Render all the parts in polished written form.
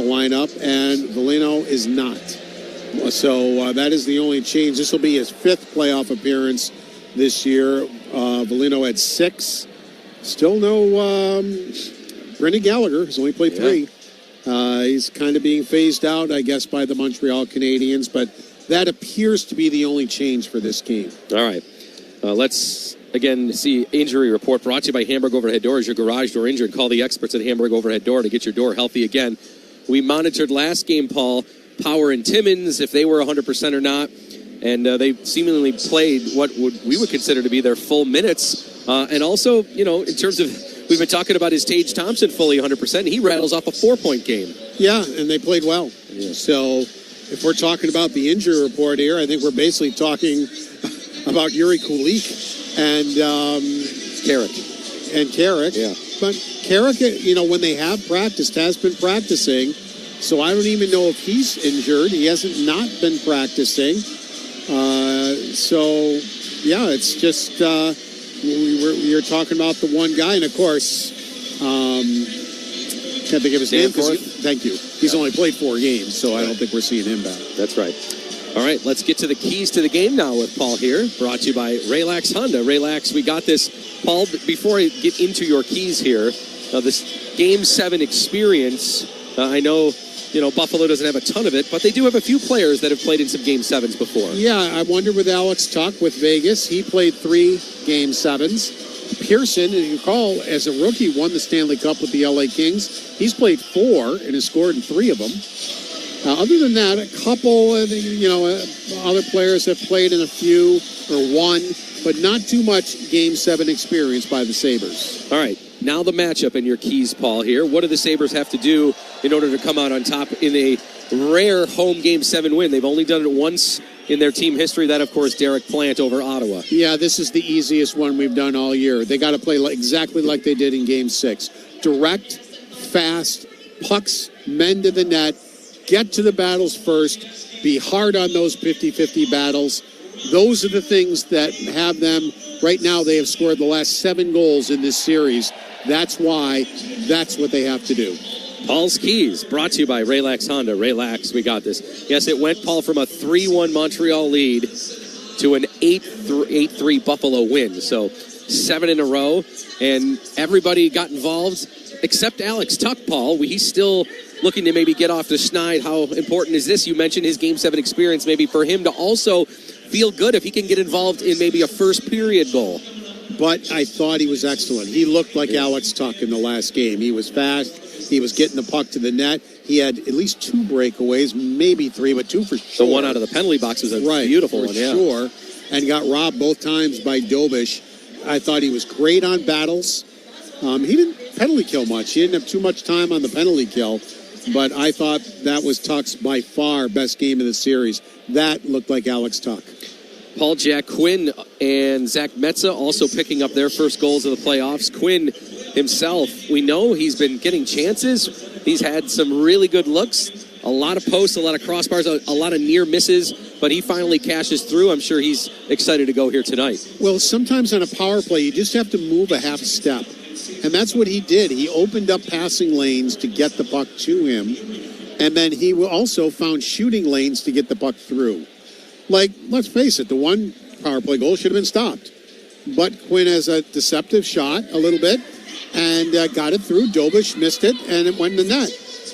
lineup, and Velino is not. So that is the only change. This will be his 5th playoff appearance this year. Velino had 6. Still no Brendan Gallagher. He's only played 3. He's kind of being phased out, I guess, by the Montreal Canadiens, but that appears to be the only change for this game. All right. Let's, again, see injury report brought to you by Hamburg Overhead Door. Is your garage door injured? Call the experts at Hamburg Overhead Door to get your door healthy again. We monitored last game, Paul, Power and Timmins, if they were 100% or not, and they seemingly played what we would consider to be their full minutes. And also, in terms of, we've been talking about his Tage Thompson fully 100%, and he rattles off a 4-point game. Yeah, and they played well. Yeah. So if we're talking about the injury report here, I think we're basically talking about Yuri Kulich and Carrick. Yeah. But Carrick, when they have practiced, has been practicing. So I don't even know if he's injured. He hasn't not been practicing. It's just you're talking about the one guy, and of course, can't think of his name. Thank you. He's only played 4 games, so I don't think we're seeing him back. That's right. All right, let's get to the keys to the game now with Paul here, brought to you by Relax Honda. Relax, we got this. Paul, before I get into your keys here, this Game 7 experience, I know, Buffalo doesn't have a ton of it, but they do have a few players that have played in some Game 7s before. Yeah, I wonder with Alex Tuch with Vegas. He played 3 Game 7s. Pearson, as you recall, as a rookie, won the Stanley Cup with the LA Kings. He's played 4 and has scored in 3 of them. Other than that, a couple, other players have played in a few or 1, but not too much Game 7 experience by the Sabres. All right, now the matchup and your keys, Paul, here. What do the Sabres have to do in order to come out on top in a rare home Game 7 win? They've only done it once in their team history. That, of course, Derek Plant over Ottawa. Yeah, this is the easiest one we've done all year. They got to play exactly like they did in Game 6. Direct, fast, pucks, men to the net, get to the battles first, be hard on those 50-50 battles. Those are the things that have them. Right now, they have scored the last 7 goals in this series. That's why. That's what they have to do. Paul's keys, brought to you by Relax Honda. Relax, we got this. Yes, it went, Paul, from a 3-1 Montreal lead to an 8-3 Buffalo win. So 7 in a row, and everybody got involved except Alex Tuch, Paul. He's still looking to maybe get off the schneid. How important is this? You mentioned his Game 7 experience, maybe for him to also feel good if he can get involved in maybe a first period goal. But I thought he was excellent. He looked like Alex Tuch in the last game. He was fast. He was getting the puck to the net. He had at least 2 breakaways, maybe 3, but 2 for sure. The one out of the penalty box was a beautiful one, yeah. Sure. And got robbed both times by Dobish. I thought he was great on battles. He didn't penalty kill much. He didn't have too much time on the penalty kill. But I thought that was Tuch's by far best game of the series. That looked like Alex Tuch. Paul, Jack Quinn and Zack Metsa also picking up their first goals of the playoffs. Quinn himself, we know he's been getting chances. He's had some really good looks, a lot of posts, a lot of crossbars, a lot of near misses, but he finally cashes through. I'm sure he's excited to go here tonight. Well, sometimes on a power play, you just have to move a half step. And that's what he did. He opened up passing lanes to get the puck to him. And then he also found shooting lanes to get the puck through. Like, let's face it, the one power play goal should have been stopped. But Quinn has a deceptive shot a little bit and got it through. Dobish missed it, and it went in the net.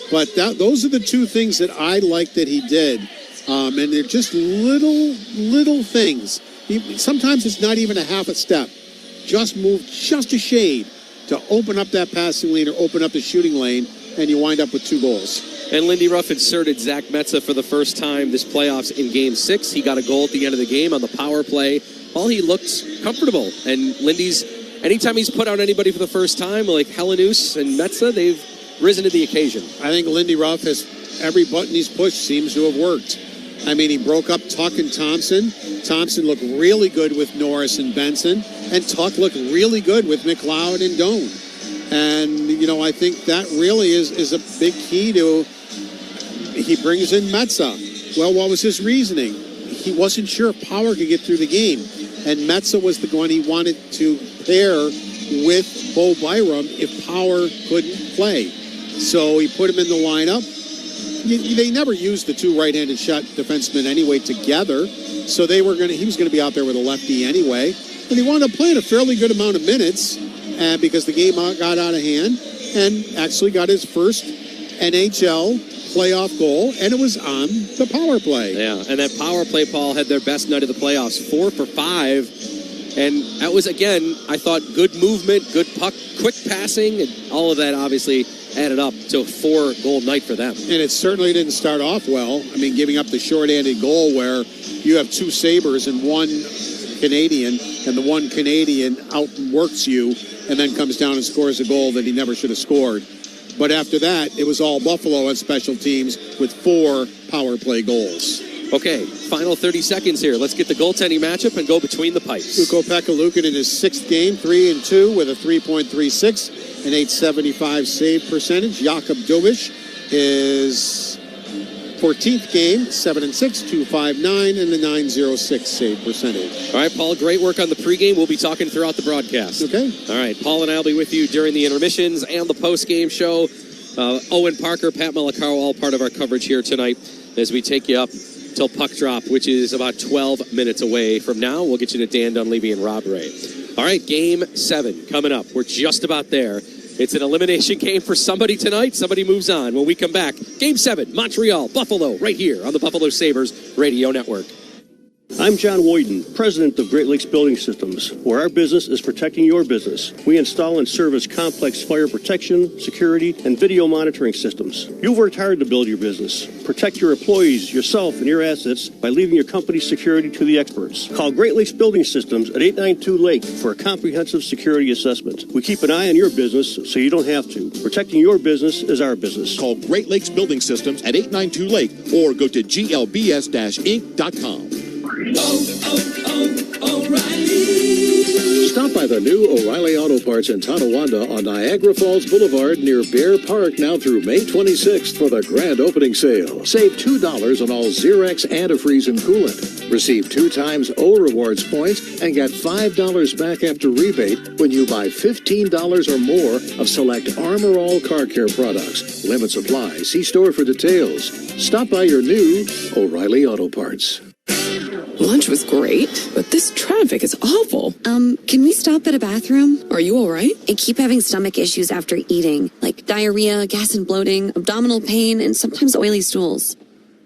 But those are the 2 things that I like that he did. And they're just little things. Sometimes it's not even a half a step. Just move just a shade to open up that passing lane or open up the shooting lane, and you wind up with 2 goals. And Lindy Ruff inserted Zack Metsa for the first time this playoffs in Game 6. He got a goal at the end of the game on the power play. Well, he looked comfortable. And Lindy's, anytime he's put out anybody for the first time, like Helenus and Metsa, they've risen to the occasion. I think Lindy Ruff has, every button he's pushed seems to have worked. I mean, he broke up Tuch and Thompson. Thompson looked really good with Norris and Benson. And Tuch looked really good with McLeod and Doan. And, I think that really is a big key to, he brings in Metsa. Well, what was his reasoning? He wasn't sure if Power could get through the game. And Metsa was the one he wanted to pair with Bo Byram if Power couldn't play. So he put him in the lineup. they never used the two right-handed shot defensemen anyway together, so he was going to be out there with a lefty anyway. And he wound up playing a fairly good amount of minutes because the game got out of hand, and actually got his first NHL playoff goal, and it was on the power play. Yeah, and that power play, Paul, had their best night of the playoffs, 4 for 5. And that was, again, I thought, good movement, good puck, quick passing, and all of that obviously added up to a 4-goal night for them. And it certainly didn't start off well. I mean, giving up the short-handed goal where you have two Sabres and one Canadian, and the one Canadian outworks you and then comes down and scores a goal that he never should have scored. But after that, it was all Buffalo on special teams with 4 power play goals. Okay, final 30 seconds here. Let's get the goaltending matchup and go between the pipes. Ukko-Pekka Luukkonen in his 6th game, 3-2 with a 3.36 and 875 save percentage. Jakob Dobish, his 14th game, 7-6, 259 and the 906 save percentage. All right, Paul, great work on the pregame. We'll be talking throughout the broadcast. Okay. All right, Paul and I will be with you during the intermissions and the postgame show. Owen Parker, Pat Malacaro, all part of our coverage here tonight as we take you up till puck drop, which is about 12 minutes away from now. We'll get you to Dan Dunleavy and Rob Ray. All right, Game 7 coming up. We're just about there. It's an elimination game for somebody tonight. Somebody moves on. When we come back, Game 7, Montreal, Buffalo, right here on the Buffalo Sabres Radio Network. I'm John Woyden, president of Great Lakes Building Systems, where our business is protecting your business. We install and service complex fire protection, security, and video monitoring systems. You've worked hard to build your business. Protect your employees, yourself, and your assets by leaving your company's security to the experts. Call Great Lakes Building Systems at 892-LAKE for a comprehensive security assessment. We keep an eye on your business so you don't have to. Protecting your business is our business. Call Great Lakes Building Systems at 892-LAKE or go to glbs-inc.com. O'Reilly. Stop by the new O'Reilly Auto Parts in Tonawanda on Niagara Falls Boulevard near Bear Park now through May 26th for the grand opening sale. Save $2 on all Xerox antifreeze and coolant. Receive 2 times O Rewards points and get $5 back after rebate when you buy $15 or more of select Armor All car care products. Limits apply. See store for details. Stop by your new O'Reilly Auto Parts. Lunch was great, but this traffic is awful. Can we stop at a bathroom? Are you all right? I keep having stomach issues after eating, like diarrhea, gas and bloating, abdominal pain, and sometimes oily stools.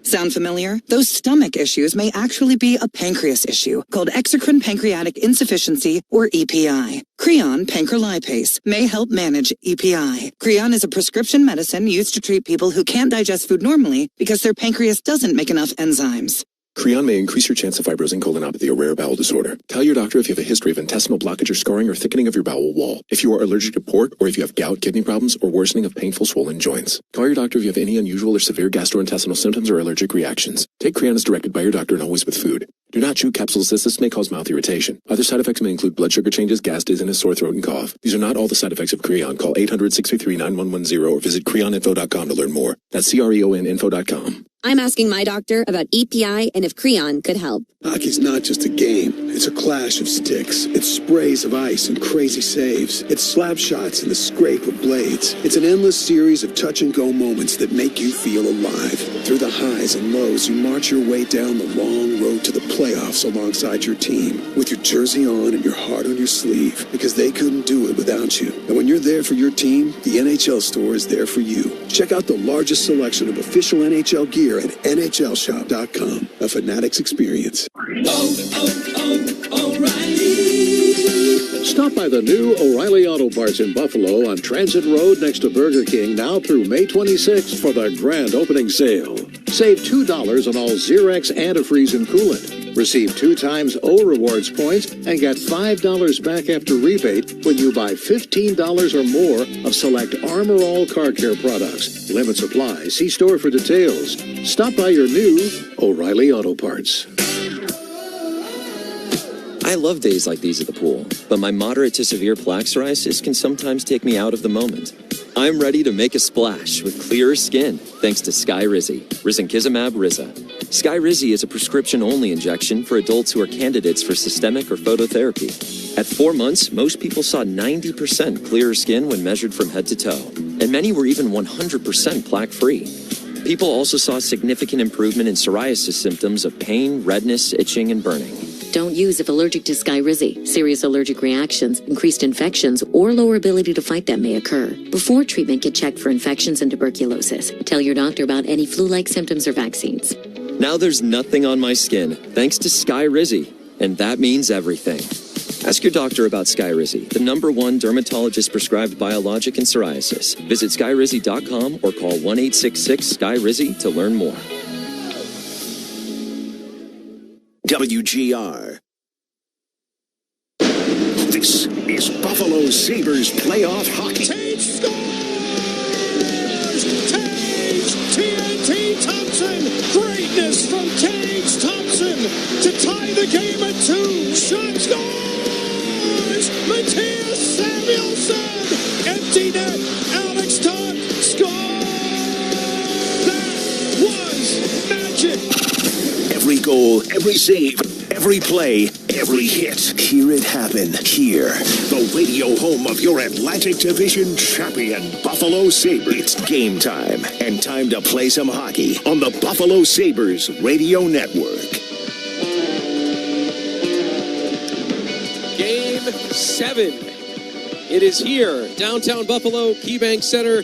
Sound familiar? Those stomach issues may actually be a pancreas issue called exocrine pancreatic insufficiency, or EPI. Creon pancrelipase may help manage EPI. Creon is a prescription medicine used to treat people who can't digest food normally because their pancreas doesn't make enough enzymes. Creon may increase your chance of fibrosing colonopathy, a rare bowel disorder. Tell your doctor if you have a history of intestinal blockage or scarring or thickening of your bowel wall, if you are allergic to pork, or if you have gout, kidney problems, or worsening of painful swollen joints. Call your doctor if you have any unusual or severe gastrointestinal symptoms or allergic reactions. Take Creon as directed by your doctor and always with food. Do not chew capsules as this may cause mouth irritation. Other side effects may include blood sugar changes, gas, dizziness, sore throat, and cough. These are not all the side effects of Creon. Call 800-633-9110 or visit creoninfo.com to learn more. That's CREONinfo.com. I'm asking my doctor about EPI and if Creon could help. Hockey's not just a game. It's a clash of sticks. It's sprays of ice and crazy saves. It's slap shots and the scrape of blades. It's an endless series of touch-and-go moments that make you feel alive. Through the highs and lows, you march your way down the long road to the playoffs alongside your team, with your jersey on and your heart on your sleeve, because they couldn't do it without you. And when you're there for your team, the NHL store is there for you. Check out the largest selection of official NHL gear at NHLshop.com. A Fanatics experience. O'Reilly. Stop by the new O'Reilly Auto Parts in Buffalo on Transit Road next to Burger King now through May 26th for the grand opening sale. Save $2 on all Xerox antifreeze and coolant. Receive 2 times O Rewards points and get $5 back after rebate when you buy $15 or more of select Armor All car care products. Limits apply. See store for details. Stop by your new O'Reilly Auto Parts. I love days like these at the pool, but my moderate to severe plaque psoriasis can sometimes take me out of the moment. I'm ready to make a splash with clearer skin thanks to Skyrizi, risankizumab Riza. Skyrizi is a prescription-only injection for adults who are candidates for systemic or phototherapy. At 4 months, most people saw 90% clearer skin when measured from head to toe, and many were even 100% plaque-free. People also saw significant improvement in psoriasis symptoms of pain, redness, itching, and burning. Don't use if allergic to Skyrizi. Serious allergic reactions, increased infections, or lower ability to fight them may occur. Before treatment, get checked for infections and tuberculosis. Tell your doctor about any flu-like symptoms or vaccines. Now there's nothing on my skin, thanks to Skyrizi, and that means everything. Ask your doctor about Skyrizi, the #1 dermatologist-prescribed biologic in psoriasis. Visit skyrizi.com or call 1-866-SKY-RIZZI to learn more. WGR. This is Buffalo Sabres playoff hockey. Tage scores! Tage! TNT Thompson! Greatness from Tage Thompson to tie the game at 2. Shot scores! Matthias Samuelsson! Empty net! Alex Tuch scores! That was magic! Every goal, every save, every play, every hit. Hear it happen here. The radio home of your Atlantic Division champion, Buffalo Sabres. It's game time and time to play some hockey on the Buffalo Sabres Radio Network. Game 7. It is here, downtown Buffalo, KeyBank Center.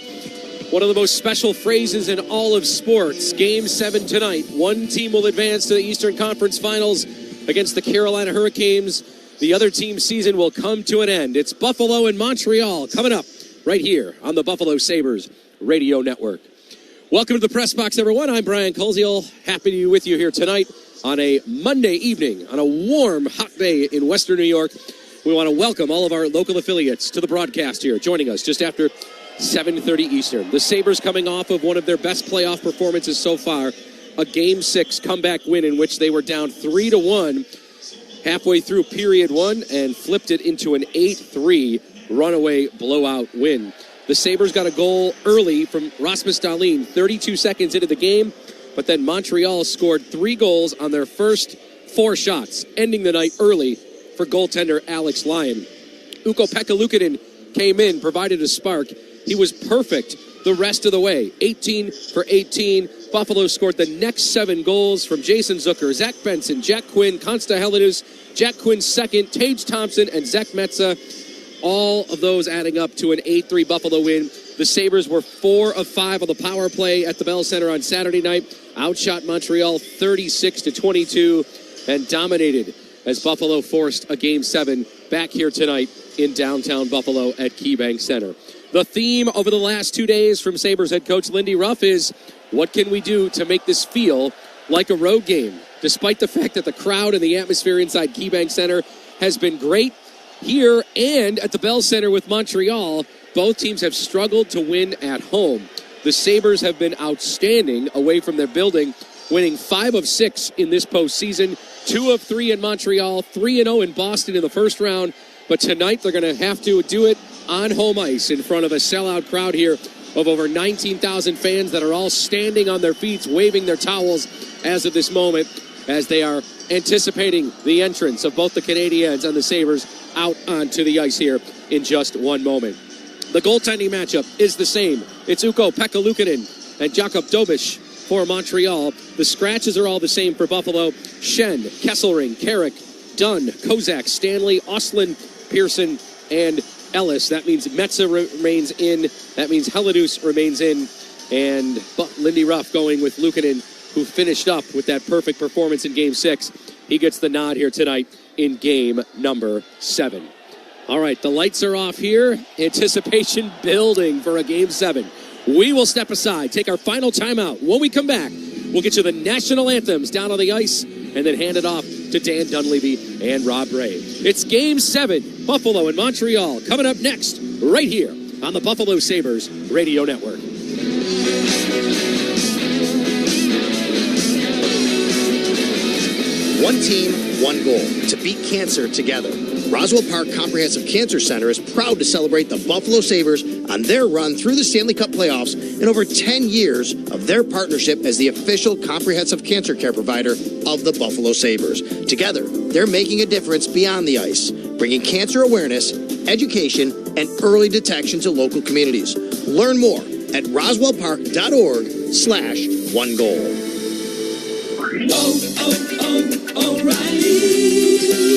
One of the most special phrases in all of sports. Game 7 tonight. One team will advance to the Eastern Conference Finals against the Carolina Hurricanes. The other team's season will come to an end. It's Buffalo and Montreal coming up right here on the Buffalo Sabres Radio Network. Welcome to the Press Box, everyone. I'm Brian Koziel. Happy to be with you here tonight on a Monday evening, on a warm, hot day in Western New York. We want to welcome all of our local affiliates to the broadcast here, joining us just after 7:30 Eastern. The Sabres coming off of one of their best playoff performances so far, a Game 6 comeback win in which they were down 3-1 halfway through period 1 and flipped it into an 8-3 runaway blowout win. The Sabres got a goal early from Rasmus Dahlin 32 seconds into the game, but then Montreal scored 3 goals on their first 4 shots, ending the night early for goaltender Alex Lyon. Ukko-Pekka Luukkonen came in, provided a spark. He was perfect the rest of the way. 18 for 18. Buffalo scored the next 7 goals from Jason Zucker, Zach Benson, Jack Quinn, Konsta Helenius, Jack Quinn's second, Tage Thompson, and Zack Metsa. All of those adding up to an 8-3 Buffalo win. The Sabres were 4 of 5 on the power play at the Bell Center on Saturday night. Outshot Montreal 36-22 and dominated as Buffalo forced a Game 7 back here tonight in downtown Buffalo at KeyBank Center. The theme over the last 2 days from Sabres head coach Lindy Ruff is, what can we do to make this feel like a road game? Despite the fact that the crowd and the atmosphere inside KeyBank Center has been great here and at the Bell Center with Montreal, both teams have struggled to win at home. The Sabres have been outstanding away from their building, winning 5 of 6 in this postseason, 2 of 3 in Montreal, 3-0 in Boston in the first round. But tonight they're going to have to do it on home ice in front of a sellout crowd here of over 19,000 fans that are all standing on their feet, waving their towels as of this moment, as they are anticipating the entrance of both the Canadiens and the Sabres out onto the ice here in just one moment. The goaltending matchup is the same. It's Ukko-Pekka Luukkonen and Jakob Dobich for Montreal. The scratches are all the same for Buffalo. Shen, Kesselring, Carrick, Dunn, Kozak, Stanley, Ostlund, Pearson, and Ellis. That means Metsa remains in. That means Helenius remains in. And Lindy Ruff going with Luukkonen, who finished up with that perfect performance in Game 6. He gets the nod here tonight in game number 7. All right, the lights are off here. Anticipation building for a Game 7. We will step aside, take our final timeout. When we come back, we'll get you the national anthems down on the ice and then hand it off to Dan Dunleavy and Rob Ray. It's Game 7, Buffalo and Montreal, coming up next right here on the Buffalo Sabres Radio Network. One team, one goal, to beat cancer together. Roswell Park Comprehensive Cancer Center is proud to celebrate the Buffalo Sabres on their run through the Stanley Cup playoffs in over 10 years of their partnership as the official comprehensive cancer care provider of the Buffalo Sabres. Together, they're making a difference beyond the ice, bringing cancer awareness, education, and early detection to local communities. Learn more at roswellpark.org/onegoal.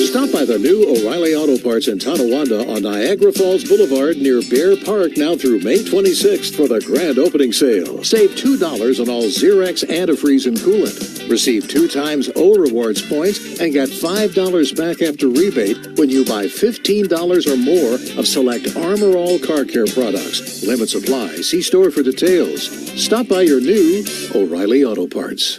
Stop by the new O'Reilly Auto Parts in Tonawanda on Niagara Falls Boulevard near Bear Park now through May 26th for the grand opening sale. Save $2 on all Xerox antifreeze and coolant. Receive 2 times O Rewards points and get $5 back after rebate when you buy $15 or more of select Armor All car care products. Limits apply. See store for details. Stop by your new O'Reilly Auto Parts.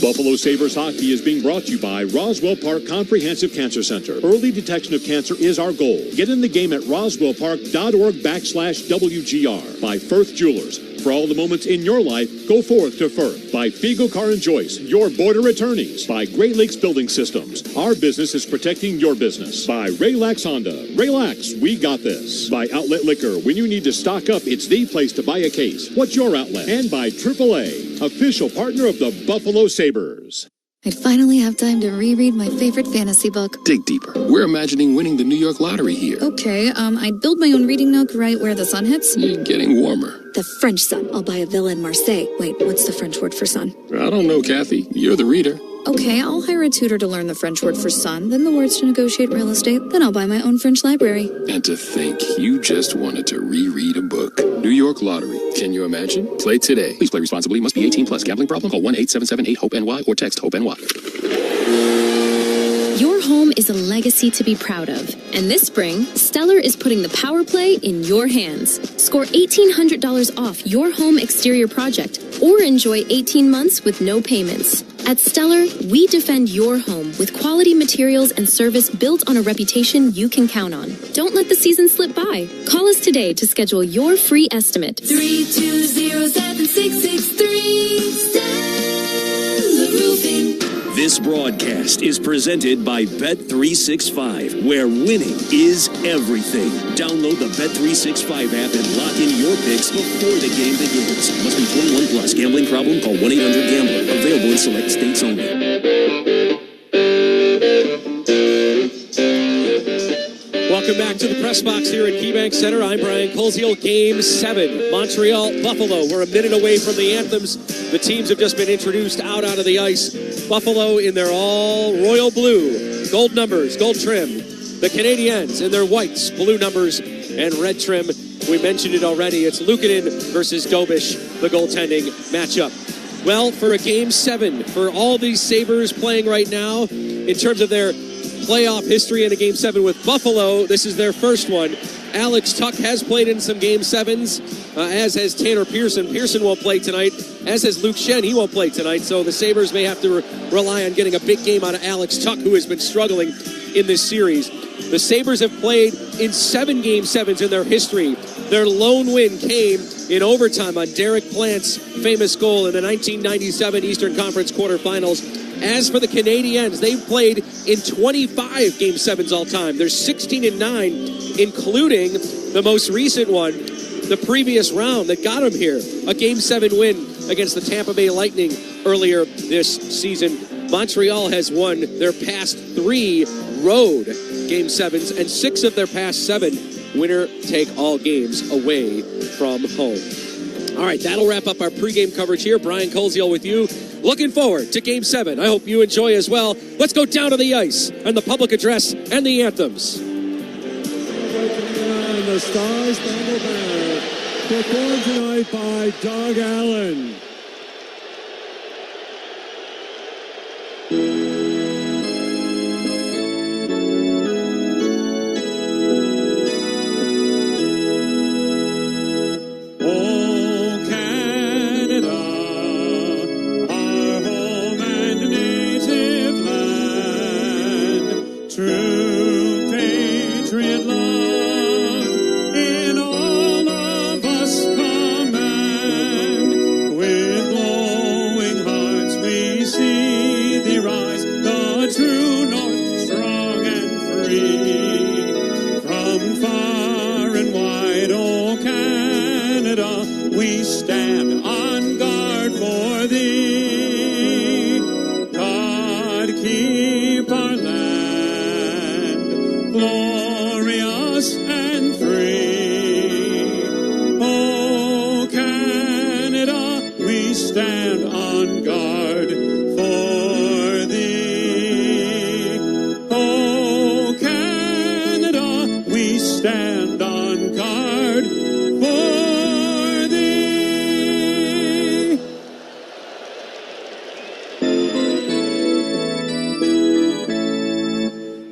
Buffalo Sabres hockey is being brought to you by Roswell Park Comprehensive Cancer Center. Early detection of cancer is our goal. Get in the game at roswellpark.org/WGR. By Firth Jewelers. For all the moments in your life, go forth to Firth. By Fiegel Car and Joyce, your border attorneys. By Great Lakes Building Systems. Our business is protecting your business. By Relax Honda. Relax, we got this. By Outlet Liquor. When you need to stock up, it's the place to buy a case. What's your outlet? And by AAA, official partner of the Buffalo Sabres. I'd finally have time to reread my favorite fantasy book. Dig deeper. We're imagining winning the New York lottery here. Okay, I'd build my own reading nook right where the sun hits. Getting warmer. The French sun. I'll buy a villa in Marseille. Wait, what's the French word for sun? I don't know, Kathy. You're the reader. Okay, I'll hire a tutor to learn the French word for sun, then the words to negotiate real estate, then I'll buy my own French library. And to think you just wanted to reread a book. New York Lottery. Can you imagine? Play today. Please play responsibly. Must be 18 plus. Gambling problem? Call 1-877-8-HOPE-NY or text HOPE-NY. Your home is a legacy to be proud of. And this spring, Stellar is putting the power play in your hands. Score $1,800 off your home exterior project or enjoy 18 months with no payments. At Stellar, we defend your home with quality materials and service built on a reputation you can count on. Don't let the season slip by. Call us today to schedule your free estimate. 320-7663. Stellar Roofing. This broadcast is presented by Bet365, where winning is everything. Download the Bet365 app and lock in your picks before the game begins. Must be 21 plus. Gambling problem? Call 1-800-GAMBLER. Available in select states only. Welcome back to the press box here at KeyBank Center. I'm Brian Koziel. Game 7, Montreal, Buffalo. We're a minute away from the anthems. The teams have just been introduced out onto the ice. Buffalo in their all royal blue, gold numbers, gold trim. The Canadiens in their whites, blue numbers, and red trim. We mentioned it already. It's Luukkonen versus Dobish, the goaltending matchup. Well, for a Game 7, for all these Sabres playing right now, in terms of their playoff history in a Game 7 with Buffalo, this is their first one. Alex Tuch has played in some Game 7s, as has Tanner Pearson. Pearson won't play tonight, as has Luke Schenn. He won't play tonight, so the Sabres may have to rely on getting a big game out of Alex Tuch, who has been struggling in this series. The Sabres have played in 7 Game 7s in their history. Their lone win came in overtime on Derek Plant's famous goal in the 1997 Eastern Conference quarterfinals. As for the Canadiens, they've played in 25 Game 7s all time. They're 16-9, including the most recent one, the previous round that got them here. A Game 7 win against the Tampa Bay Lightning earlier this season. Montreal has won their past 3 road Game 7s and 6 of their past 7 winner-take-all games away from home. All right, that'll wrap up our pregame coverage here. Brian Koziel with you. Looking forward to Game 7. I hope you enjoy as well. Let's go down to the ice and the public address and the anthems. The Star Spangled Banner, performed tonight by Doug Allen. With stand on guard for thee. Oh, Canada, we stand on guard for thee.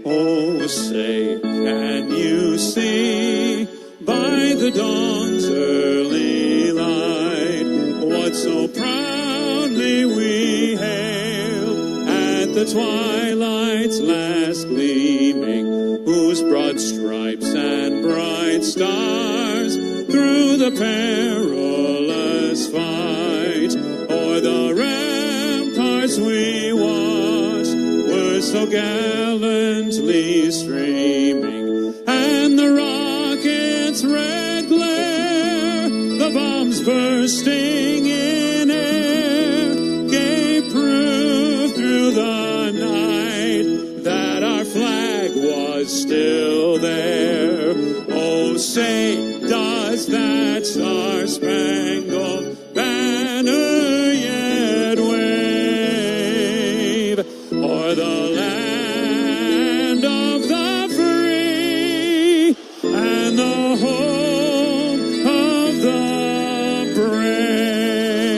Oh, say, can you see by the dawn's early light what so proudly we hailed at the twilight's last gleaming, whose broad stripes and bright stars through the perilous fight o'er the ramparts we watched were so gallantly streaming, and the rockets' red glare, the bombs bursting in air, gave proof through the night that our flag was still there. Oh, say, does that star-spangled banner yet wave o'er the land of the free and the home of the brave?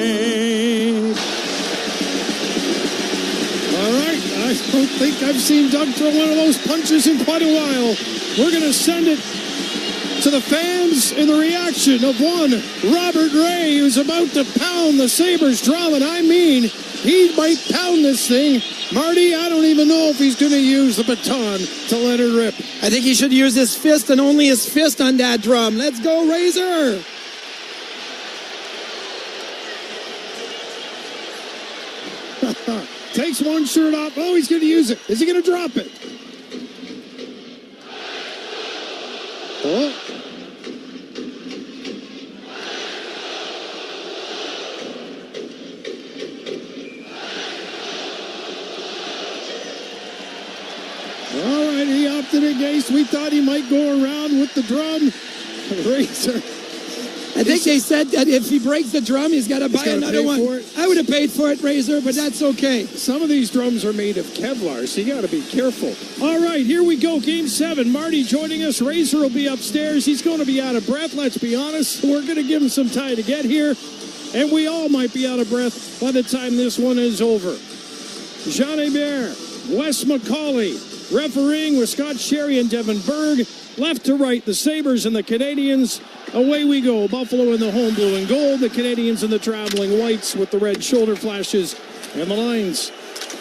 All right, I don't think I've seen Doug throw one of those punches in quite a while. We're going to send it to the fans in the reaction of one Robert Ray, who's about to pound the Sabres drum, and I mean, he might pound this thing. Marty, I don't even know if he's going to use the baton to let it rip. I think he should use his fist and only his fist on that drum. Let's go, Razor! Takes one shirt off. Oh, he's going to use it. Is he going to drop it? Oh. All right, he opted against. We thought he might go around with the drum. Razor. I think they said that if he breaks the drum, he's got to buy another one. I would have paid for it, Razor, but that's okay. Some of these drums are made of Kevlar, so you got to be careful. All right, here we go. Game 7. Marty joining us. Razor will be upstairs. He's going to be out of breath, let's be honest. We're going to give him some time to get here, and we all might be out of breath by the time this one is over. Jean Hébert, Wes McCauley, refereeing with Scott Sherry and Devin Berg. Left to right, the Sabres and the Canadiens. Away we go. Buffalo in the home blue and gold. The Canadiens in the traveling whites with the red shoulder flashes. And the lines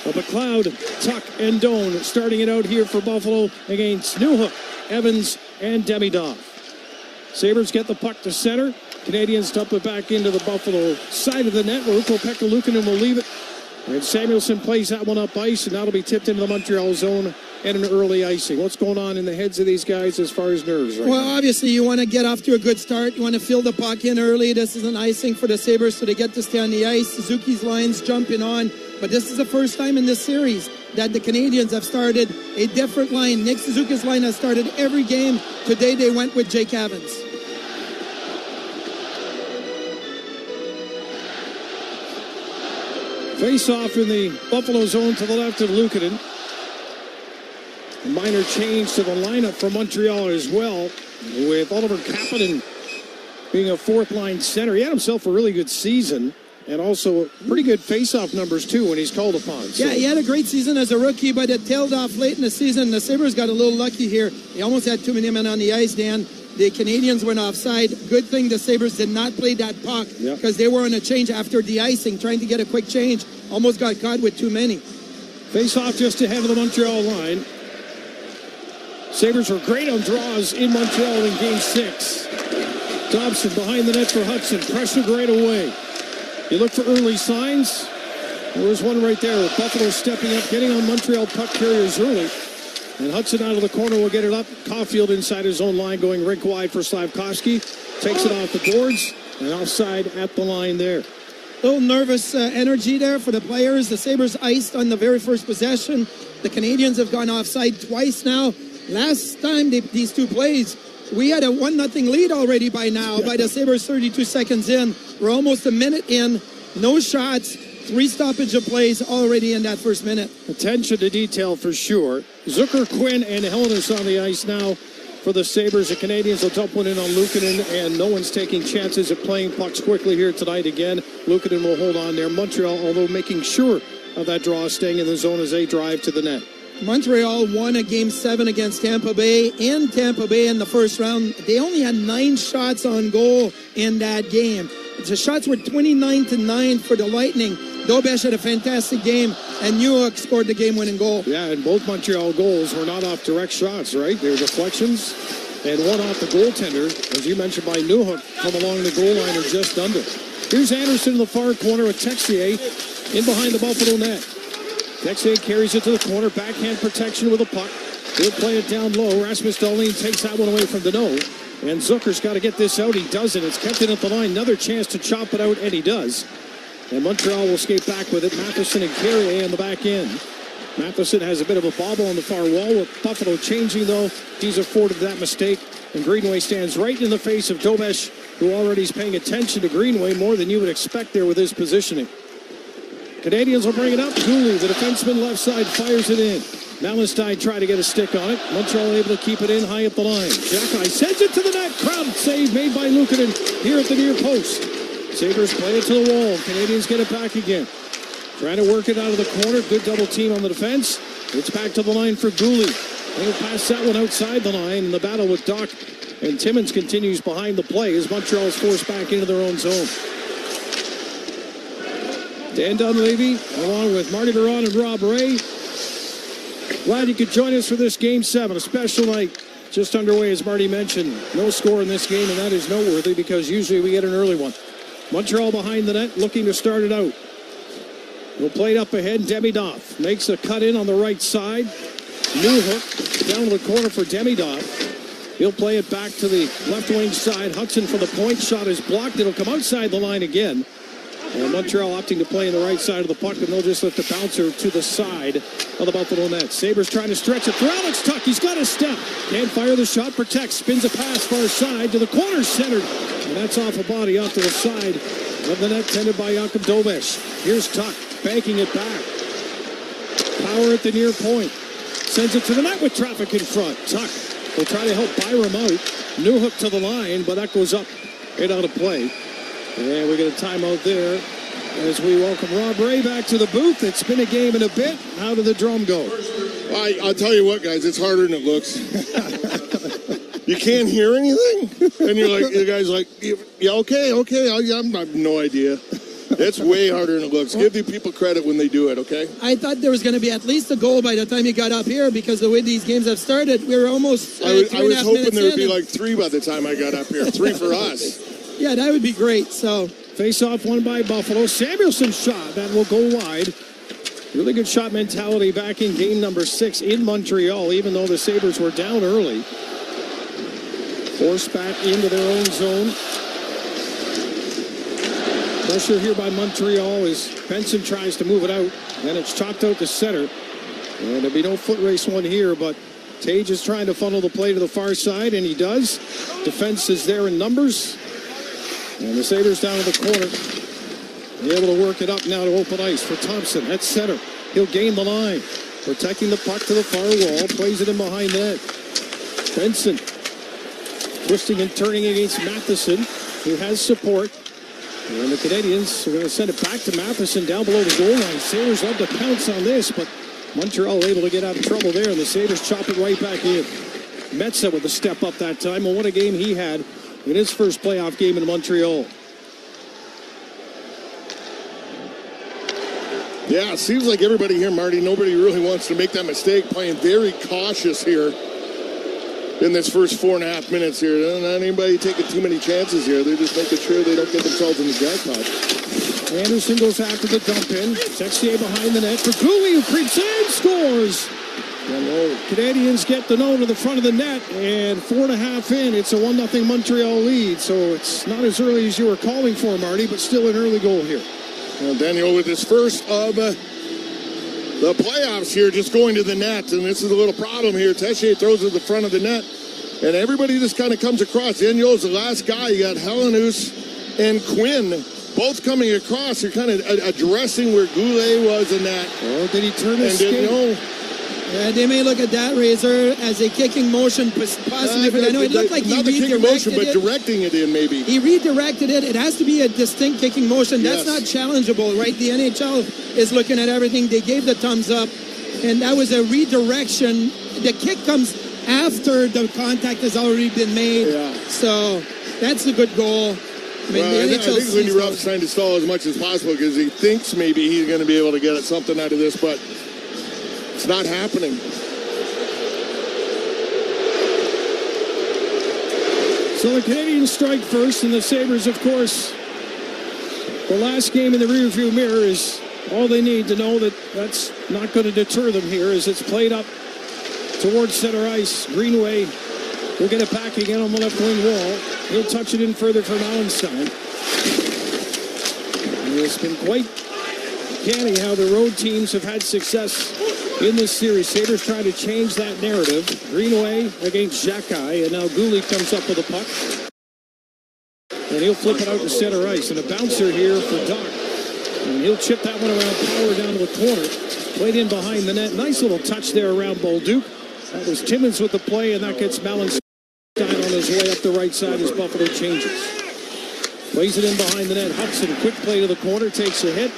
of McLeod, Tuch, and Doan starting it out here for Buffalo against Newhook, Evans, and Demidov. Sabres get the puck to center. Canadiens dump it back into the Buffalo side of the net where Ukko-Pekka Luukkonen will leave it. And Samuelson plays that one up ice, and that'll be tipped into the Montreal zone and an early icing. What's going on in the heads of these guys as far as nerves right Well, now? obviously, you want to get off to a good start. You want to fill the puck in early. This is an icing for the Sabres, so they get to stay on the ice. Suzuki's line's jumping on. But this is the first time in this series that the Canadiens have started a different line. Nick Suzuki's line has started every game. Today, they went with Jake Evans. Face off in the Buffalo zone to the left of Luukkonen. A minor change to the lineup for Montreal as well, with Oliver Kapanen being a fourth-line center. He had himself a really good season, and also pretty good face-off numbers, too, when he's called upon. So. Yeah, he had a great season as a rookie, but it tailed off late in the season. The Sabres got a little lucky here. They almost had too many men on the ice, Dan. The Canadiens went offside. Good thing the Sabres did not play that puck because they were on a change after de-icing, trying to get a quick change. Almost got caught with too many. Face-off just ahead of the Montreal line. Sabres were great on draws in Montreal in Game 6. Dobson behind the net for Hudson. Pressured right away. You look for early signs. There's one right there. Buffalo stepping up, getting on Montreal puck carriers early. And Hudson out of the corner will get it up. Caulfield inside his own line, going rink wide for Slavkovsky. Takes it off the boards. And offside at the line there. Little nervous energy there for the players. The Sabres iced on the very first possession. The Canadiens have gone offside twice now. Last time these two plays, we had a 1-0 lead already by now. By the Sabres 32 seconds in. We're almost a minute in. No shots, 3 stoppage of plays already in that first minute. Attention to detail for sure. Zucker, Quinn, and Helenius on the ice now for the Sabres. The Canadians will dump one in on Luukkonen, and no one's taking chances at playing pucks quickly here tonight again. Luukkonen will hold on there. Montreal, although making sure of that draw, staying in the zone as they drive to the net. Montreal won a Game 7 against Tampa Bay. In Tampa Bay in the first round, they only had 9 shots on goal in that game. The shots were 29-9 for the Lightning. Dobesh had a fantastic game, and Tuch scored the game-winning goal. Yeah, and both Montreal goals were not off direct shots, right? They were deflections, and one off the goaltender, as you mentioned, by Tuch from along the goal line or just under. Here's Anderson in the far corner with Texier in behind the Buffalo net. Texier carries it to the corner, backhand protection with a puck. He'll play it down low. Rasmus Dahlin takes that one away from Danault. And Zucker's got to get this out. He doesn't. It's kept in at the line. Another chance to chop it out, and he does. And Montreal will skate back with it. Matheson and Carrier on the back end. Matheson has a bit of a bobble on the far wall. With Buffalo changing, though, he's afforded that mistake. And Greenway stands right in the face of Dobesh, who already is paying attention to Greenway more than you would expect there with his positioning. Canadians will bring it up. Gooley, the defenseman left side, fires it in. Malenstein tried to get a stick on it. Montreal able to keep it in high up the line. Jackeye sends it to the net. Crowd save made by Luukkonen here at the near post. Sabres play it to the wall. Canadians get it back again. Trying to work it out of the corner. Good double team on the defense. It's back to the line for Gooley. They'll pass that one outside the line. And the battle with Tuch and Timmins continues behind the play as Montreal is forced back into their own zone. Dan Dunleavy, along with Marty Biron and Rob Ray. Glad you could join us for this Game 7, a special night just underway, as Marty mentioned. No score in this game, and that is noteworthy because usually we get an early one. Montreal behind the net, looking to start it out. We'll play it up ahead. Demidov makes a cut in on the right side. Newhook down to the corner for Demidov. He'll play it back to the left wing side. Hudson for the point shot is blocked. It'll come outside the line again. And Montreal opting to play in the right side of the puck, and they'll just lift the bouncer to the side of the Buffalo net. Sabres trying to stretch it through Alex Tuch. He's got a step. Can't fire the shot, protects, spins a pass far side to the corner centered. And that's off a body off to the side of the net, tended by Jakub Dobesh. Here's Tuch, banking it back. Power at the near point. Sends it to the net with traffic in front. Tuch will try to help Byram out. Newhook to the line, but that goes up and out of play. And we get a timeout there as we welcome Rob Ray back to the booth. It's been a game and a bit. How did the drum go? I'll tell you what, guys, it's harder than it looks. You can't hear anything? And you're like, the guy's like, yeah, okay, I have no idea. It's way harder than it looks. Give the people credit when they do it, okay? I thought there was going to be at least a goal by the time you got up here because the way these games have started, we were almost I was hoping there would be like 3 by the time I got up here. 3 for us. Yeah, that would be great. So face-off won by Buffalo. Samuelson's shot. That will go wide. Really good shot mentality back in game number 6 in Montreal, even though the Sabres were down early. Forced back into their own zone. Pressure here by Montreal as Benson tries to move it out. Then it's chopped out to center. And there'll be no foot race one here, but Tage is trying to funnel the play to the far side, and he does. Defense is there in numbers. And the Sabres down to the corner. They're able to work it up now to open ice for Thompson at center. He'll gain the line. Protecting the puck to the far wall. Plays it in behind net. Benson twisting and turning against Matheson, who has support. And the Canadians are going to send it back to Matheson down below the goal line. Sabres love to pounce on this, but Montreal able to get out of trouble there, and the Sabres chop it right back in. Metsa with a step up that time, and what a game he had in his first playoff game in Montreal. Yeah, it seems like everybody here, Marty, nobody really wants to make that mistake, playing very cautious here in this first 4.5 minutes here. Not anybody taking too many chances here. They're just making sure they don't get themselves in the jackpot. Anderson goes after the dump in. Texier behind the net for Cooley, who creeps in, scores. Canadians get the note to the front of the net, and 4.5 in, it's a 1-0 Montreal lead. So it's not as early as you were calling for, Marty, but still an early goal here. Well, Daniel with his first of the playoffs here, just going to the net, and this is a little problem here. Texier throws it to the front of the net, and everybody just kind of comes across. Daniel's the last guy. You got Helenius and Quinn both coming across. They're kind of addressing where Goulet was in that. Oh, did he turn his skate? Yeah, they may look at that, Razor, as a kicking motion, possibly. But I know it looked like he redirected motion, but directing it in maybe. He redirected it. It has to be a distinct kicking motion. That's not challengeable, right? The NHL is looking at everything. They gave the thumbs up, and that was a redirection. The kick comes after the contact has already been made. Yeah. So that's a good goal. I mean, I think Lindy Ruff's trying to stall as much as possible because he thinks maybe he's going to be able to get something out of this, but it's not happening. So the Canadiens strike first, and the Sabres, of course, the last game in the rearview mirror is all they need to know that that's not going to deter them here as it's played up towards center ice. Greenway will get it back again on the left wing wall. He'll touch it in further for Mallenstein. It's been quite canny how the road teams have had success in this series. Sabres trying to change that narrative. Greenway against Xhekaj, and now Goulet comes up with a puck. And he'll flip it out to center ice. And a bouncer here for Tuch. And he'll chip that one around Power down to the corner. Played in behind the net. Nice little touch there around Bolduc. That was Timmins with the play, and that gets Mallenstein on his way up the right side as Buffalo changes. Plays it in behind the net. Hudson, quick play to the corner, takes a hit.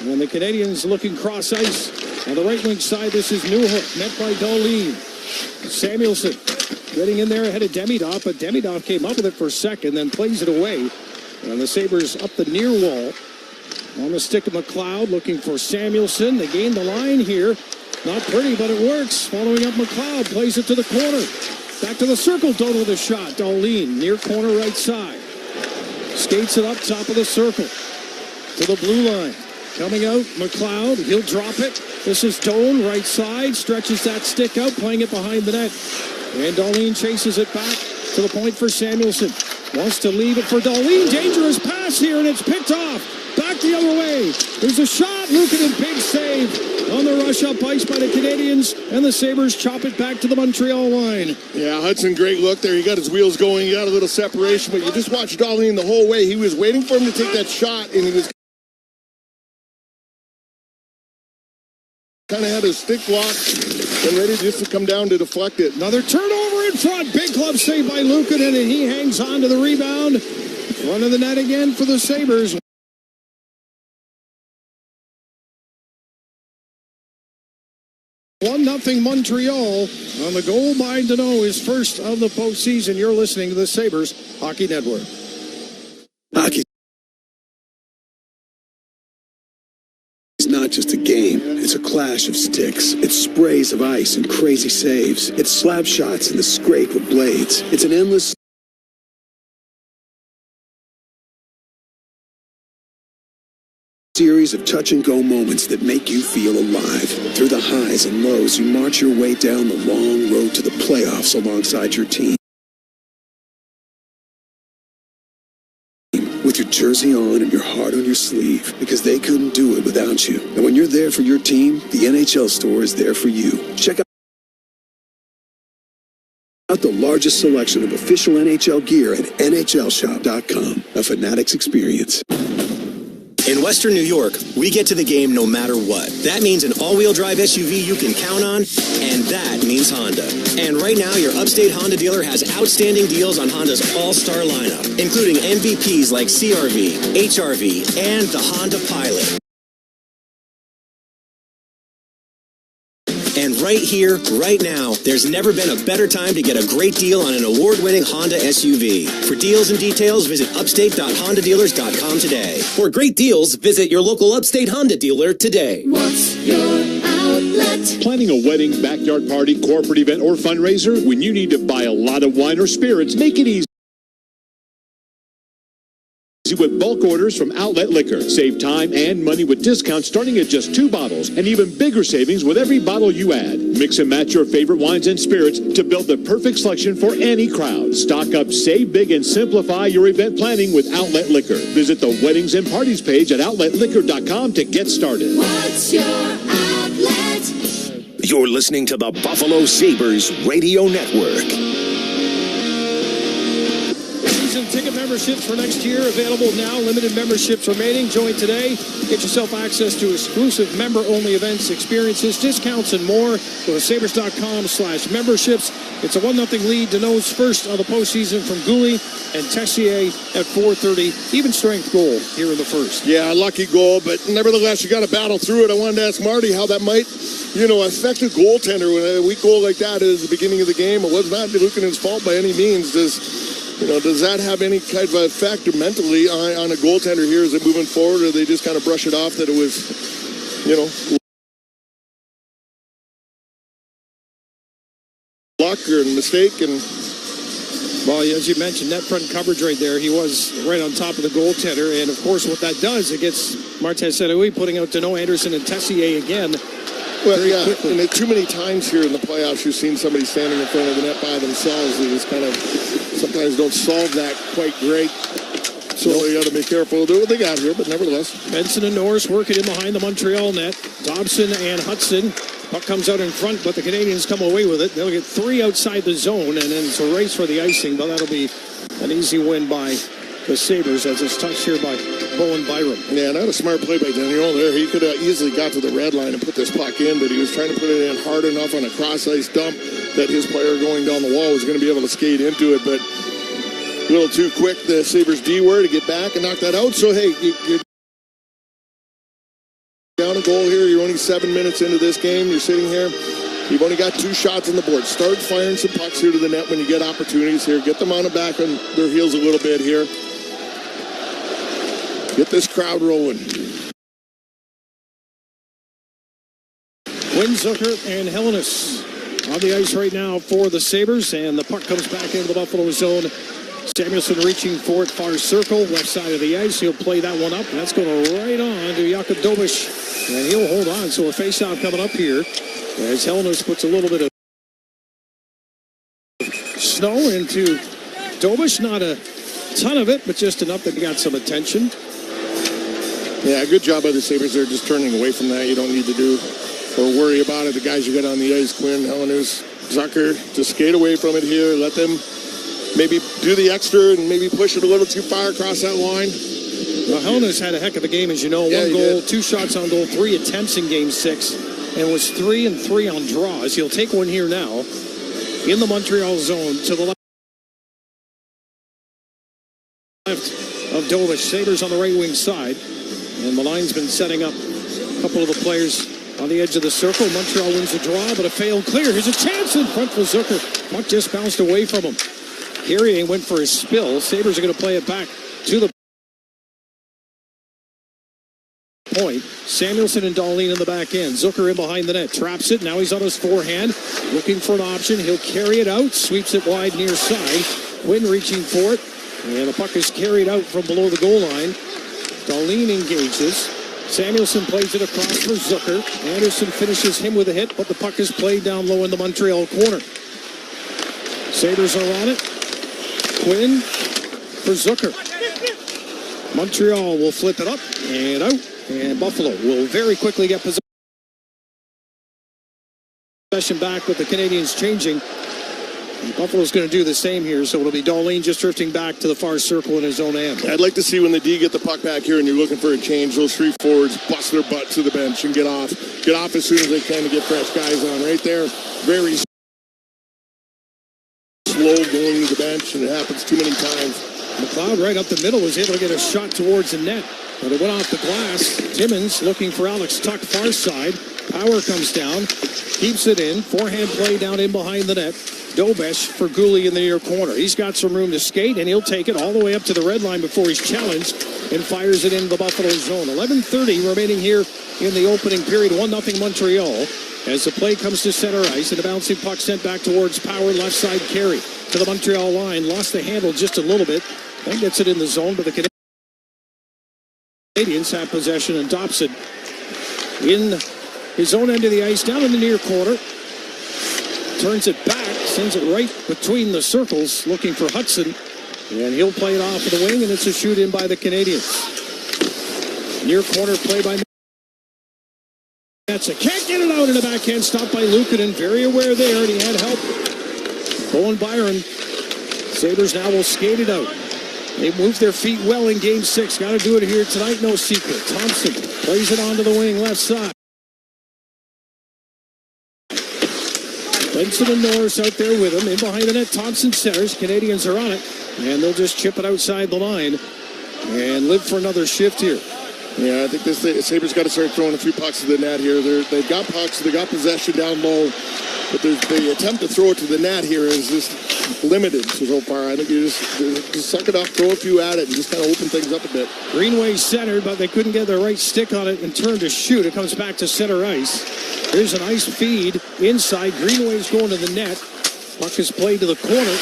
And the Canadiens looking cross ice. On the right wing side, this is Newhook, met by Dahlin. Samuelson getting in there ahead of Demidov, but Demidov came up with it for a second, then plays it away. And the Sabres up the near wall. On the stick of McLeod, looking for Samuelson. They gain the line here. Not pretty, but it works. Following up McLeod, plays it to the corner. Back to the circle, Doan with a shot. Dahlin, near corner right side. Skates it up top of the circle. To the blue line. Coming out, McLeod, he'll drop it. This is Doan, right side, stretches that stick out, playing it behind the net. And Dahlin chases it back to the point for Samuelson. Wants to leave it for Dahlin. Dangerous pass here, and it's picked off. Back the other way. There's a shot. Luukkonen, big save on the rush up ice by the Canadiens, and the Sabres chop it back to the Montreal line. Yeah, Hudson, great look there. He got his wheels going. He got a little separation, but you just watched Dahlin the whole way. He was waiting for him to take that shot, and he was kind of had his stick locked and ready just to come down to deflect it. Another turnover in front. Big glove save by Luukkonen, and he hangs on to the rebound. Front of the net again for the Sabres. 1-0 Montreal on the goal by Deneau, his first of the postseason. You're listening to the Sabres Hockey Network. Hockey is not just a game. It's a clash of sticks. It's sprays of ice and crazy saves. It's slap shots and the scrape of blades. It's an endless series of touch-and-go moments that make you feel alive. Through the highs and lows, you march your way down the long road to the playoffs alongside your team. With your jersey on and your heart on your sleeve, because they couldn't do it without you. And when you're there for your team, the NHL store is there for you. Check out the largest selection of official NHL gear at NHLShop.com. A Fanatics experience. In Western New York, we get to the game no matter what. That means an all-wheel drive SUV you can count on, and that means Honda. And right now, your Upstate Honda dealer has outstanding deals on Honda's all-star lineup, including MVPs like CR-V, HR-V, and the Honda Pilot. And right here, right now, there's never been a better time to get a great deal on an award-winning Honda SUV. For deals and details, visit upstate.hondadealers.com today. For great deals, visit your local Upstate Honda dealer today. What's your outlet? Planning a wedding, backyard party, corporate event, or fundraiser? When you need to buy a lot of wine or spirits, make it easy with bulk orders from Outlet Liquor. Save time and money with discounts starting at just 2 bottles, and even bigger savings with every bottle you add. Mix and match your favorite wines and spirits to build the perfect selection for any crowd. Stock up, save big, and simplify your event planning with Outlet Liquor. Visit the Weddings and Parties page at outletliquor.com to get started. What's your outlet? You're listening to the Buffalo Sabres Radio Network. Season ticket memberships for next year available now. Limited memberships remaining. Join today. Get yourself access to exclusive member-only events, experiences, discounts, and more. Go to sabres.com/memberships. It's a 1-0 lead. Deno's first of the postseason from Goulet and Tessier at 4:30. Even strength goal here in the first. Yeah, lucky goal, but nevertheless, you got to battle through it. I wanted to ask Marty how that might, affect a goaltender when a weak goal like that is the beginning of the game. It was not Luukkonen's fault by any means. Does that have any kind of effect mentally on a goaltender here? Is it moving forward, or they just kind of brush it off that it was, luck or mistake? And well, as you mentioned, net front coverage right there. He was right on top of the goaltender, and of course, what that does, it gets Martin Saint-Louis putting out Dano, Anderson, and Tessier again. Well, yeah, quickly. And too many times here in the playoffs, you've seen somebody standing in front of the net by themselves. They just kind of sometimes don't solve that quite great. So you got to be careful to do what they got here, but nevertheless. Benson and Norris working in behind the Montreal net. Dobson and Hudson. Puck comes out in front, but the Canadiens come away with it. They'll get 3 outside the zone, and then it's a race for the icing, but that'll be an easy win by the Sabres as it's touched here by Bowen Byram. Yeah, not a smart play by Daniel there. He could have easily got to the red line and put this puck in, but he was trying to put it in hard enough on a cross-ice dump that his player going down the wall was going to be able to skate into it, but a little too quick, the Sabres D were to get back and knock that out. So, hey, you're down a goal here. You're only 7 minutes into this game. You're sitting here. You've only got 2 shots on the board. Start firing some pucks here to the net when you get opportunities here. Get them on the back on their heels a little bit here. Get this crowd rolling. Quinn, Zucker, and Helenius on the ice right now for the Sabres, and the puck comes back into the Buffalo zone. Samuelson reaching for it, far circle, left side of the ice. He'll play that one up, and that's going right on to Jakob Dobish, and he'll hold on. So a face-off coming up here as Helenius puts a little bit of snow into Dobish. Not a ton of it, but just enough that he got some attention. Yeah, good job by the Sabres. They're just turning away from that. You don't need to do or worry about it. The guys you got on the ice, Quinn, Helenius, Zucker, just skate away from it here. Let them maybe do the extra and maybe push it a little too far across that line. Well, Helenius had a heck of a game, as you know. Yeah, 1 goal, did. 2 shots on goal, 3 attempts in Game 6, and was 3 and 3 on draws. He'll take one here now in the Montreal zone to the left of Dobish. Sabres on the right wing side, and the line's been setting up a couple of the players on the edge of the circle. Montreal wins the draw, but a failed clear. Here's a chance in front for Zucker. Puck just bounced away from him. Carrier went for his spill. Sabres are going to play it back to the point. Samuelson and Dahlin in the back end. Zucker in behind the net. Traps it. Now he's on his forehand. Looking for an option. He'll carry it out. Sweeps it wide near side. Quinn reaching for it. And the puck is carried out from below the goal line. Dahlin engages. Samuelson plays it across for Zucker. Anderson finishes him with a hit, but the puck is played down low in the Montreal corner. Sabres are on it. Quinn for Zucker. Montreal will flip it up and out, and Buffalo will very quickly get possession back with the Canadiens changing. And Buffalo's going to do the same here, so it'll be Dahlin just drifting back to the far circle in his own end. I'd like to see when the D get the puck back here and you're looking for a change, those 3 forwards bust their butt to the bench and get off. Get off as soon as they can to get fresh guys on. Right there, very slow going to the bench, and it happens too many times. McLeod right up the middle was able to get a shot towards the net, but it went off the glass. Timmins looking for Alex Tuch far side. Power comes down, keeps it in. Forehand play down in behind the net. Dobish for Goulet in the near corner. He's got some room to skate, and he'll take it all the way up to the red line before he's challenged and fires it into the Buffalo zone. 11:30 remaining here in the opening period. 1-0 Montreal as the play comes to center ice, and the bouncing puck sent back towards Power, left side carry to the Montreal line. Lost the handle just a little bit. Then gets it in the zone, but the Canadiens have possession, and Dobson in his own end of the ice, down in the near corner. Turns it back, sends it right between the circles, looking for Hudson, and he'll play it off of the wing, and it's a shoot in by the Canadiens. Near corner play by Metsa. Can't get it out in the backhand, stopped by Luukkonen. Very aware there, and he had help. Bowen Byron. Sabres now will skate it out. They moved their feet well in Game 6. Got to do it here tonight, no secret. Thompson plays it onto the wing, left side. Benson and Norris out there with him. In behind the net, Thompson centers. Canadians are on it. And they'll just chip it outside the line and live for another shift here. Yeah, I think the Sabres got to start throwing a few pucks to the net here. They've got pucks, they got possession down low, but the attempt to throw it to the net here is just limited so far. I think you just suck it up, throw a few at it, and just kind of open things up a bit. Greenway centered, but they couldn't get the right stick on it and turn to shoot. It comes back to center ice. There's an ice feed inside. Greenway's going to the net. Puck is played to the corner,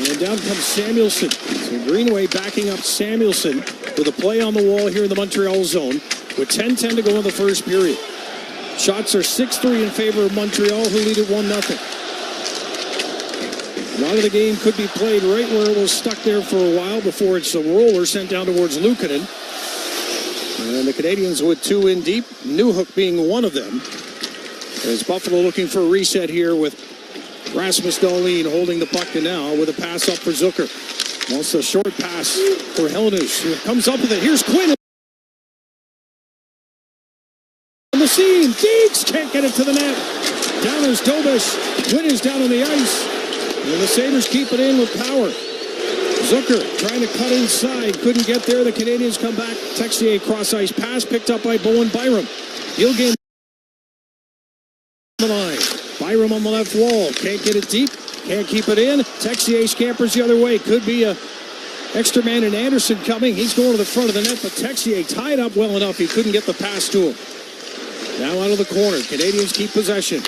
and down comes Samuelson. So Greenway backing up Samuelson with a play on the wall here in the Montreal zone with 10:10 to go in the first period. Shots are 6-3 in favor of Montreal, who lead at 1-0. A lot of the game could be played right where it was stuck there for a while before it's a roller sent down towards Luukkonen. And the Canadians with 2 in deep, Newhook being one of them. As Buffalo looking for a reset here with Rasmus Dahlin holding the puck now with a pass up for Zucker. Also a short pass for Helenius, who comes up with it. Here's Quinn. On the scene, Deeks can't get it to the net. Down is Dobish. Quinn is down on the ice. And the Sabres keep it in with power. Zucker trying to cut inside. Couldn't get there. The Canadians come back. Texier cross-ice pass picked up by Bowen Byram. He'll gain the line. Byram on the left wall. Can't get it deep. Can't keep it in. Texier scampers the other way. Could be a extra man in Anderson coming. He's going to the front of the net, but Texier tied up well enough. He couldn't get the pass to him. Now out of the corner. Canadians keep possession.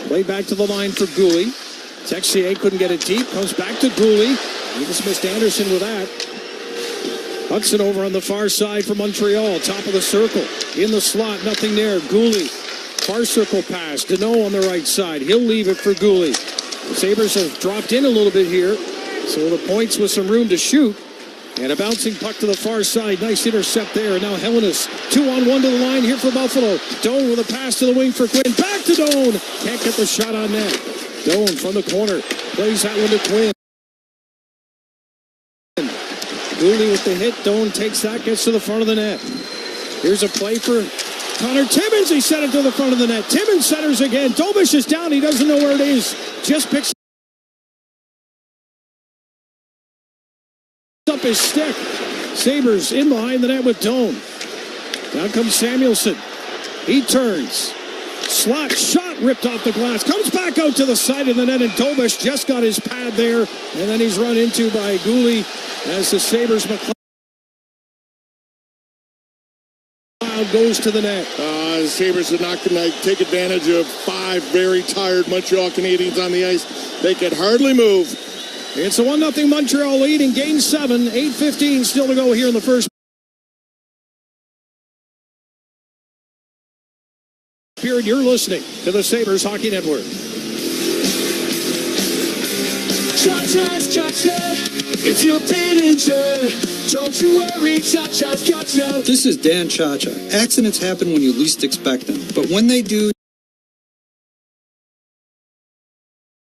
Play back to the line for Gooley. Texier couldn't get it deep. Comes back to Gooley. He just missed Anderson with that. Hudson over on the far side for Montreal. Top of the circle. In the slot. Nothing there. Gooley. Far circle pass. Deneau on the right side. He'll leave it for Gooley. The Sabres have dropped in a little bit here. So the points with some room to shoot. And a bouncing puck to the far side. Nice intercept there. And now Helenius. 2-on-1 to the line here for Buffalo. Doan with a pass to the wing for Quinn. Back to Doan. Can't get the shot on net. Doan from the corner. Plays that one to Quinn. Gooley with the hit. Doan takes that. Gets to the front of the net. Here's a play for Connor Timmins. He sent it to the front of the net. Timmins centers again. Dobish is down. He doesn't know where it is. Just picks up his stick. Sabres in behind the net with Doan. Down comes Samuelson. He turns. Slot shot ripped off the glass. Comes back out to the side of the net, and Dobish just got his pad there. And then he's run into by Gooley as the Sabres McLeod goes to the net. The Sabres are not going to take advantage of 5 very tired Montreal Canadiens on the ice. They could hardly move. It's a 1-0 Montreal lead in Game 7. 8:15 still to go here in the first period. You're listening to the Sabres Hockey Network. It's your manager. Don't you worry, Cha-Cha's got you. This is Dan Cha-Cha. Accidents happen when you least expect them. But when they do,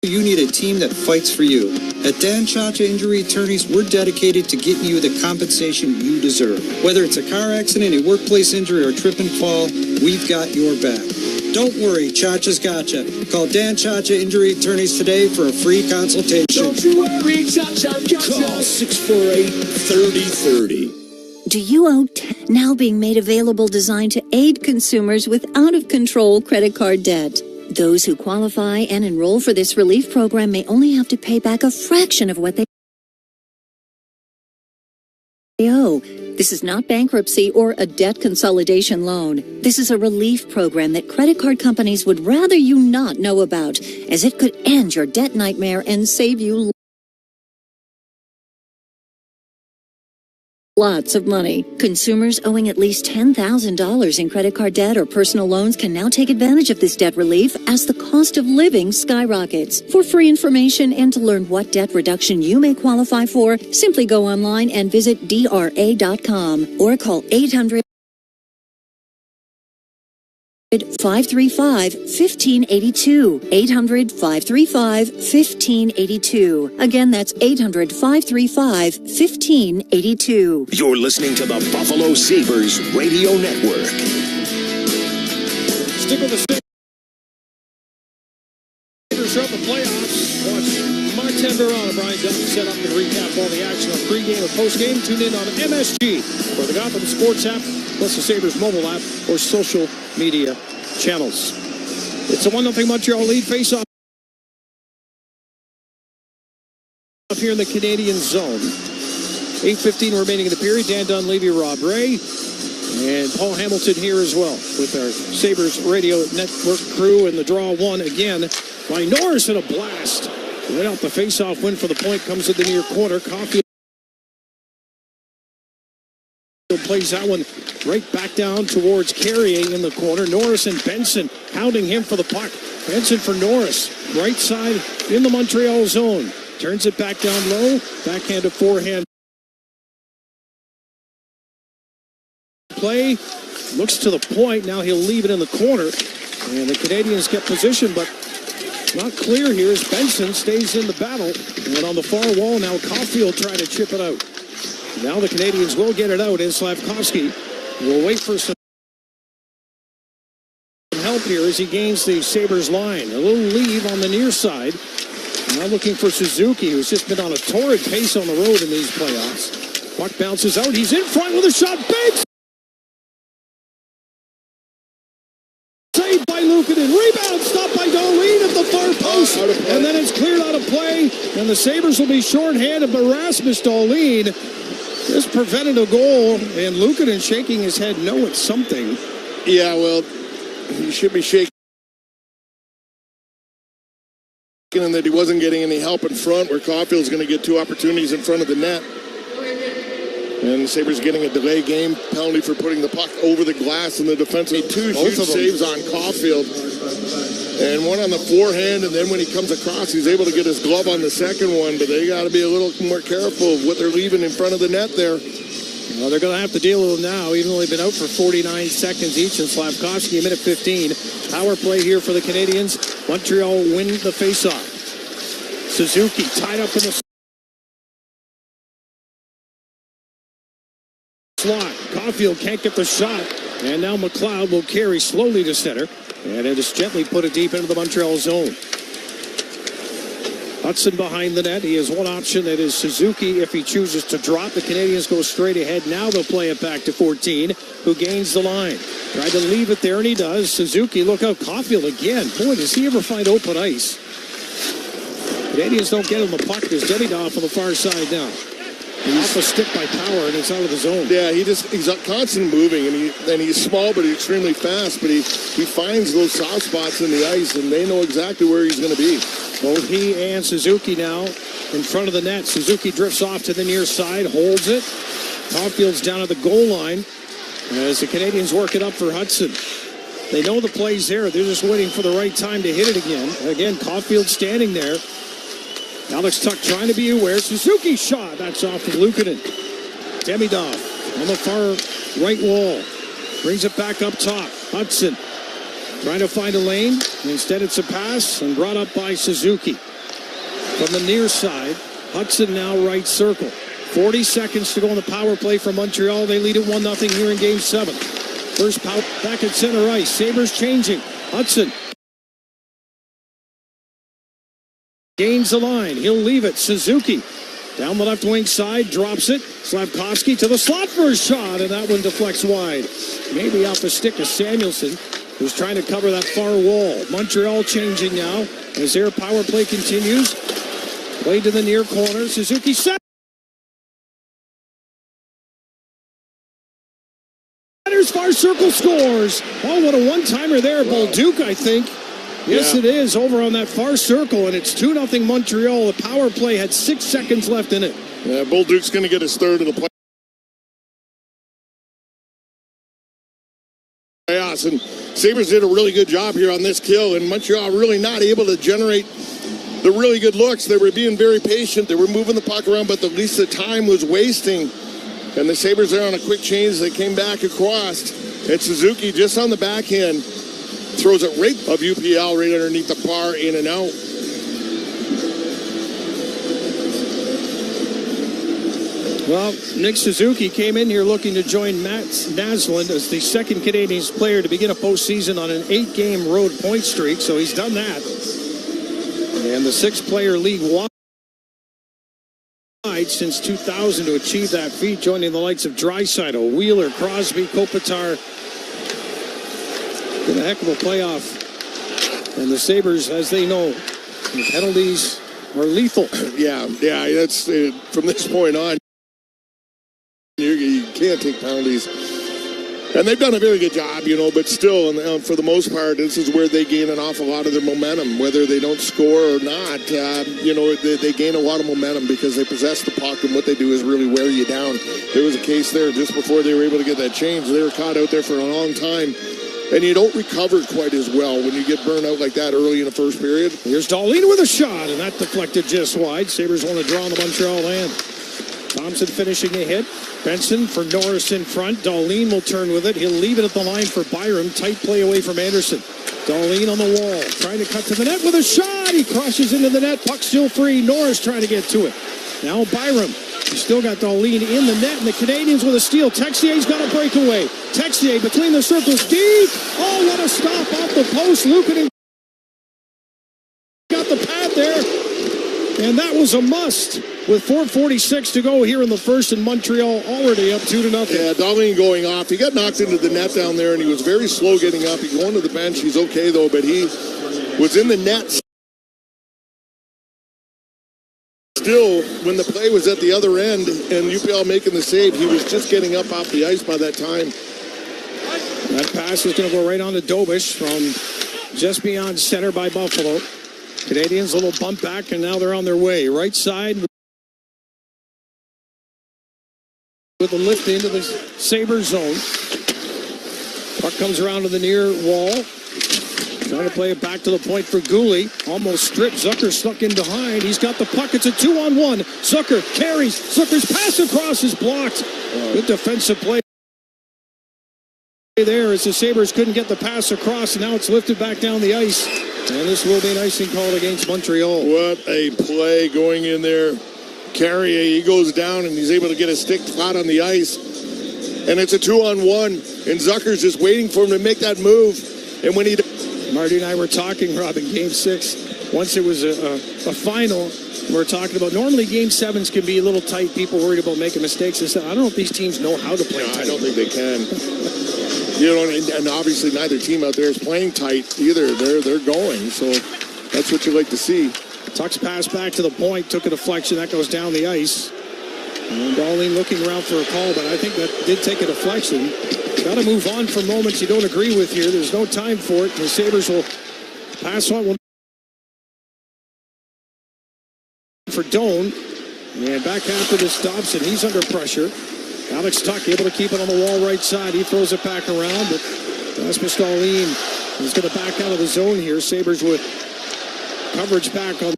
you need a team that fights for you. At Dan Cha-Cha Injury Attorneys, we're dedicated to getting you the compensation you deserve. Whether it's a car accident, a workplace injury, or a trip and fall, we've got your back. Don't worry, Cha-Cha's got you. Call Dan Cha-Cha Injury Attorneys today for a free consultation. Don't you worry, Cha-Cha's got you. Call 648-3030. Do you owe now being made available designed to aid consumers with out-of-control credit card debt? Those who qualify and enroll for this relief program may only have to pay back a fraction of what they owe. This is not bankruptcy or a debt consolidation loan. This is a relief program that credit card companies would rather you not know about, as it could end your debt nightmare and save you lots of money. Consumers owing at least $10,000 in credit card debt or personal loans can now take advantage of this debt relief as the cost of living skyrockets. For free information and to learn what debt reduction you may qualify for, simply go online and visit DRA.com or call 800 800-535-1582. 800-535-1582. Again, that's 800-535-1582. You're listening to the Buffalo Sabres Radio Network. Stick with the Sabres throughout the playoffs. Watch Martin Verona, Brian Dunn set up and recap all the action on pregame and postgame. Tune in on MSG or the Gotham Sports app, plus the Sabres mobile app or social media channels. It's a 1-0 Montreal lead face-off here in the Canadian zone. 8:15 remaining in the period. Dan Dunleavy, Rob Ray, and Paul Hamilton here as well with our Sabres Radio Network crew. And the draw won again by Norris in a blast. Right out the face-off win for the point comes in the near corner. Caulfield plays that one right back down towards Carrier in the corner. Norris and Benson hounding him for the puck. Benson for Norris. Right side in the Montreal zone. Turns it back down low. Backhand to forehand play. Looks to the point. Now he'll leave it in the corner. And the Canadians get position, but not clear here as Benson stays in the battle. And on the far wall now, Caulfield trying to chip it out. Now the Canadians will get it out, and Slavkovsky will wait for some help here as he gains the Sabres line. A little leave on the near side. Now looking for Suzuki, who's just been on a torrid pace on the road in these playoffs. Puck bounces out. He's in front with a shot. Big save by Luukkonen. Rebound stopped by Dahlin at the far post. And then it's cleared out of play. And the Sabres will be shorthanded, but Rasmus Dahlin just prevented a goal, and Luukkonen shaking his head no at something. Yeah, well, he should be shaking and that he wasn't getting any help in front, where Caulfield's going to get two opportunities in front of the net. And the Sabres getting a delay game penalty for putting the puck over the glass in the defensive. Two huge saves on Caulfield. And one on the forehand, and then when he comes across, he's able to get his glove on the second one. But they got to be a little more careful of what they're leaving in front of the net there. Well, they're going to have to deal with them now, even though they've been out for 49 seconds each. And Slavkovsky, a minute 15. Power play here for the Canadians. Montreal win the faceoff. Suzuki tied up in the slot. Caulfield can't get the shot. And now McLeod will carry slowly to center. And it is gently put it deep into the Montreal zone. Hudson behind the net. He has one option. That is Suzuki if he chooses to drop. The Canadians go straight ahead. Now they'll play it back to 14, who gains the line. Tried to leave it there, and he does. Suzuki, look out. Caulfield again. Boy, does he ever find open ice. Canadians don't get him the puck. There's Demidov on the far side now. He's off a stick by Power, and it's out of the zone. Yeah, he's constant moving, and he's small, but he's extremely fast. But he finds those soft spots in the ice, and they know exactly where he's going to be. Both he and Suzuki now in front of the net. Suzuki drifts off to the near side, holds it. Caulfield's down at the goal line as the Canadians work it up for Hudson. They know the play's there. They're just waiting for the right time to hit it again. Again, Caulfield standing there. Alex Tuch trying to be aware. Suzuki shot. That's off of Luukkonen. Demidov on the far right wall. Brings it back up top. Hudson trying to find a lane. Instead, it's a pass and brought up by Suzuki. From the near side, Hudson now right circle. 40 seconds to go on the power play for Montreal. They lead it 1-0 here in Game 7. First power back at center ice. Sabres changing. Hudson gains the line. He'll leave it. Suzuki down the left wing side, drops it. Slavkovsky to the slot for a shot, and that one deflects wide. Maybe off the stick of Samuelson, who's trying to cover that far wall. Montreal changing now as their power play continues. Play to the near corner. Suzuki centers, far circle, scores. Oh, what a one-timer there. Bolduc, I think. Yes, it is, over on that far circle, and it's 2-0 Montreal. The power play had 6 seconds left in it. Yeah, Bolduc's going to get his third of the playoffs, and Sabres did a really good job here on this kill, and Montreal really not able to generate the really good looks. They were being very patient. They were moving the puck around, but at least the time was wasting. And the Sabres there on a quick change. They came back across, and Suzuki just on the backhand throws it right of UPL right underneath the bar, in and out. Well, Nick Suzuki came in here looking to join Matt Naslund as the second Canadiens player to begin a postseason on an 8-game road point streak, so he's done that. And the 6-player league wide since 2000 to achieve that feat, joining the likes of Draisaitl, Wheeler, Crosby, Kopitar. Been a heck of a playoff. And the Sabres, as they know, the penalties are lethal. Yeah, that's from this point on. You can't take penalties. And they've done a very good job, but still, and for the most part, this is where they gain an awful lot of their momentum. Whether they don't score or not, they gain a lot of momentum because they possess the puck, and what they do is really wear you down. There was a case there just before they were able to get that change. They were caught out there for a long time, and you don't recover quite as well when you get burned out like that early in the first period. Here's Dahlin with a shot, and that deflected just wide. Sabres want to draw on the Montreal end. Thompson finishing a hit. Benson for Norris in front. Dahlin will turn with it. He'll leave it at the line for Byram. Tight play away from Anderson. Dahlin on the wall. Trying to cut to the net with a shot. He crashes into the net. Puck still free. Norris trying to get to it. Now Byram. He's still got Dahlin in the net. And the Canadiens with a steal. Texier's got a breakaway. Texier between the circles. Deep. Oh, what a stop off the post. Luukkonen got the pad there. And that was a must with 4:46 to go here in the first, and Montreal already up 2-0. Yeah, Dahlin going off. He got knocked into the net down there, and he was very slow getting up. He going to the bench. He's okay, though, but he was in the net. Still, when the play was at the other end and UPL making the save, he was just getting up off the ice by that time. That pass is going to go right on to Dobish from just beyond center by Buffalo. Canadiens a little bump back, and now they're on their way. Right side with a lift into the Sabres zone. Puck comes around to the near wall. Trying to play it back to the point for Gooley. Almost stripped. Zucker stuck in behind. He's got the puck. It's a 2-on-1. Zucker carries. Zucker's pass across is blocked. Good defensive play there as the Sabres couldn't get the pass across, and now it's lifted back down the ice. And this will be an icing call against Montreal. What a play going in there. Carrier, he goes down and he's able to get a stick flat on the ice. And it's a 2-on-1. And Zucker's just waiting for him to make that move. And when he... Marty and I were talking, Rob, in Game 6. Once it was a final, we were talking about normally Game 7s can be a little tight. People worried about making mistakes. I said, I don't know if these teams know how to play tight. I don't think they can. And obviously neither team out there is playing tight either. They're going, so that's what you like to see. Tuch's pass back to the point, took a deflection, that goes down the ice. And Dahlin looking around for a call, but I think that did take a deflection. Got to move on from moments you don't agree with here. There's no time for it. The Sabres will pass on for Doan. And back after this Dobson, he's under pressure. Alex Tuch able to keep it on the wall right side. He throws it back around, but Rasmus Dahlin is going to back out of the zone here. Sabres with coverage back on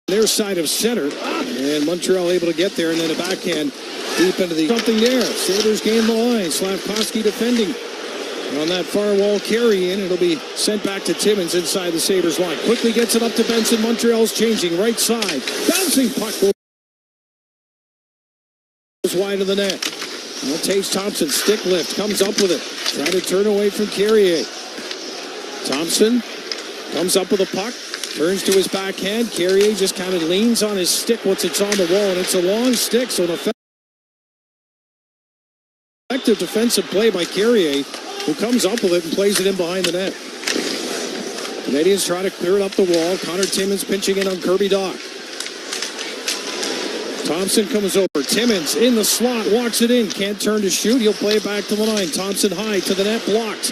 their side of center. And Montreal able to get there, and then a backhand deep into the something there. Sabres gain the line. Slavkovsky defending on that far wall carry in. It'll be sent back to Timmins inside the Sabres line. Quickly gets it up to Benson. Montreal's changing right side. Bouncing puck wide of the net. Now Tage Thompson, stick lift, comes up with it. Trying to turn away from Carrier. Thompson comes up with a puck, turns to his backhand. Carrier just kind of leans on his stick once it's on the wall, and it's a long stick, so an effective defensive play by Carrier, who comes up with it and plays it in behind the net. Canadiens try to clear it up the wall. Connor Timmins pinching in on Kirby Doc. Thompson comes over. Timmins in the slot, walks it in. Can't turn to shoot. He'll play it back to the line. Thompson high to the net, blocked.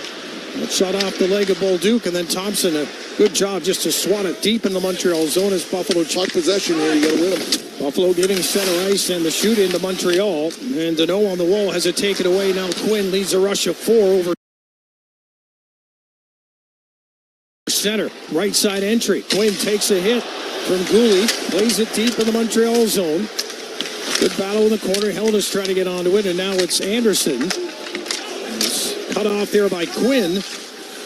That shot off the leg of Bolduc, and then Thompson, a good job just to swat it deep in the Montreal zone as Buffalo puck possession here. You got to win them. Buffalo getting center ice and the shoot into Montreal. And Deneau on the wall has it taken away. Now Quinn leads a rush of 4 over center. Right side entry. Quinn takes a hit from Gooley. Plays it deep in the Montreal zone. Good battle in the corner. Heldas trying to get onto it, and now it's Anderson. Cut off there by Quinn.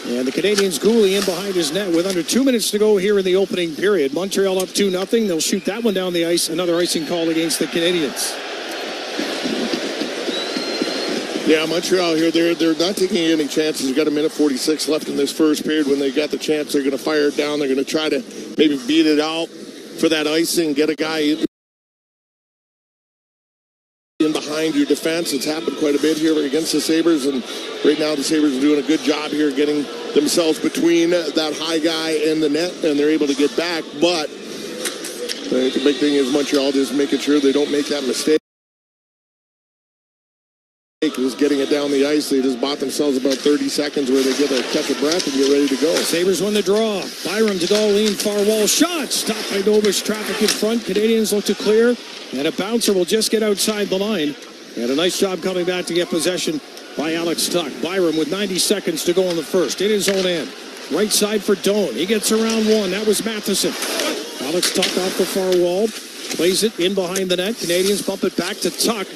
And the Canadiens goalie in behind his net with under 2 minutes to go here in the opening period. Montreal up 2-0. They'll shoot that one down the ice. Another icing call against the Canadiens. Yeah, Montreal here, they're not taking any chances. You've got 1:46 left in this first period. When they got the chance, they're going to fire it down. They're going to try to maybe beat it out for that icing, get a guy in behind your defense. It's happened quite a bit here against the Sabres, and right now the Sabres are doing a good job here getting themselves between that high guy and the net, and they're able to get back. But I think the big thing is Montreal just making sure they don't make that mistake. Was getting it down the ice. They just bought themselves about 30 seconds where they get a catch a breath and get ready to go. Sabres won the draw. Byram to Dahlin, far wall shot. Stopped by Dobish. Traffic in front. Canadiens look to clear. And a bouncer will just get outside the line. And a nice job coming back to get possession by Alex Tuch. Byram with 90 seconds to go in the first. In his own end. Right side for Doan. He gets around one. That was Matheson. Alex Tuch off the far wall. Plays it in behind the net. Canadiens bump it back to Tuch.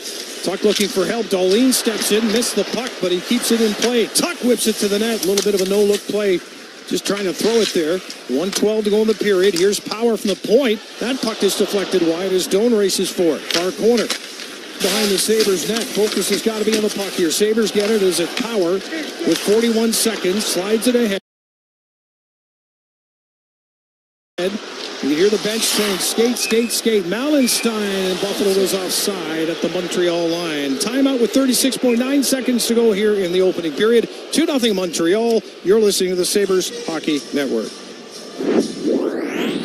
Tuch looking for help. Dahlin steps in, missed the puck, but he keeps it in play. Tuch whips it to the net. A little bit of a no-look play. Just trying to throw it there. 1:12 to go in the period. Here's Power from the point. That puck is deflected wide as Doan races for it. Far corner. Behind the Sabres net. Focus has got to be on the puck here. Sabres get it as a Power with 41 seconds. Slides it ahead. You hear the bench saying, skate, skate, skate. Malenstein, and Buffalo was offside at the Montreal line. Timeout with 36.9 seconds to go here in the opening period. 2-0 Montreal. You're listening to the Sabres Hockey Network.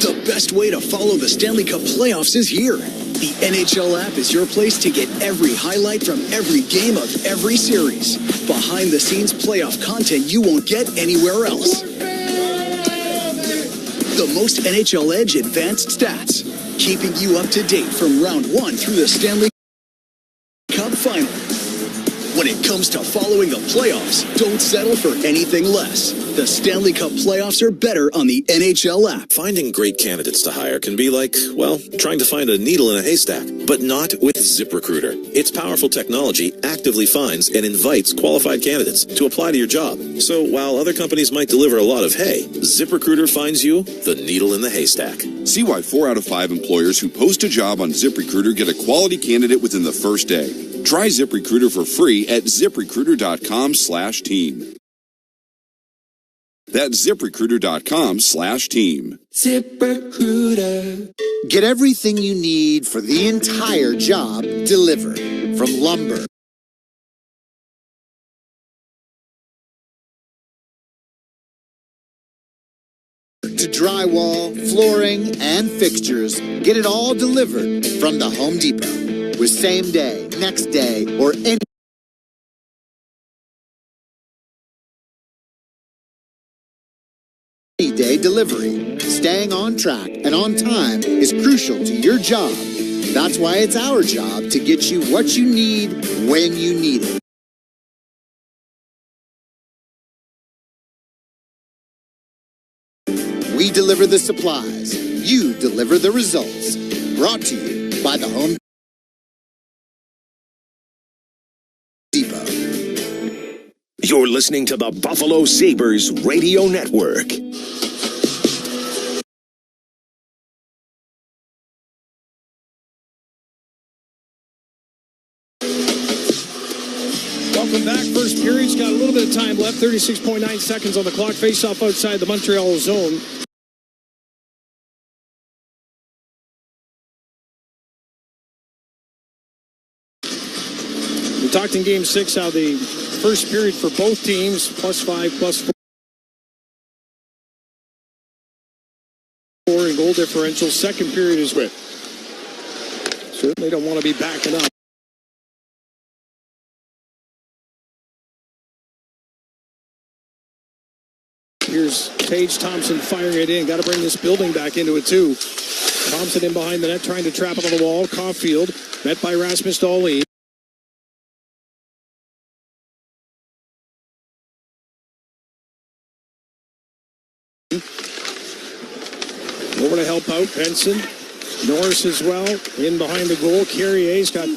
The best way to follow the Stanley Cup playoffs is here. The NHL app is your place to get every highlight from every game of every series. Behind-the-scenes playoff content you won't get anywhere else. The most NHL Edge advanced stats, keeping you up to date from round one through the Stanley Cup final. When it comes to following the playoffs, don't settle for anything less. The Stanley Cup playoffs are better on the NHL app. Finding great candidates to hire can be like, well, trying to find a needle in a haystack, but not with ZipRecruiter. Its powerful technology actively finds and invites qualified candidates to apply to your job. So while other companies might deliver a lot of hay, ZipRecruiter finds you the needle in the haystack. See why 4 out of 5 employers who post a job on ZipRecruiter get a quality candidate within the first day. Try ZipRecruiter for free at ZipRecruiter.com/team. That's ZipRecruiter.com/team. ZipRecruiter. Get everything you need for the entire job delivered. From lumber to drywall, flooring, and fixtures. Get it all delivered from the Home Depot. With same day, next day, or any day delivery. Staying on track and on time is crucial to your job. That's why it's our job to get you what you need when you need it. We deliver the supplies. You deliver the results. Brought to you by the Home Depot. You're listening to the Buffalo Sabres Radio Network. Welcome back. First period's got a little bit of time left. 36.9 seconds on the clock. Face off outside the Montreal zone. We talked in Game 6 how the first period for both teams, +5, +4 in goal differential. Second period is great. Certainly don't want to be backing up. Here's Tage Thompson firing it in. Got to bring this building back into it, too. Thompson in behind the net, trying to trap it on the wall. Caulfield met by Rasmus Dahlin. Over to help out Benson. Norris as well. In behind the goal. Carrier's got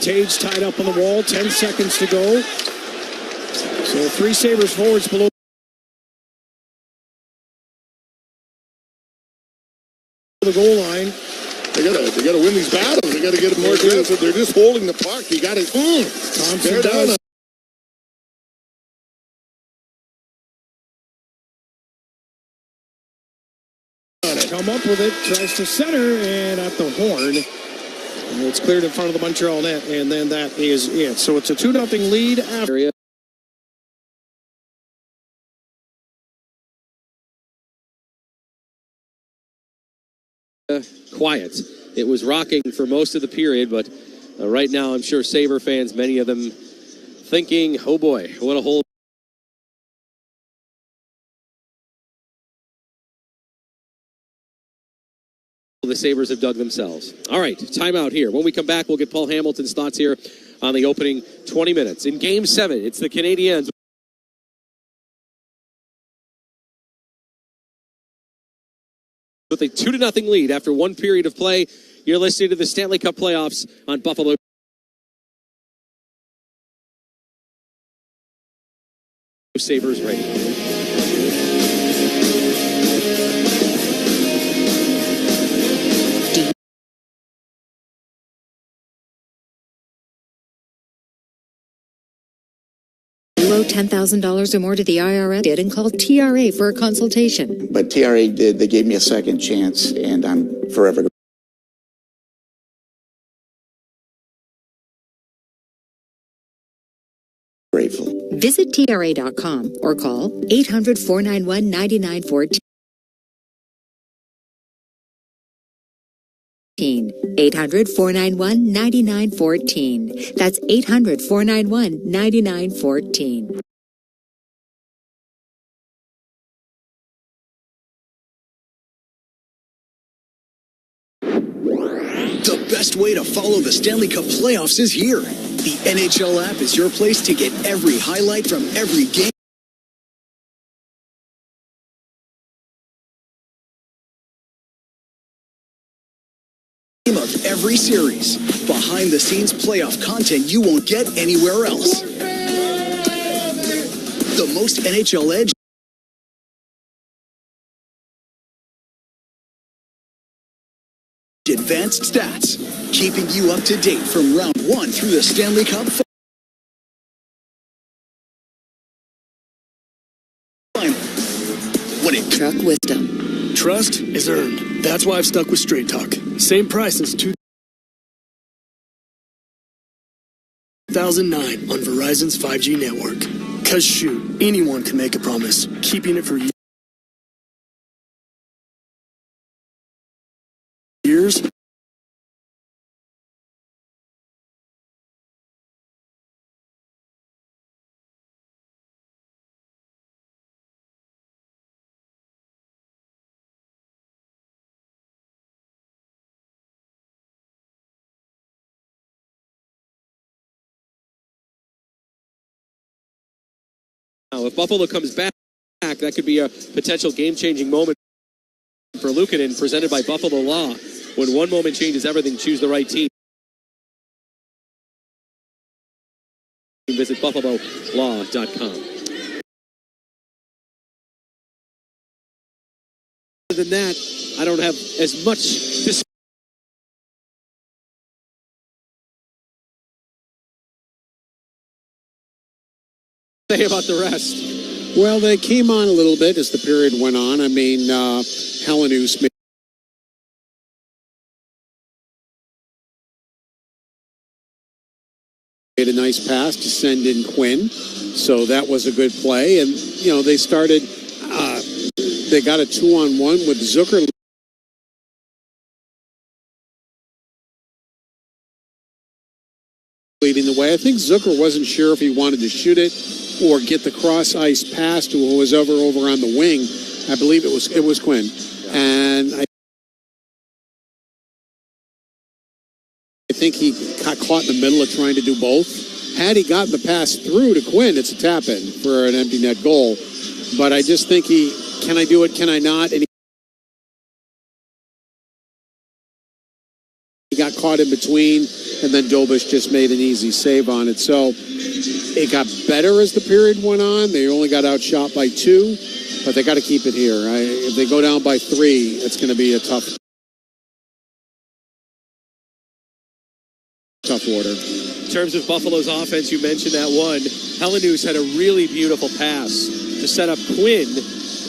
Tage tied up on the wall, 10 seconds to go. So 3 Sabres forwards below the goal line. They gotta win these battles. They gotta get more aggressive. They're just holding the puck. You gotta Thompson does. Come up with it, tries to center, and at the horn. And it's cleared in front of the Montreal net, and then that is it. So it's a 2-0 lead after. Quiet. It was rocking for most of the period, but right now I'm sure Sabre fans, many of them thinking, oh boy, what a hole. The Sabres have dug themselves. All right, timeout here. When we come back, we'll get Paul Hamilton's thoughts here on the opening 20 minutes. In Game 7, it's the Canadiens with a 2-0 lead after one period of play. You're listening to the Stanley Cup playoffs on Buffalo Sabres Radio. Owe $10,000 or more to the IRS did and called TRA for a consultation. But TRA did. They gave me a second chance, and I'm forever grateful. Visit TRA.com or call 800-491-9914. 800-491-9914. That's 800-491-9914. The best way to follow the Stanley Cup playoffs is here. The NHL app is your place to get every highlight from every game. Of every series. Behind the scenes playoff content you won't get anywhere else. The most NHL edge. Advanced stats, keeping you up to date from round 1 through the Stanley Cup final. When it Truck wisdom. Trust is earned. That's why I've stuck with Straight Talk. Same price since 2009 on Verizon's 5G network. Cause shoot, anyone can make a promise. Keeping it for years. Now, if Buffalo comes back, that could be a potential game-changing moment for Luukkonen, presented by Buffalo Law. When one moment changes everything, choose the right team. Visit BuffaloLaw.com. Other than that, I don't have as much to say about the rest. Well, they came on a little bit as the period went on. I mean, Helenius made a nice pass to send in Quinn, so that was a good play. And, you know, they started, they got a 2-on-1 with Zucker leading the way. I think Zucker wasn't sure if he wanted to shoot it or get the cross ice pass to who was over on the wing. I believe it was Quinn. And I think he got caught in the middle of trying to do both. Had he gotten the pass through to Quinn, it's a tap-in for an empty net goal. But I just think can I do it, can I not? And he got caught in between, and then Dobish just made an easy save on it. So it got better as the period went on. They only got outshot by 2, but they got to keep it here. If they go down by 3, it's going to be a tough order. In terms of Buffalo's offense, you mentioned that one. Helenius had a really beautiful pass to set up Quinn.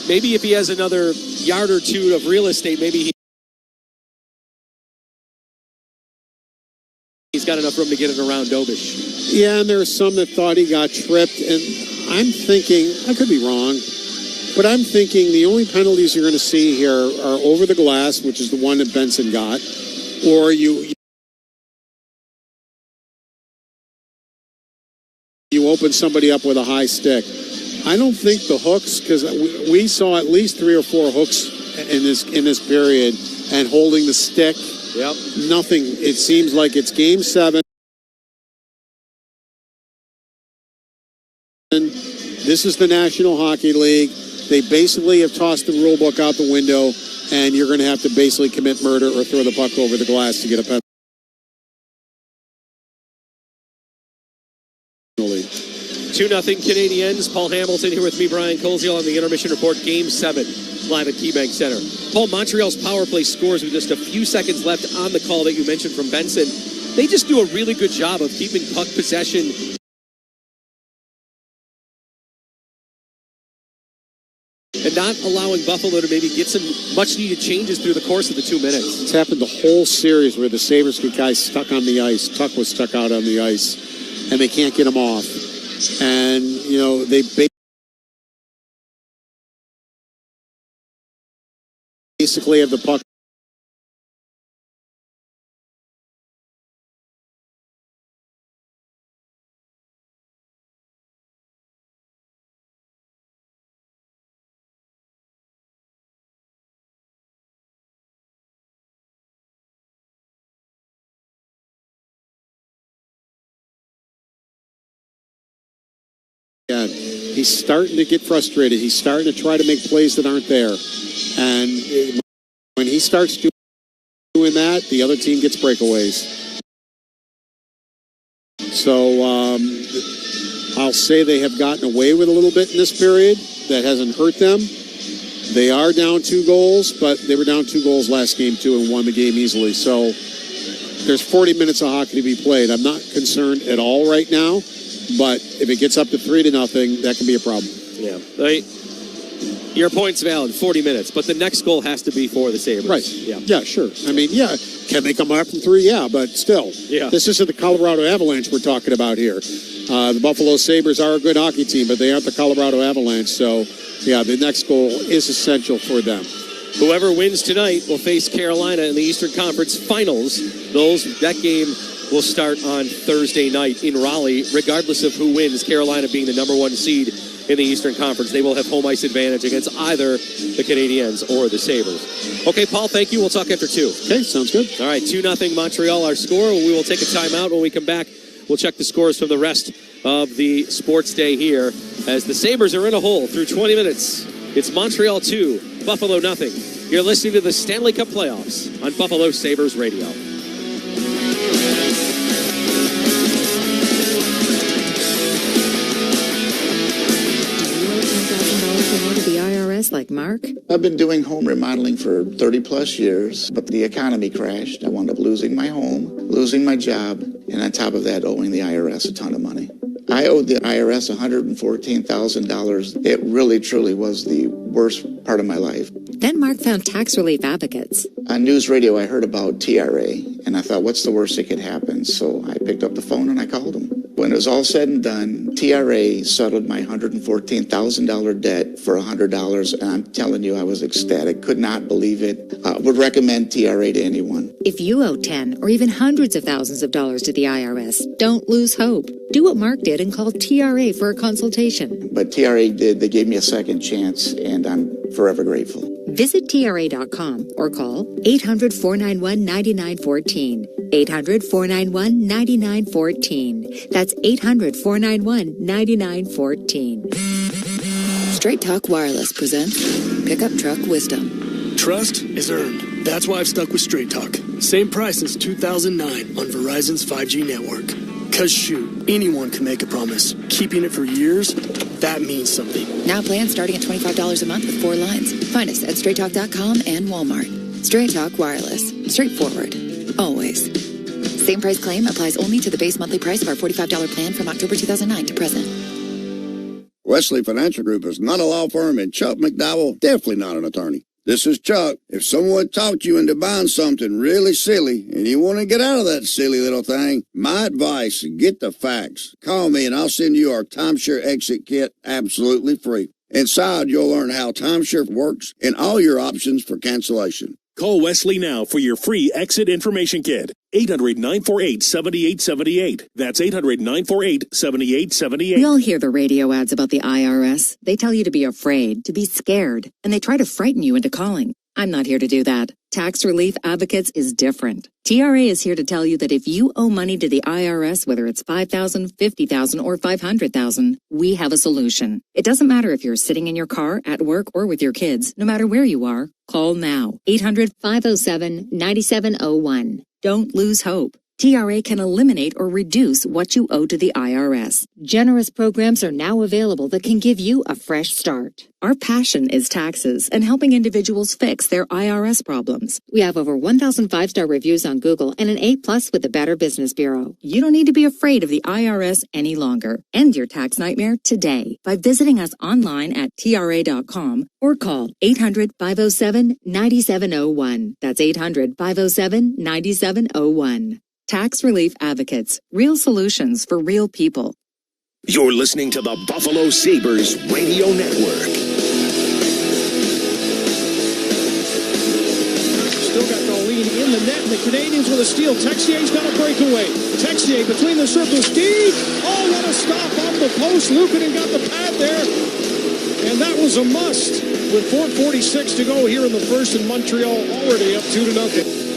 Maybe if he has another yard or two of real estate, maybe he's got enough room to get it around Dobish. Yeah, and there are some that thought he got tripped, and I'm thinking, I could be wrong, but I'm thinking the only penalties you're going to see here are over the glass, which is the one that Benson got, or you open somebody up with a high stick. I don't think the hooks, because we saw at least 3 or 4 hooks in this period, and holding the stick. Yep. Nothing. It seems like it's Game 7. This is the National Hockey League. They basically have tossed the rule book out the window, and you're going to have to basically commit murder or throw the puck over the glass to get a penalty. 2-0 Canadiens. Paul Hamilton here with me, Brian Koziel, on the Intermission Report. Game 7, live at KeyBank Center. Paul, Montreal's power play scores with just a few seconds left on the call that you mentioned from Benson. They just do a really good job of keeping puck possession and not allowing Buffalo to maybe get some much-needed changes through the course of the 2 minutes. It's happened the whole series where the Sabres get guys stuck on the ice. Tuch was stuck out on the ice, and they can't get him off. And, you know, they basically have the puck. He's starting to get frustrated. He's starting to try to make plays that aren't there. And when he starts doing that, the other team gets breakaways. So I'll say they have gotten away with a little bit in this period. That hasn't hurt them. They are down 2 goals, but they were down 2 goals last game too and won the game easily. So there's 40 minutes of hockey to be played. I'm not concerned at all right now. But if it gets up to 3-0, that can be a problem. Yeah. Your point's valid, 40 minutes, but the next goal has to be for the Sabres. Right. Yeah, sure. I mean, yeah, can they come up from 3? Yeah, but still. Yeah. This isn't the Colorado Avalanche we're talking about here. The Buffalo Sabres are a good hockey team, but they aren't the Colorado Avalanche. So, yeah, the next goal is essential for them. Whoever wins tonight will face Carolina in the Eastern Conference Finals. That game will start on Thursday night in Raleigh, regardless of who wins. Carolina being the number 1 seed in the Eastern Conference. They will have home ice advantage against either the Canadiens or the Sabres. Okay, Paul, thank you. We'll talk after 2. Okay, sounds good. All right, 2-0 Montreal, our score. We will take a timeout. When we come back, we'll check the scores from the rest of the sports day here as the Sabres are in a hole through 20 minutes. It's Montreal 2, Buffalo nothing. You're listening to the Stanley Cup Playoffs on Buffalo Sabres Radio. Like Mark? I've been doing home remodeling for 30 plus years, but the economy crashed. I wound up losing my home, losing my job, and on top of that, owing the IRS a ton of money. I owed the IRS $114,000. It really, truly was the worst part of my life. Then Mark found tax relief advocates. On news radio, I heard about TRA, and I thought, what's the worst that could happen? So I picked up the phone and I called them. When it was all said and done, TRA settled my $114,000 debt for $100, and I'm telling you, I was ecstatic. Could not believe it. Would recommend TRA to anyone. If you owe 10 or even hundreds of thousands of dollars to the IRS, don't lose hope. Do what Mark did and call TRA for a consultation. But TRA did. They gave me a second chance, and I'm forever grateful. Visit TRA.com or call 800-491-9914. 800-491-9914. That's 800-491-9914. Straight Talk Wireless presents Pickup Truck Wisdom. Trust is earned. That's why I've stuck with Straight Talk. Same price since 2009 on Verizon's 5G network. Because shoot, anyone can make a promise. Keeping it for years, that means something. Now plans starting at $25 a month with 4 lines. Find us at straighttalk.com and Walmart. Straight Talk Wireless. Straightforward. Always. Same price claim applies only to the base monthly price of our $45 plan from October 2009 to present. Wesley Financial Group is not a law firm, and Chuck McDowell definitely not an attorney. This is Chuck. If someone talked you into buying something really silly and you want to get out of that silly little thing, my advice, get the facts. Call me and I'll send you our timeshare exit kit absolutely free. Inside, you'll learn how timeshare works and all your options for cancellation. Call Wesley now for your free exit information kit. 800-948-7878. That's 800-948-7878. We all hear the radio ads about the IRS. They tell you to be afraid, to be scared, and they try to frighten you into calling. I'm not here to do that. Tax Relief Advocates is different. TRA is here to tell you that if you owe money to the IRS, whether it's $5,000, $50,000, or $500,000, we have a solution. It doesn't matter if you're sitting in your car, at work, or with your kids. No matter where you are, call now. 800-507-9701. Don't lose hope. TRA can eliminate or reduce what you owe to the IRS. Generous programs are now available that can give you a fresh start. Our passion is taxes and helping individuals fix their IRS problems. We have over 1,000 5-star reviews on Google and an A+ with the Better Business Bureau. You don't need to be afraid of the IRS any longer. End your tax nightmare today by visiting us online at TRA.com or call 800-507-9701. That's 800-507-9701. Tax Relief Advocates. Real solutions for real people. You're listening to the Buffalo Sabres Radio Network. Still got the lead in the net, and the Canadiens with a steal. Texier's got a breakaway. Texier between the circles. Ski! Oh, what a stop off the post. Luukkonen got the pad there. And that was a must. With 4:46 to go here in the first, and Montreal already up 2-0.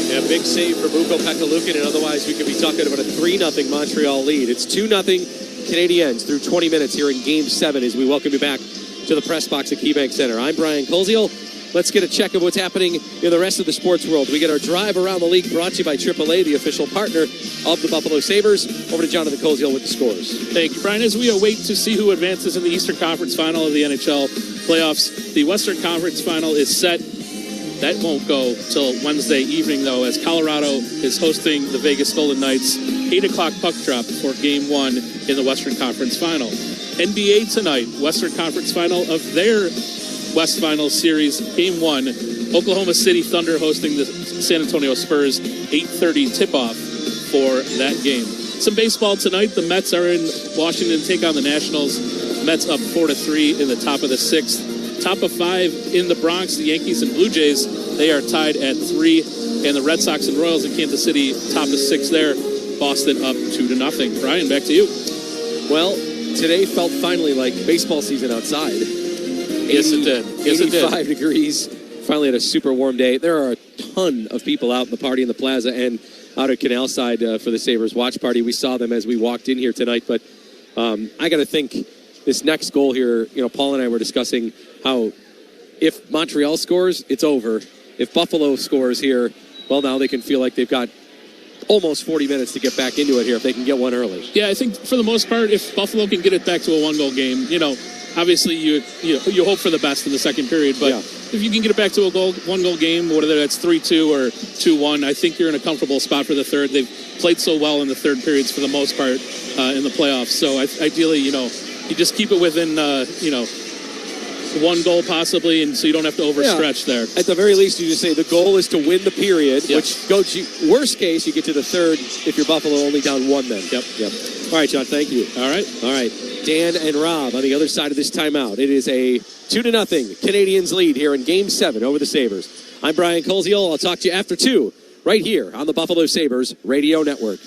Yeah, big save for Ukko-Pekka Luukkonen, and otherwise we could be talking about a 3-0 Montreal lead. It's 2-0 Canadiens through 20 minutes here in Game 7 as we welcome you back to the press box at KeyBank Center. I'm Brian Koziel. Let's get a check of what's happening in the rest of the sports world. We get our drive around the league brought to you by AAA, the official partner of the Buffalo Sabres. Over to Jonathan Koziel with the scores. Thank you, Brian. As we await to see who advances in the Eastern Conference Final of the NHL playoffs, the Western Conference Final is set. That won't go till Wednesday evening, though, as Colorado is hosting the Vegas Golden Knights. 8 o'clock puck drop for Game 1 in the Western Conference Final. NBA tonight, Western Conference Final of their West Finals Series, Game 1. Oklahoma City Thunder hosting the San Antonio Spurs. 8:30 tip-off for that game. Some baseball tonight. The Mets are in Washington to take on the Nationals. Mets up 4-3 in the top of the 6th. Top of 5 in the Bronx, the Yankees and Blue Jays, they are tied at 3. And the Red Sox and Royals in Kansas City, top of 6 there. Boston up 2-0. Brian, back to you. Well, today felt finally like baseball season outside. Yes, it did. Yes, 85 degrees. Finally had a super warm day. There are a ton of people out in the party in the plaza and out at Canal Side for the Sabres watch party. We saw them as we walked in here tonight. But I got to think this next goal here, Paul and I were discussing how if Montreal scores, it's over. If Buffalo scores here, well, now they can feel like they've got almost 40 minutes to get back into it here if they can get one early. Yeah, I think for the most part, if Buffalo can get it back to a one-goal game, obviously you hope for the best in the second period, but if you can get it back to a one-goal game, whether that's 3-2 or 2-1, I think you're in a comfortable spot for the third. They've played so well in the third periods for the most part in the playoffs. So ideally, you just keep it within, one goal possibly, and so you don't have to overstretch there. At the very least, you just say the goal is to win the period, which goes worst case, you get to the third if you're Buffalo only down 1 then. Yep. All right, John, thank you. All right. Dan and Rob on the other side of this timeout. It is a 2-0 Canadiens lead here in Game 7 over the Sabres. I'm Brian Koziel. I'll talk to you after 2 right here on the Buffalo Sabres Radio Network.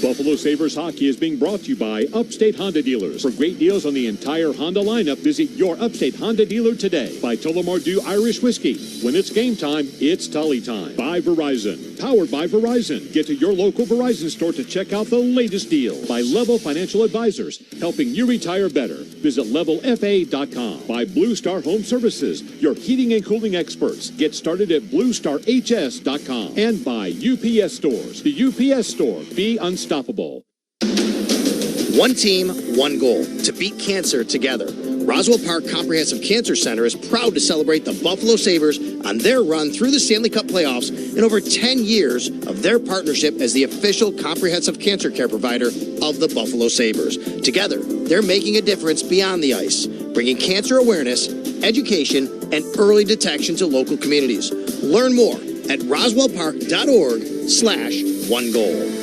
Buffalo Sabres hockey is being brought to you by Upstate Honda Dealers. For great deals on the entire Honda lineup, visit your Upstate Honda dealer today. By Tullamore Dew Irish Whiskey. When it's game time, it's Tully time. By Verizon. Powered by Verizon. Get to your local Verizon store to check out the latest deal. By Level Financial Advisors, helping you retire better. Visit levelfa.com. By Blue Star Home Services, your heating and cooling experts. Get started at bluestarhs.com. And by UPS Stores. The UPS Store. Be unstoppable. One team, one goal, to beat cancer together. Roswell Park Comprehensive Cancer Center is proud to celebrate the Buffalo Sabres on their run through the Stanley Cup playoffs in over 10 years of their partnership as the official comprehensive cancer care provider of the Buffalo Sabres. Together, they're making a difference beyond the ice, bringing cancer awareness, education, and early detection to local communities. Learn more at roswellpark.org/onegoal.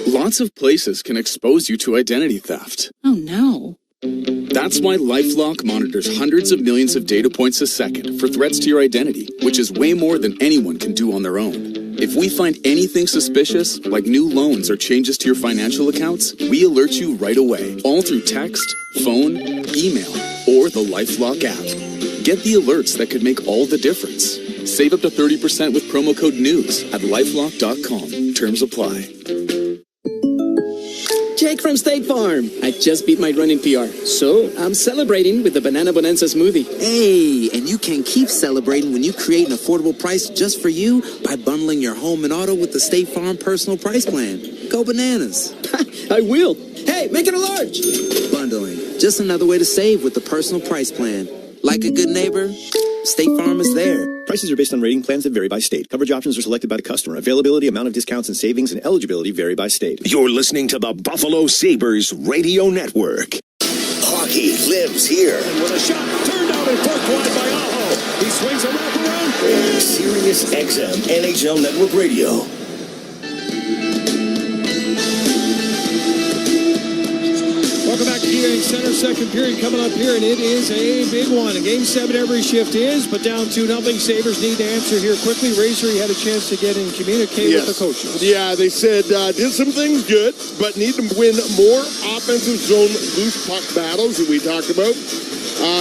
Lots of places can expose you to identity theft. Oh, no. That's why LifeLock monitors hundreds of millions of data points a second for threats to your identity, which is way more than anyone can do on their own. If we find anything suspicious, like new loans or changes to your financial accounts, we alert you right away, all through text, phone, email, or the LifeLock app. Get the alerts that could make all the difference. Save up to 30% with promo code NEWS at LifeLock.com. Terms apply. Jake from State Farm. I just beat my running PR, so I'm celebrating with the Banana Bonanza smoothie. Hey, and you can keep celebrating when you create an affordable price just for you by bundling your home and auto with the State Farm Personal Price Plan. Go bananas. I will. Hey, make it a large. Bundling. Just another way to save with the Personal Price Plan. Like a good neighbor, State Farm is there. Prices are based on rating plans that vary by state. Coverage options are selected by the customer. Availability, amount of discounts and savings, and eligibility vary by state. You're listening to the Buffalo Sabres Radio Network. Hockey lives here. And with a shot turned out and forked wide by Aho. He swings a wrap around. Sirius XM NHL Network Radio. Welcome back to Keybank Center. Second period coming up here, and it is a big one. In Game 7, every shift is, but down 2-0. Sabres need to answer here quickly. Razor, you had a chance to get in and communicate with the coaches. Yeah, they said did some things good, but need to win more offensive zone loose puck battles that we talked about.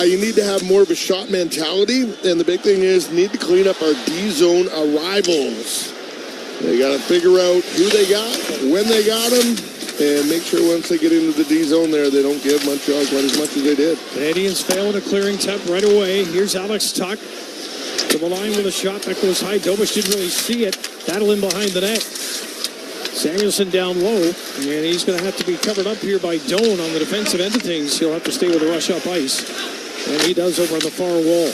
You need to have more of a shot mentality, and the big thing is need to clean up our D-zone arrivals. They got to figure out who they got, when they got them, and make sure once they get into the D-zone there, they don't give Montreal quite as much as they did. Canadiens fail in a clearing attempt right away. Here's Alex Tuch to the line with a shot that goes high. Dobish didn't really see it. Battle in behind the net. Samuelson down low, and he's going to have to be covered up here by Doan on the defensive end of things. He'll have to stay with the rush up ice, and he does over on the far wall.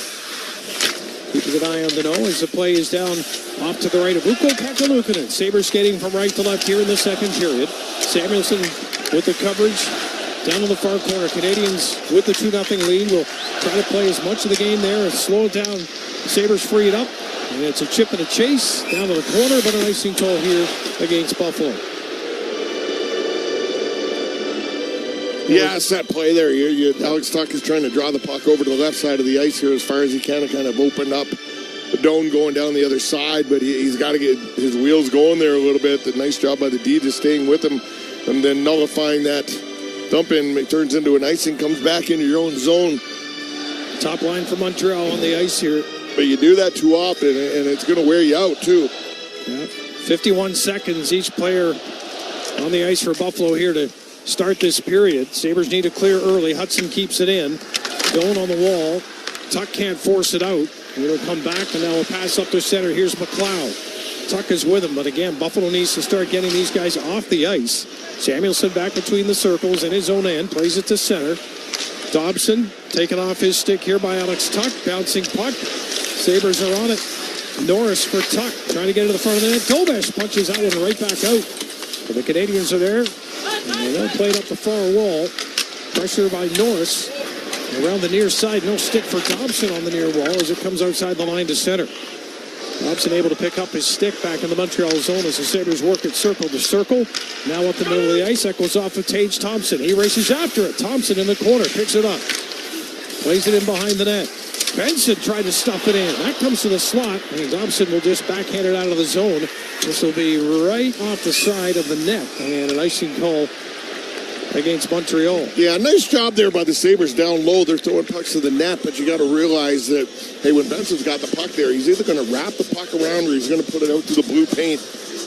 Keeping an eye on the no as the play is down off to the right of Ukko Kakalukinen. Sabres skating from right to left here in the second period. Samuelson with the coverage down in the far corner. Canadiens with the 2-0 lead will try to play as much of the game there and slow it down. Sabres free it up. And it's a chip and a chase down to the corner, but an icing call here against Buffalo. Yeah, set play there. Alex Tuch is trying to draw the puck over to the left side of the ice here as far as he can to kind of open up the Doan going down the other side, but he's got to get his wheels going there a little bit. The nice job by the D just staying with him and then nullifying that dump in. It turns into an icing, comes back into your own zone. Top line for Montreal on the ice here. But you do that too often, and it's going to wear you out too. Yeah. 51 seconds each player on the ice for Buffalo here to start this period. Sabres need to clear early. Hudson keeps it in. Doan on the wall. Tuch can't force it out. It'll come back, and now a pass up to center. Here's McLeod. Tuch is with him, but again, Buffalo needs to start getting these guys off the ice. Samuelson back between the circles in his own end. Plays it to center. Dobson taken off his stick here by Alex Tuch. Bouncing puck. Sabres are on it. Norris for Tuch. Trying to get to the front of the net. Dobish punches that one right back out. But the Canadiens are there. And they'll play it up the far wall. Pressure by Norris. Around the near side, no stick for Dobson on the near wall as it comes outside the line to center. Dobson able to pick up his stick back in the Montreal zone as the Sabres work it circle to circle. Now up the middle of the ice, that goes off of Tage Thompson. He races after it. Thompson in the corner, picks it up. Plays it in behind the net. Benson tried to stuff it in. That comes to the slot, and Dobson will just backhand it out of the zone. This will be right off the side of the net, and an icing call against Montreal. Yeah, nice job there by the Sabres down low. They're throwing pucks to the net, but you got to realize that, hey, when Benson's got the puck there, he's either going to wrap the puck around or he's going to put it out to the blue paint.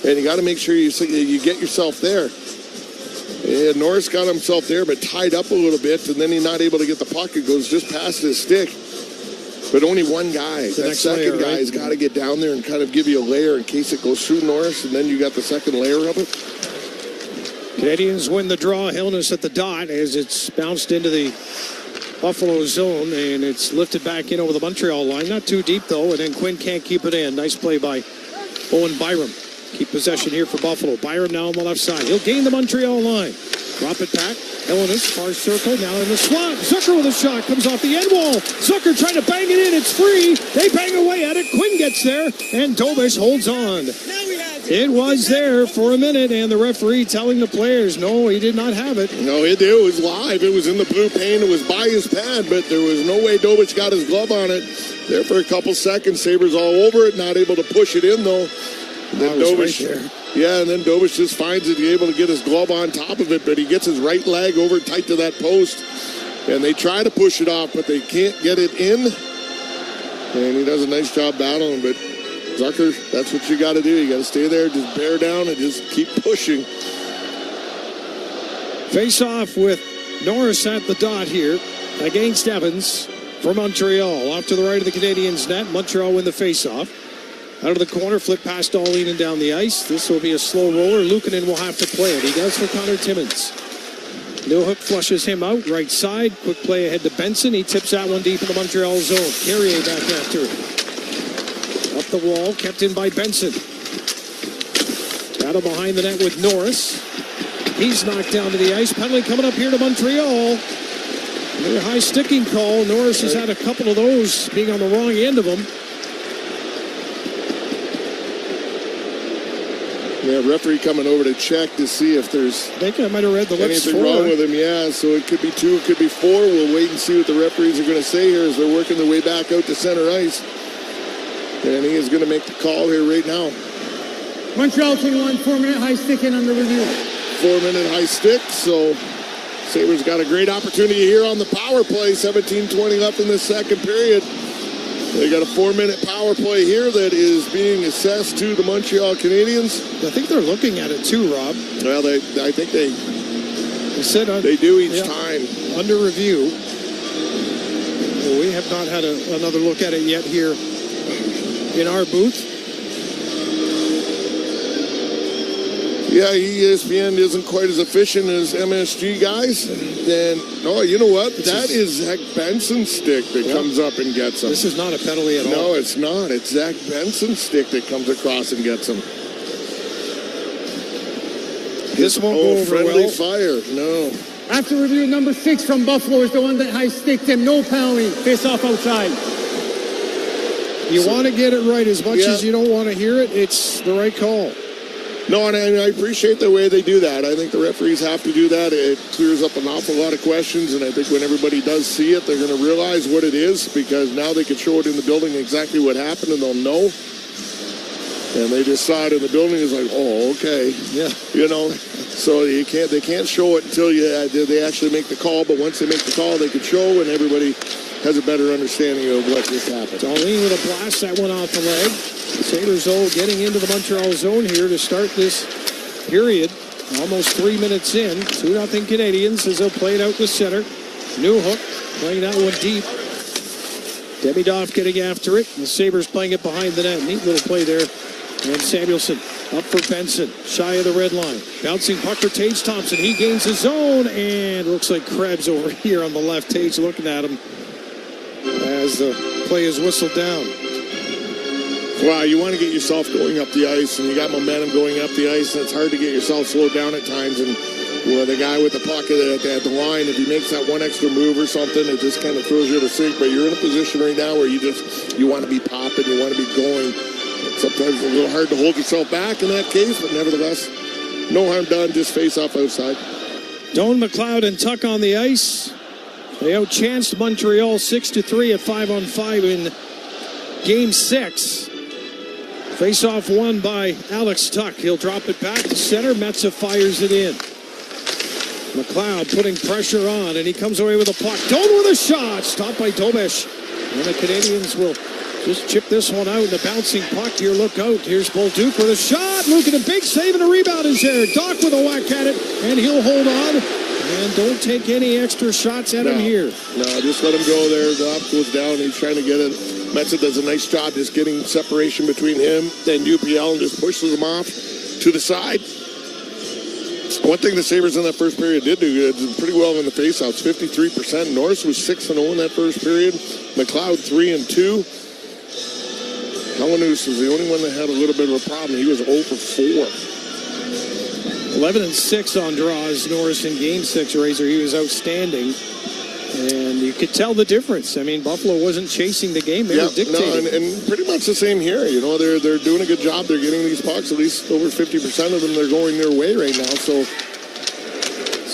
And you got to make sure you get yourself there. And Norris got himself there, but tied up a little bit, and then he's not able to get the puck. It goes just past his stick. But only one guy. That second guy has got to get down there and kind of give you a layer in case it goes through Norris, and then you got the second layer of it. Canadians win the draw. Hellness at the dot as it's bounced into the Buffalo zone, and it's lifted back in over the Montreal line. Not too deep, though, and then Quinn can't keep it in. Nice play by Owen Byram. Keep possession here for Buffalo. Byram now on the left side. He'll gain the Montreal line. Drop it back. Hellness, far circle, now in the slot. Zucker with a shot, comes off the end wall. Zucker trying to bang it in, it's free. They bang away at it. Quinn gets there, and Dobish holds on. It was there for a minute, and the referee telling the players, no, he did not have it. No, it was live. It was in the blue paint. It was by his pad, but there was no way Dobish got his glove on it. There for a couple seconds. Sabres all over it, not able to push it in, though. And then Dobish, and then Dobish just finds it, able to get his glove on top of it, but he gets his right leg over tight to that post, and they try to push it off, but they can't get it in, and he does a nice job battling, but Zucker, that's what you got to do. You got to stay there, just bear down, and just keep pushing. Face off with Norris at the dot here against Evans for Montreal. Off to the right of the Canadiens' net. Montreal win the face-off. Out of the corner, flip past Dahlin and down the ice. This will be a slow roller. Luukkonen will have to play it. He does for Connor Timmins. Newhook flushes him out, right side. Quick play ahead to Benson. He tips that one deep in the Montreal zone. Carrier back after it. Up the wall, kept in by Benson. Battle behind the net with Norris. He's knocked down to the ice. Penalty coming up here to Montreal. Another high sticking call. Norris has had a couple of those being on the wrong end of him. Yeah, referee coming over to check to see if there's I think I might have read the lips anything wrong with him. Yeah, so it could be 2, it could be 4. We'll wait and see what the referees are going to say here as they're working their way back out to center ice. And he is going to make the call here right now. Montreal 21, 4-minute high stick in under review. 4-minute high stick, so Sabres got a great opportunity here on the power play. 17:20 left in the second period. They got a 4-minute power play here that is being assessed to the Montreal Canadiens. I think they're looking at it too, Rob. Well, I think they said they do each time. Under review. Well, we have not had another look at it yet here in our booth. Yeah, ESPN isn't quite as efficient as MSG guys. And, oh, you know what? That is Zack Benson's stick that comes up and gets him. This is not a penalty at all. No, it's not. It's Zack Benson's stick that comes across and gets him. This won't go over friendly well. Fire. No. After review, number 6 from Buffalo is the one that high sticked him. No penalty. Face off outside. You want to get it right as much as you don't want to hear it. It's the right call. No, and I appreciate the way they do that. I think the referees have to do that. It clears up an awful lot of questions, and I think when everybody does see it, they're going to realize what it is, because now they can show it in the building exactly what happened, and they'll know. And they just saw it in the building. It's like, oh, okay. Yeah. You know, so they can't show it until they actually make the call, but once they make the call, they can show, and everybody has a better understanding of what just happened. Dahlin with a blast, that one off the leg. Sabres, though, getting into the Montreal zone here to start this period. Almost 3 minutes in. 2-0 Canadians as they'll play it out the center. Newhook playing that one deep. Demidov getting after it. The Sabres playing it behind the net. Neat little play there. And Samuelson up for Benson. Shy of the red line. Bouncing puck for Tage Thompson. He gains his zone. And looks like Krebs over here on the left. Tage looking at him as the play is whistled down. Wow, you want to get yourself going up the ice, and you got momentum going up the ice, and it's hard to get yourself slowed down at times. And the guy with the puck at the line, if he makes that one extra move or something, it just kind of throws you to sink. But you're in a position right now where you want to be popping, you want to be going. Sometimes it's a little hard to hold yourself back in that case, but nevertheless, no harm done, just face off outside. Doan, McLeod, and Tuch on the ice They outchanced Montreal 6-3 at 5-on-5 in Game 6. Face-off won by Alex Tuch. He'll drop it back to center. Metsa fires it in. McLeod putting pressure on, and he comes away with a puck. Doan with a shot. Stopped by Dobesh. And the Canadiens will just chip this one out. The bouncing puck here. Look out. Here's Bolduc with a shot. Luke at a big save, and a rebound is there. Doc with a whack at it, and he'll hold on. And don't take any extra shots at him here. No, just let him go there. The up goes down. He's trying to get it. Metsa does a nice job just getting separation between him and UPL and just pushes him off to the side. One thing the Sabres in that first period did do pretty well in the faceoffs, 53%. Norris was 6-0 in that first period. McLeod 3-2. Helenus is the only one that had a little bit of a problem. He was 0 for 4. 11-6 on draws. Norris in Game 6, Razor. He was outstanding. And you could tell the difference. I mean, Buffalo wasn't chasing the game. They were dictating. No, and pretty much the same here. You know, they're doing a good job. They're getting these pucks. At least over 50% of them, they're going their way right now. So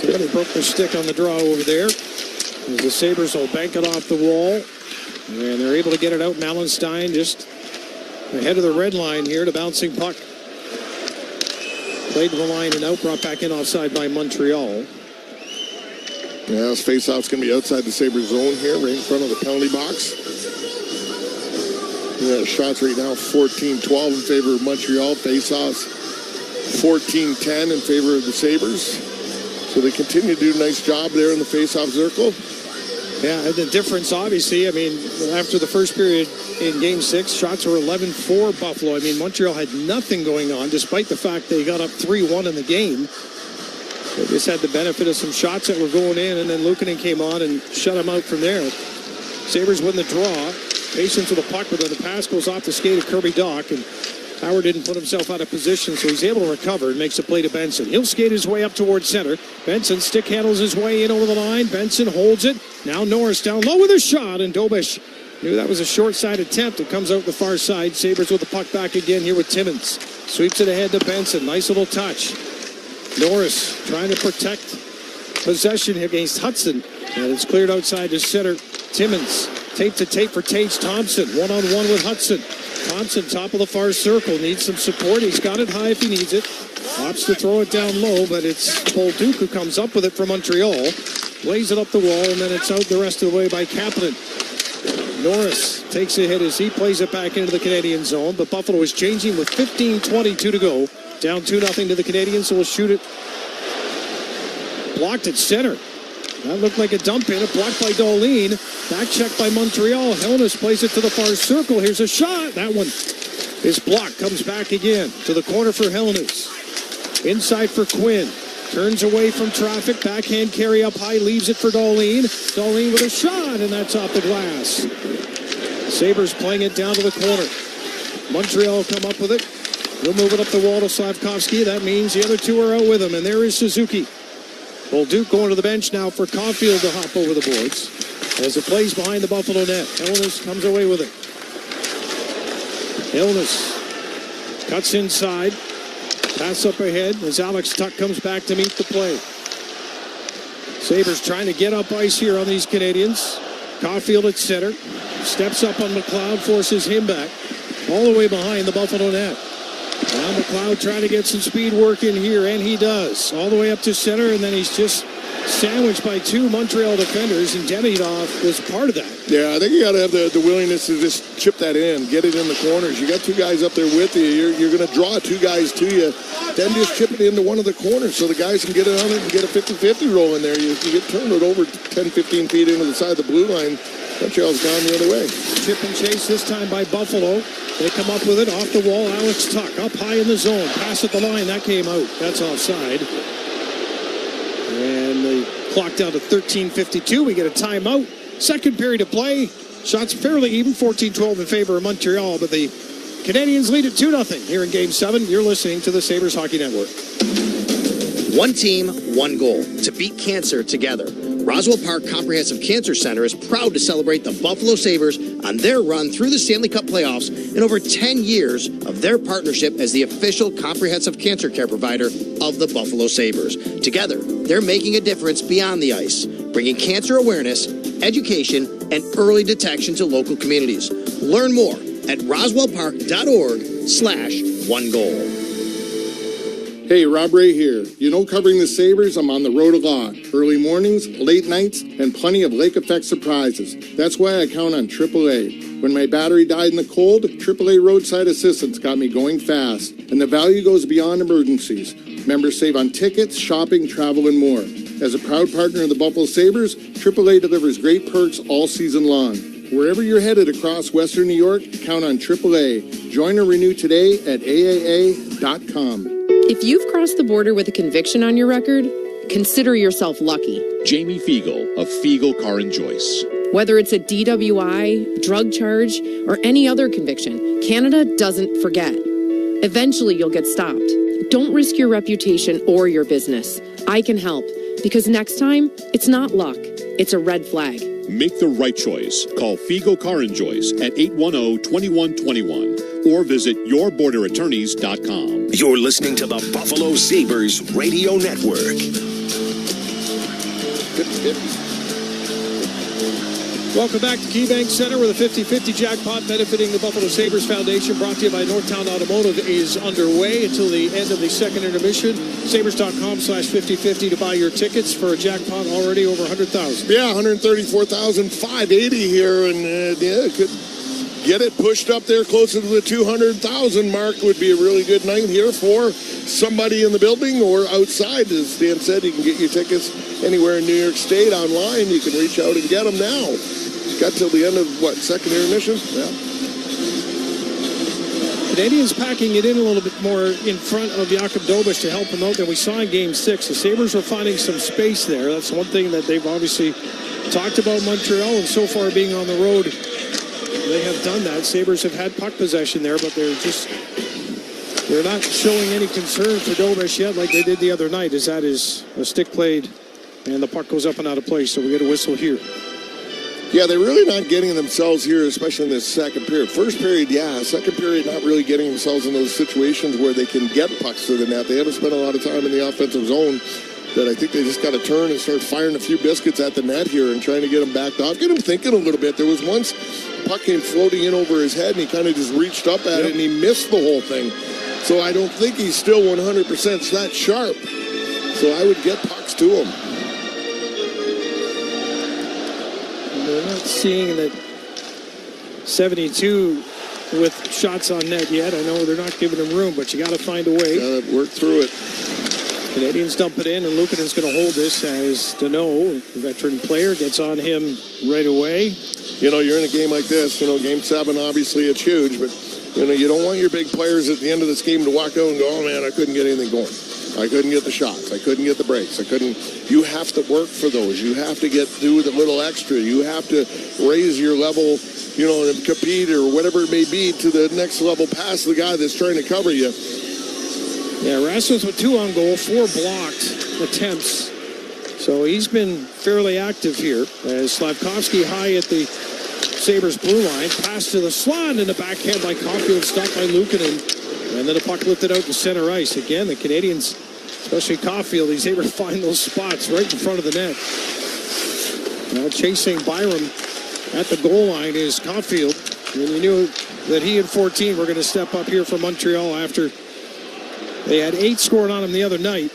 they broke their stick on the draw over there. As the Sabres will bank it off the wall. And they're able to get it out. Malenstein just ahead of the red line here. The bouncing puck. Played to the line and out. Brought back in offside by Montreal. Yeah, this faceoff's going to be outside the Sabres zone here, right in front of the penalty box. Yeah, shots right now 14-12 in favor of Montreal. Faceoffs 14-10 in favor of the Sabres. So they continue to do a nice job there in the faceoff circle. Yeah, and the difference, obviously, I mean, after the first period in Game 6, shots were 11-4 Buffalo. I mean, Montreal had nothing going on, despite the fact they got up 3-1 in the game. They just had the benefit of some shots that were going in, and then Luukkonen came on and shut them out from there. Sabres win the draw. Patience with the puck, but then the pass goes off the skate of Kirby Dach, and Howard didn't put himself out of position, so he's able to recover and makes a play to Benson. He'll skate his way up towards center. Benson stick handles his way in over the line. Benson holds it. Now Norris down low with a shot, and Dobesh knew that was a short side attempt. It comes out the far side. Sabres with the puck back again here with Timmins. Sweeps it ahead to Benson. Nice little touch. Norris trying to protect possession against Hudson. And it's cleared outside to center. Timmins. Tape to tape for Tage Thompson. One-on-one with Hudson. Thompson, top of the far circle. Needs some support. He's got it high if he needs it. Opts to throw it down low, but it's Bolduc who comes up with it from Montreal. Lays it up the wall, and then it's out the rest of the way by Kaplan. Norris takes a hit as he plays it back into the Canadian zone, but Buffalo is changing with 15:22 to go. Down 2-0 to the Canadiens, so we'll shoot it. Blocked at center. That looked like a dump in. It blocked by Dahlin. Back check by Montreal. Helnis plays it to the far circle. Here's a shot. That one is blocked. Comes back again to the corner for Helnis. Inside for Quinn. Turns away from traffic. Backhand carry up high. Leaves it for Dahlin. Dahlin with a shot, and that's off the glass. Sabres playing it down to the corner. Montreal come up with it. He'll move it up the wall to Slavkovsky. That means the other two are out with him, and there is Suzuki. Bolduc going to the bench now for Caulfield to hop over the boards as it plays behind the Buffalo net. Helnis comes away with it. Helnis cuts inside. Pass up ahead as Alex Tuch comes back to meet the play. Sabres trying to get up ice here on these Canadiens. Caulfield at center. Steps up on McLeod, forces him back. All the way behind the Buffalo net. Now McLeod trying to get some speed work in here, and he does. All the way up to center, and then he's just sandwiched by two Montreal defenders, and Demidov was part of that. Yeah, I think you got to have the willingness to just chip that in, get it in the corners. You got two guys up there with you. You're going to draw two guys to you. Then just chip it into one of the corners so the guys can get it on it and get a 50-50 roll in there. You get turned it over 10, 15 feet into the side of the blue line. Montreal's gone the other way. Chip and chase this time by Buffalo. They come up with it off the wall. Alex Tuch up high in the zone. Pass at the line. That came out. That's offside. And the clock down to 13:52. We get a timeout. Second period of play. Shots fairly even. 14-12 in favor of Montreal. But the Canadiens lead at 2-0 here in Game 7. You're listening to the Sabres Hockey Network. One team, one goal. To beat cancer together. Roswell Park Comprehensive Cancer Center is proud to celebrate the Buffalo Sabres on their run through the Stanley Cup playoffs in over 10 years of their partnership as the official comprehensive cancer care provider of the Buffalo Sabres. Together, they're making a difference beyond the ice, bringing cancer awareness education, and early detection to local communities. Learn more at roswellpark.org/onegoal. Hey, Rob Ray here. You know, covering the Sabres, I'm on the road a lot. Early mornings, late nights, and plenty of lake effect surprises. That's why I count on AAA. When my battery died in the cold, AAA Roadside Assistance got me going fast. And the value goes beyond emergencies. Members save on tickets, shopping, travel, and more. As a proud partner of the Buffalo Sabres, AAA delivers great perks all season long. Wherever you're headed across Western New York, count on AAA. Join or renew today at AAA.com. If you've crossed the border with a conviction on your record, consider yourself lucky. Jamie Fiegel of Fiegel Car and Joyce. Whether it's a DWI, drug charge, or any other conviction, Canada doesn't forget. Eventually, you'll get stopped. Don't risk your reputation or your business. I can help, because next time, it's not luck, it's a red flag. Make the right choice. Call Fiegel Car and Joyce at 810-2121 or visit yourborderattorneys.com. You're listening to the Buffalo Sabres Radio Network. Welcome back to KeyBank Center, where the 50-50 jackpot benefiting the Buffalo Sabres Foundation, brought to you by Northtown Automotive, is underway until the end of the second intermission. Sabres.com/5050 to buy your tickets for a jackpot already over 100,000. Yeah, 134,580 here, and yeah, could get it pushed up there closer to the 200,000 mark. Would be a really good night here for somebody in the building or outside. As Dan said, you can get your tickets anywhere in New York State online. You can reach out and get them now. Got till the end of, second intermission? Yeah. Canadians packing it in a little bit more in front of Jakob Dobisch to help him out than we saw in Game 6. The Sabres are finding some space there. That's one thing that they've obviously talked about Montreal, and so far being on the road, they have done that. Sabres have had puck possession there, but they're not showing any concern for Dobisch yet like they did the other night, as that is a stick played and the puck goes up and out of play, so we get a whistle here. Yeah, they're really not getting themselves here, especially in this second period. First period, yeah. Second period, not really getting themselves in those situations where they can get pucks to the net. They haven't spent a lot of time in the offensive zone. That I think they just got to turn and start firing a few biscuits at the net here and trying to get him backed off. Get him thinking a little bit. There was once the puck came floating in over his head, and he kind of just reached up at it, and he missed the whole thing. So I don't think he's still 100% that sharp. So I would get pucks to him. They're not seeing that 72 with shots on net yet. I know they're not giving him room, but you got to find a way. Got to work through it. Canadians dump it in, and Luukkonen's going to hold this as DOMO, veteran player, gets on him right away. You know, you're in a game like this, Game 7, obviously it's huge, but, you don't want your big players at the end of this game to walk out and go, oh, man, I couldn't get anything going. I couldn't get the shots. I couldn't get the breaks. You have to work for those. You have to do the little extra. You have to raise your level, and compete or whatever it may be to the next level past the guy that's trying to cover you. Yeah, Rasmus with 2 on goal, 4 blocked attempts. So he's been fairly active here. As Slavkovsky high at the Sabres blue line. Pass to the slot, and the backhand by Caulfield, stopped by Luukkonen. And then the puck lifted out to center ice. Again, the Canadians, especially Caulfield, he's able to find those spots right in front of the net. Now chasing Byram at the goal line is Caulfield. And you knew that he and 14 were going to step up here for Montreal after they had 8 scored on him the other night.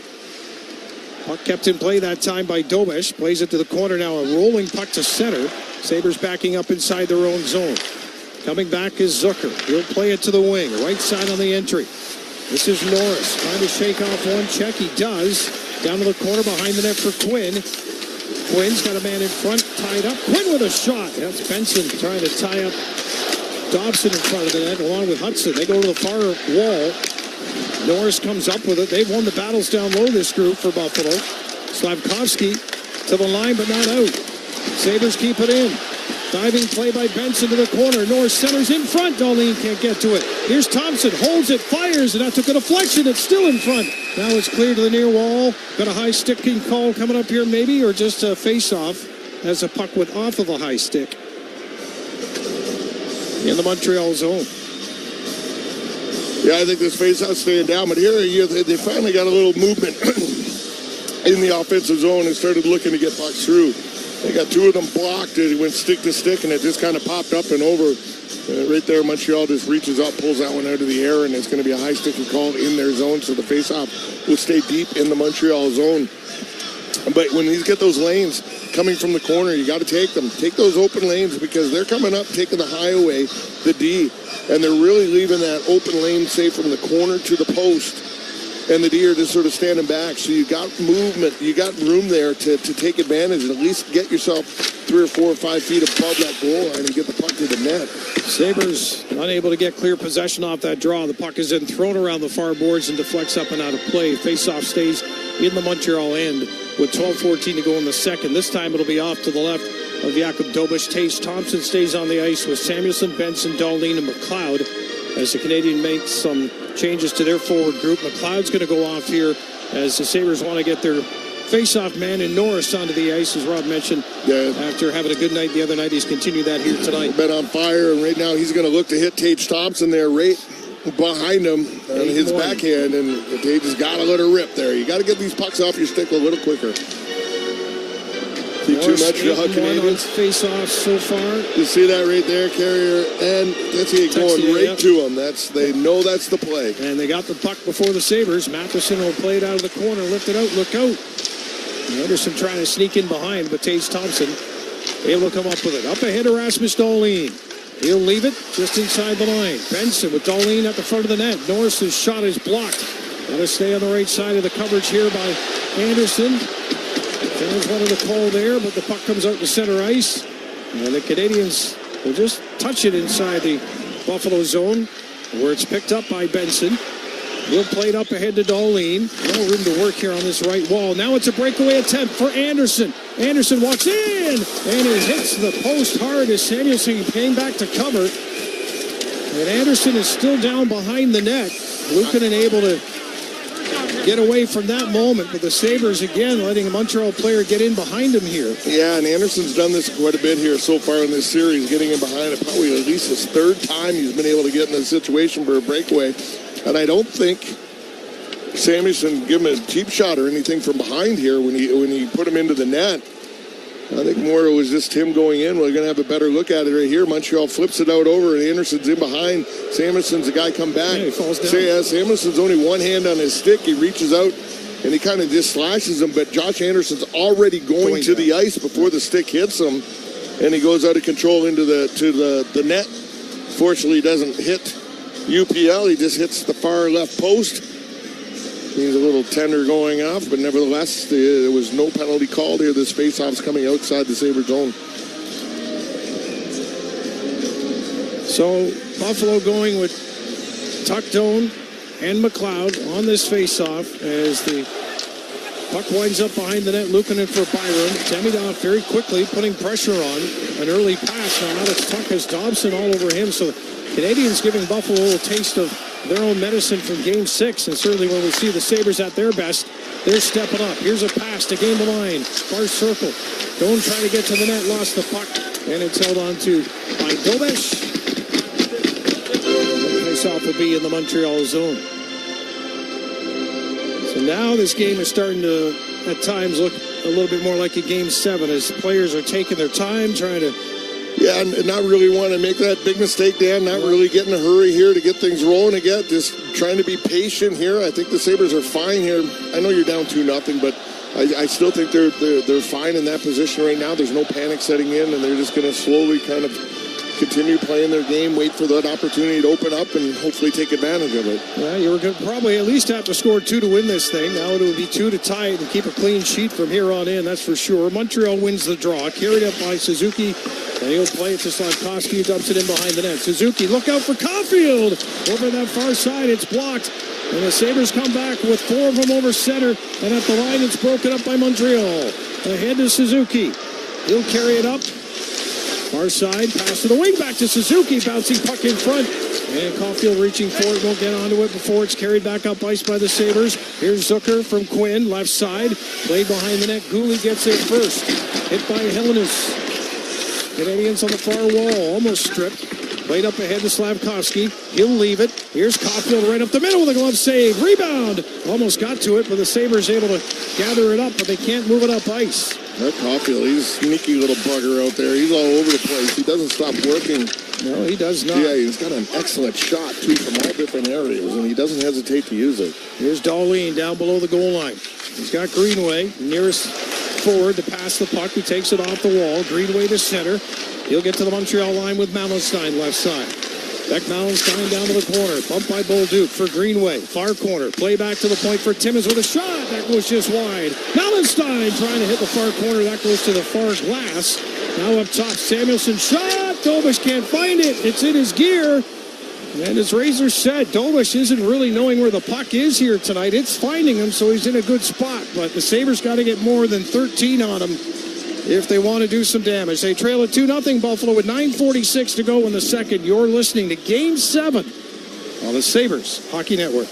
Puck kept in play that time by Dobisch. Plays it to the corner now. A rolling puck to center. Sabres backing up inside their own zone. Coming back is Zucker. He'll play it to the wing. Right side on the entry. This is Norris. Trying to shake off one check. He does. Down to the corner behind the net for Quinn. Quinn's got a man in front. Tied up. Quinn with a shot. That's Benson trying to tie up Dobson in front of the net along with Hudson. They go to the far wall. Norris comes up with it. They've won the battles down low, this group for Buffalo. Slavkovsky to the line, but not out. Sabres keep it in. Diving play by Benson to the corner. Norris centers in front. Dahlin can't get to it. Here's Thompson. Holds it. Fires. And that took a deflection. It's still in front. Now it's clear to the near wall. Got a high sticking call coming up here maybe, or just a face-off as a puck went off of a high stick in the Montreal zone. Yeah, I think this face-off staying down, but here they finally got a little movement in the offensive zone and started looking to get pucks through. They got two of them blocked. It went stick to stick, and it just kind of popped up and over. Right there, Montreal just reaches up, pulls that one out of the air, and it's going to be a high sticky call in their zone, so the faceoff will stay deep in the Montreal zone. But when you get those lanes coming from the corner, you got to take them. Take those open lanes because they're coming up, taking the high away, the D, and they're really leaving that open lane, say, from the corner to the post. And the D are just sort of standing back. So you got movement, you got room there to take advantage and at least get yourself 3 or 4 or 5 feet above that goal line and get the puck to the net. Sabres unable to get clear possession off that draw. The puck is then thrown around the far boards and deflects up and out of play. Faceoff stays in the Montreal end with 12:14 to go in the second. This time it'll be off to the left of Jakob Dobeš. Tage Thompson stays on the ice with Samuelsson, Benson, Dahlin, and McLeod as the Canadian makes some changes to their forward group. McLeod's going to go off here as the Sabres want to get their face-off man in Norris onto the ice, as Rob mentioned. Yeah. After having a good night the other night, he's continued that here tonight. Been on fire, and right now he's going to look to hit Tage Thompson there right behind him on his backhand, and Tage has got to let her rip there. You got to get these pucks off your stick a little quicker. See too much Canadians face-off so far. You see that right there, Carrier, and that's it going right to him. They know that's the play. And they got the puck before the Sabres. Matheson will play it out of the corner, lift it out, look out. Anderson trying to sneak in behind, but Tage Thompson able to come up with it. Up ahead, Rasmus Dahlin. He'll leave it just inside the line. Benson with Dahlin at the front of the net. Norris's shot is blocked. Got to stay on the right side of the coverage here by Anderson. There's one of the call there, but the puck comes out to center ice. And the Canadians will just touch it inside the Buffalo zone, where it's picked up by Benson. He'll play it up ahead to Dahlin. No room to work here on this right wall. Now it's a breakaway attempt for Anderson. Anderson walks in, and he hits the post hard as Samuelsson came back to cover. And Anderson is still down behind the net. Luukkonen able to get away from that moment, but the Sabres again letting a Montreal player get in behind him here. Yeah, and Anderson's done this quite a bit here so far in this series, getting in behind it. Probably at least his third time he's been able to get in a situation for a breakaway. And I don't think Samuelsson gave him a cheap shot or anything from behind here when he put him into the net. I think more it was just him going in. We're going to have a better look at it right here. Montreal flips it out over, and Anderson's in behind. Samuelsson's the guy come back. Yeah, he falls down. Samuelsson's only one hand on his stick. He reaches out, and he kind of just slashes him. But Josh Anderson's already going to the ice before the stick hits him, and he goes out of control into the net. Fortunately, he doesn't hit UPL. He just hits the far left post. He's a little tender going off, but nevertheless, there was no penalty called here. This face-off's coming outside the Sabre zone. So Buffalo going with Tuch and McLeod on this face-off as the puck winds up behind the net. Luukkonen for Byron. Demidov very quickly putting pressure on. An early pass. Now it's Tuch has Dobson all over him. So the Canadians giving Buffalo a little taste of their own medicine from Game 6, and certainly when we see the Sabres at their best, they're stepping up. Here's a pass to gain the line. Far circle. Doan trying to get to the net, lost the puck, and it's held on to by Dobeš. The face-off will be in the Montreal zone. So now this game is starting to, at times, look a little bit more like a Game 7 as players are taking their time, trying to... Yeah, and not really want to make that big mistake, Dan. Not really get in a hurry here to get things rolling again. Just trying to be patient here. I think the Sabres are fine here. I know you're down 2-0, but I still think they're fine in that position right now. There's no panic setting in, and they're just going to slowly kind of continue playing their game, wait for that opportunity to open up, and hopefully take advantage of it. Yeah, you were going to probably at least have to score 2 to win this thing. Now it would be 2 to tie it and keep a clean sheet from here on in, that's for sure. Montreal wins the draw, carried up by Suzuki, and he'll play it to Slavkovsky, who dumps it in behind the net. Suzuki, look out for Caulfield! Over that far side, it's blocked. And the Sabres come back with 4 of them over center, and at the line it's broken up by Montreal. Ahead to Suzuki. He'll carry it up. Far side, pass to the wing, back to Suzuki, bouncing puck in front. And Caulfield reaching for it, won't get onto it before it's carried back up ice by the Sabres. Here's Zucker from Quinn, left side. Played behind the net, Gooley gets it first. Hit by Helenius. Canadians on the far wall, almost stripped. Played up ahead to Slavkovsky. He'll leave it. Here's Caulfield right up the middle with a glove save. Rebound. Almost got to it, but the Sabres able to gather it up, but they can't move it up ice. That Caulfield, he's a sneaky little bugger out there. He's all over the place. He doesn't stop working. No, he does not. Yeah, he's got an excellent shot, too, from all different areas, and he doesn't hesitate to use it. Here's Darlene down below the goal line. He's got Greenway, nearest forward to pass the puck. He takes it off the wall. Greenway to center. He'll get to the Montreal line with Mallenstein left side. Beck Mallenstein down to the corner. Bumped by Bolduc for Greenway. Far corner. Play back to the point for Timmins with a shot. That goes just wide. Mallenstein trying to hit the far corner. That goes to the far glass. Now up top, Samuelson shot. Dobish can't find it. It's in his gear. And as Razor said, Dobish isn't really knowing where the puck is here tonight. It's finding him, so he's in a good spot. But the Sabres got to get more than 13 on him if they want to do some damage. They trail at 2-0 Buffalo with 9:46 to go in the second. You're listening to Game 7 on the Sabres Hockey Network.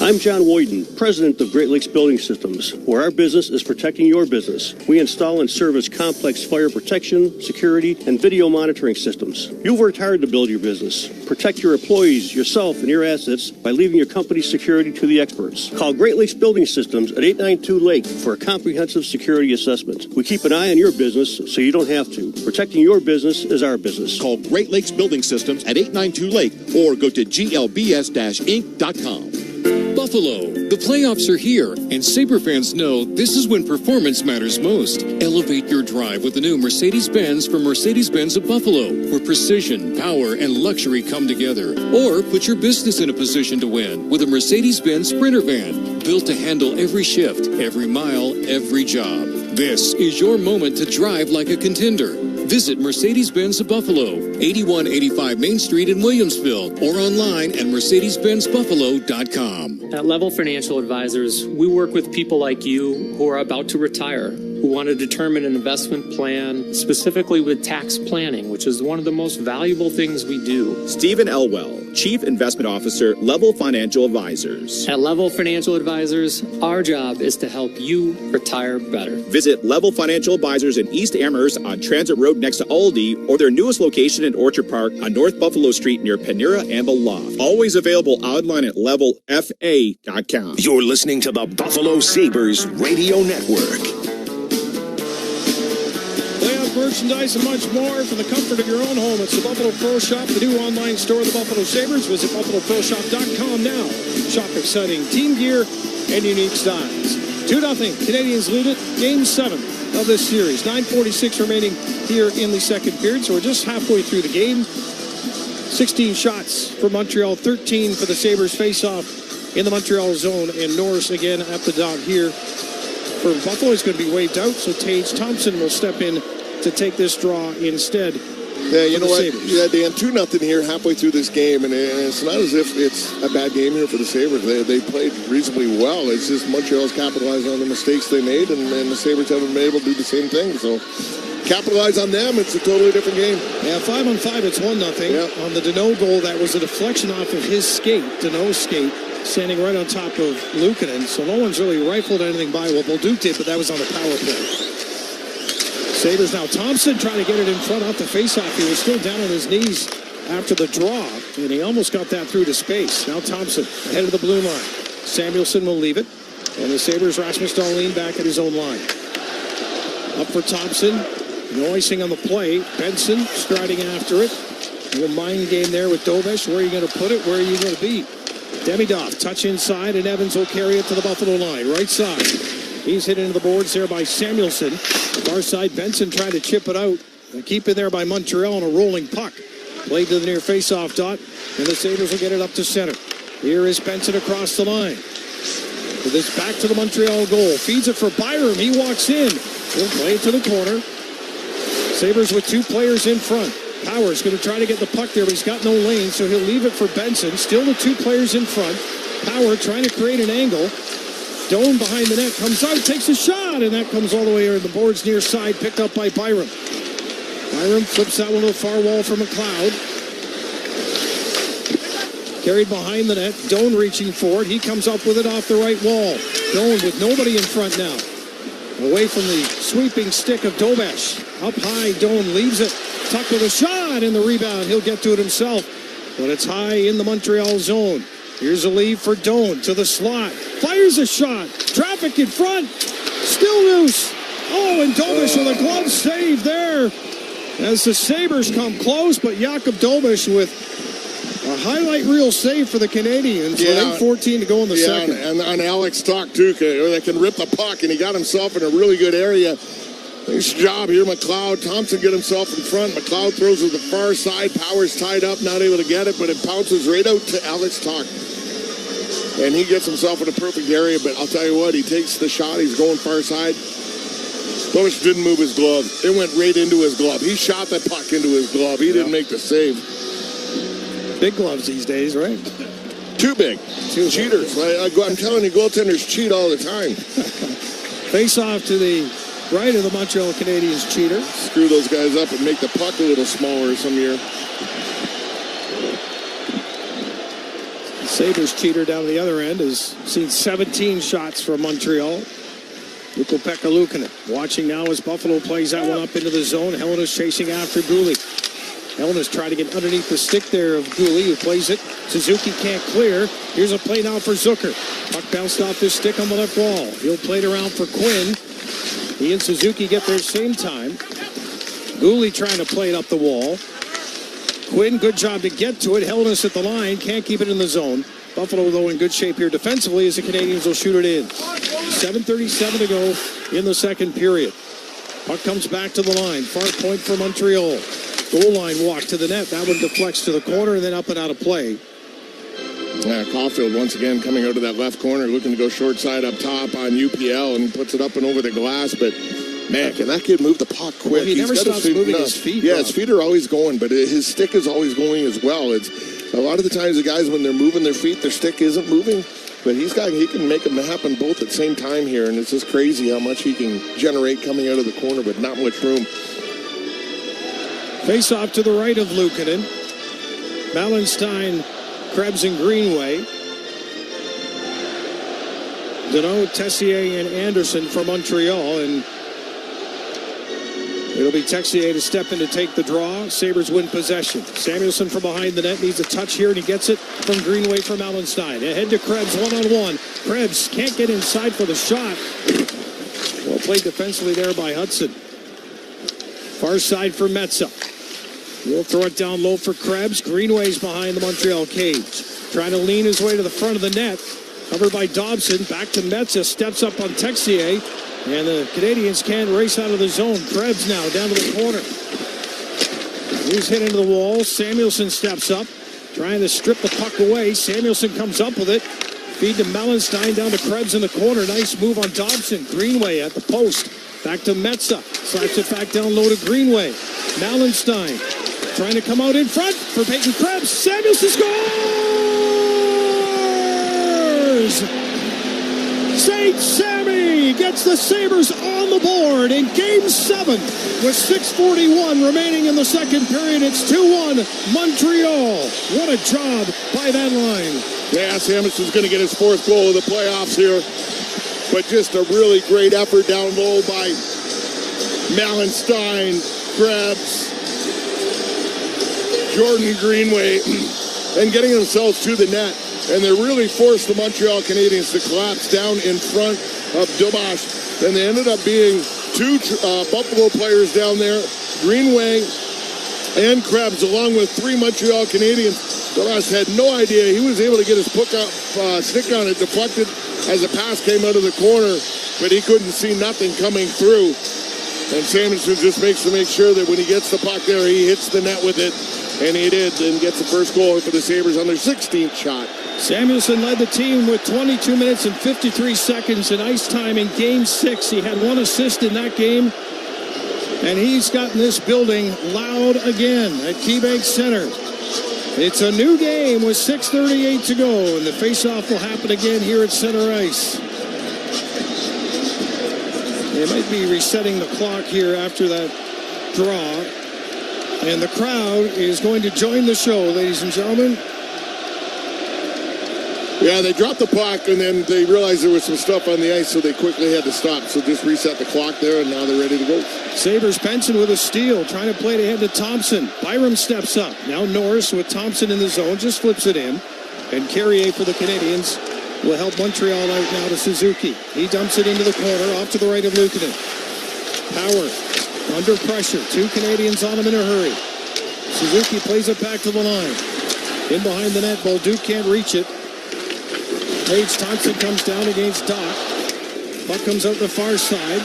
I'm John Woyden, president of Great Lakes Building Systems, where our business is protecting your business. We install and service complex fire protection, security, and video monitoring systems. You've worked hard to build your business. Protect your employees, yourself, and your assets by leaving your company's security to the experts. Call Great Lakes Building Systems at 892-LAKE for a comprehensive security assessment. We keep an eye on your business so you don't have to. Protecting your business is our business. Call Great Lakes Building Systems at 892-LAKE or go to glbs-inc.com. Buffalo, the playoffs are here, and Sabre fans know this is when performance matters most. Elevate your drive with the new Mercedes-Benz from Mercedes-Benz of Buffalo, where precision, power, and luxury come together. Or put your business in a position to win with a Mercedes-Benz Sprinter van, built to handle every shift, every mile, every job. This is your moment to drive like a contender. Visit Mercedes-Benz of Buffalo, 8185 Main Street in Williamsville, or online at mercedes-benzbuffalo.com. At Level Financial Advisors, we work with people like you who are about to retire, who want to determine an investment plan, specifically with tax planning, which is one of the most valuable things we do. Stephen Elwell, Chief Investment Officer, Level Financial Advisors. At Level Financial Advisors, our job is to help you retire better. Visit Level Financial Advisors in East Amherst on Transit Road next to Aldi, or their newest location in Orchard Park on North Buffalo Street near Panera and the Loft. Always available online at levelfa.com. You're listening to the Buffalo Sabres Radio Network. Playoff merchandise and much more from the comfort of your own home. It's the Buffalo Pro Shop, the new online store of the Buffalo Sabres. Visit buffaloproshop.com now. Shop exciting team gear and unique styles. 2-0. Canadiens lead it. Game 7 of this series. 9:46 remaining here in the second period. So we're just halfway through the game. 16 shots for Montreal, 13 for the Sabres face-off in the Montreal zone. And Norris again at the dot here for Buffalo. Is going to be waved out, so Tage Thompson will step in to take this draw instead. Yeah, you know what? Yeah, Dan, 2-0 here halfway through this game, and it's not as if it's a bad game here for the Sabres. They played reasonably well. It's just Montreal's capitalized on the mistakes they made, and the Sabres haven't been able to do the same thing. So capitalize on them. It's a totally different game. Yeah, 5-on-5, it's 1-0. Yeah. On the Deneau goal, that was a deflection off of his skate, Deneau's skate, standing right on top of Luukkonen. So no one's really rifled anything by. Well, Bolduc did, but that was on the power play. Sabres now. Thompson trying to get it in front off the faceoff. He was still down on his knees after the draw, and he almost got that through to space. Now Thompson ahead of the blue line. Samuelson will leave it, and the Sabres, Rasmus Dahlin back at his own line. Up for Thompson. No icing on the play. Benson striding after it. A little mind game there with Dobish. Where are you going to put it? Where are you going to be? Demidov, touch inside, and Evans will carry it to the Buffalo line. Right side. He's hit into the boards there by Samuelson. Far side, Benson trying to chip it out. And keep it there by Montreal on a rolling puck. Played to the near face-off dot, and the Sabres will get it up to center. Here is Benson across the line. With this back to the Montreal goal. Feeds it for Byram. He walks in. He'll play it to the corner. Sabres with two players in front. Powers going to try to get the puck there, but he's got no lane, so he'll leave it for Benson. Still the two players in front. Power trying to create an angle. Doan behind the net, comes out, takes a shot, and that comes all the way over the boards near side, picked up by Byram. Byram flips that one to the far wall for McLeod. Carried behind the net, Doan reaching for it. He comes up with it off the right wall. Doan with nobody in front now. Away from the sweeping stick of Dobish. Up high, Doan leaves it. Tuch with a shot, and the rebound. He'll get to it himself, but it's high in the Montreal zone. Here's a lead for Doan to the slot. Fires a shot. Traffic in front. Still loose. Oh, and Domish with a glove save there as the Sabres come close, but Jakob Domish with a highlight reel save for the Canadiens with 8:14 to go in the second. And on Alex Tuch, too, that can rip the puck, and he got himself in a really good area. Nice job here, McLeod. Thompson get himself in front. McLeod throws to the far side. Power's tied up, not able to get it, but it bounces right out to Alex Tuch. And he gets himself in a perfect area, but I'll tell you what, he takes the shot. He's going far side. Domish didn't move his glove. It went right into his glove. He shot that puck into his glove. He didn't make the save. Big gloves these days, right? Too big. Cheaters. I'm telling you, goaltenders cheat all the time. Face off to the right of the Montreal Canadiens cheater. Screw those guys up and make the puck a little smaller some year. Sabres cheater down the other end has seen 17 shots from Montreal. Ukko-Pekka Luukkonen watching now as Buffalo plays that one up into the zone. Helena's chasing after Guhle. Helena's trying to get underneath the stick there of Guhle, who plays it. Suzuki can't clear. Here's a play now for Zucker. Puck bounced off his stick on the left wall. He'll play it around for Quinn. He and Suzuki get there same time. Guhle trying to play it up the wall. Quinn, good job to get to it. Helena's at the line, can't keep it in the zone. Buffalo, though, in good shape here defensively as the Canadiens will shoot it in. 7:37 to go in the second period. Puck comes back to the line. Far point for Montreal. Goal line walk to the net. That one deflects to the corner and then up and out of play. Yeah, Caulfield once again coming out of that left corner, looking to go short side up top on UPL, and puts it up and over the glass. But man, can that kid move the puck quick? Well, he never stops moving his feet. Yeah, his feet are always going, but his stick is always going as well. It's a lot of the times the guys, when they're moving their feet, their stick isn't moving. But he can make them happen both at the same time here, and it's just crazy how much he can generate coming out of the corner, but not much room. Face off to the right of Luukkonen. Ballenstein, Krebs, and Greenway. Deneau, Tessier, and Anderson for Montreal, and it'll be Texier to step in to take the draw. Sabres win possession. Samuelsson from behind the net needs a touch here, and he gets it from Greenway from Allenstein. Ahead to Krebs, one-on-one. Krebs can't get inside for the shot. Well played defensively there by Hudson. Far side for Metsa. He'll throw it down low for Krebs. Greenway's behind the Montreal cage. Trying to lean his way to the front of the net. Covered by Dobson. Back to Metsa. Steps up on Texier. And the Canadiens can't race out of the zone. Krebs now down to the corner. He's hit into the wall. Samuelsson steps up, trying to strip the puck away. Samuelsson comes up with it. Feed to Ballenstein down to Krebs in the corner. Nice move on Dobson. Greenway at the post. Back to Metsa. Slaps it back down low to Greenway. Ballenstein trying to come out in front for Peyton Krebs. Samuelsson scores! St. Sammy gets the Sabres on the board in Game 7 with 6:41 remaining in the second period. It's 2-1 Montreal. What a job by that line. Yeah, Samuelsson's going to get his fourth goal of the playoffs here. But just a really great effort down low by Ballenstein, Krebs, Jordan Greenway, and getting themselves to the net. And they really forced the Montreal Canadiens to collapse down in front of Domish. And they ended up being two Buffalo players down there, Greenway and Krebs, along with three Montreal Canadiens. Domish had no idea. He was able to get his stick on it, deflected as the pass came out of the corner, but he couldn't see nothing coming through. And Samuelsson just makes sure that when he gets the puck there, he hits the net with it. And he did, and gets the first goal for the Sabres on their 16th shot. Samuelsson led the team with 22 minutes and 53 seconds in ice time in Game 6. He had one assist in that game, and he's gotten this building loud again at KeyBank Center. It's a new game with 6:38 to go, and the faceoff will happen again here at center ice. They might be resetting the clock here after that draw. And the crowd is going to join the show, ladies and gentlemen. Yeah, they dropped the puck, and then they realized there was some stuff on the ice, so they quickly had to stop. So just reset the clock there, and now they're ready to go. Sabres Benson with a steal, trying to play it ahead to Thompson. Byram steps up. Now Norris with Thompson in the zone, just flips it in. And Carrier for the Canadiens will help Montreal out now to Suzuki. He dumps it into the corner, off to the right of Luukkonen. Power under pressure. 2 Canadians on him in a hurry. Suzuki plays it back to the line. In behind the net, Bolduc can't reach it. Tage Thompson comes down against Doc. Puck comes out the far side.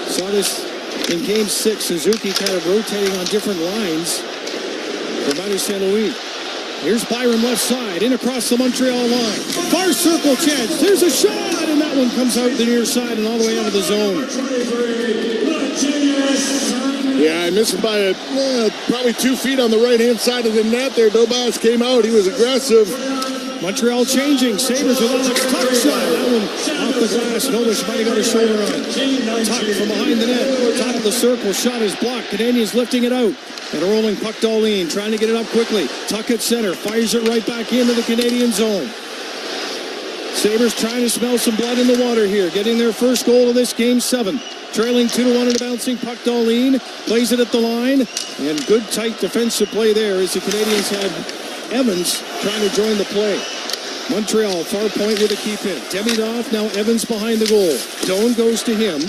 Saw this in Game 6. Suzuki kind of rotating on different lines for Matty St. Louis. Here's Byram left side, in across the Montreal line. Far circle chance. There's a shot, and that one comes out the near side and all the way out of the zone. Yeah, I missed him by probably 2 feet on the right-hand side of the net there. Dobas came out. He was aggressive. Montreal changing. Sabres with Alex Tuch shot. That one off the glass. Novish might have got a shoulder on. Tuch from behind the net. Top of the circle. Shot is blocked. Canadians lifting it out. And a rolling puck, Dahlin trying to get it up quickly. Tuch at center. Fires it right back into the Canadian zone. Sabres trying to smell some blood in the water here. Getting their first goal of this Game 7. Trailing 2-1 in a bouncing puck. Dahlin plays it at the line. And good tight defensive play there as the Canadians had Evans trying to join the play. Montreal, far point with a keep in. Demidov, now Evans behind the goal. Doan goes to him.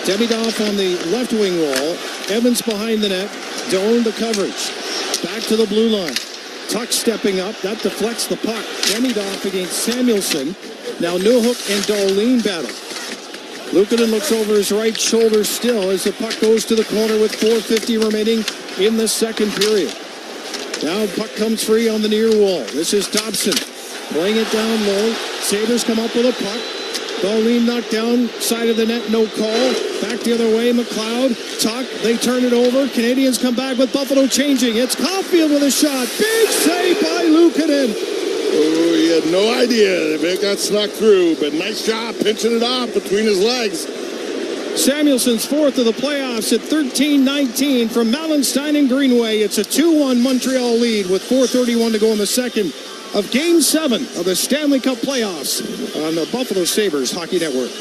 Demidov on the left wing wall. Evans behind the net. Doan the coverage. Back to the blue line. Tuch stepping up. That deflects the puck. Demidov against Samuelson. Now Newhook and Dahlin battle. Luukkonen looks over his right shoulder still as the puck goes to the corner with 4:50 remaining in the second period. Now puck comes free on the near wall. This is Dobson playing it down low. Sabres come up with a puck. Dahlin knocked down, side of the net, no call. Back the other way, McLeod. Tuch, they turn it over. Canadians come back with Buffalo changing. It's Caulfield with a shot. Big save by Luukkonen. Oh, he had no idea if it got snuck through, but nice job pinching it off between his legs. Samuelson's 4th of the playoffs at 13-19 from Mallenstein and Greenway. It's a 2-1 Montreal lead with 4:31 to go in the second of Game 7 of the Stanley Cup playoffs on the Buffalo Sabres Hockey Network.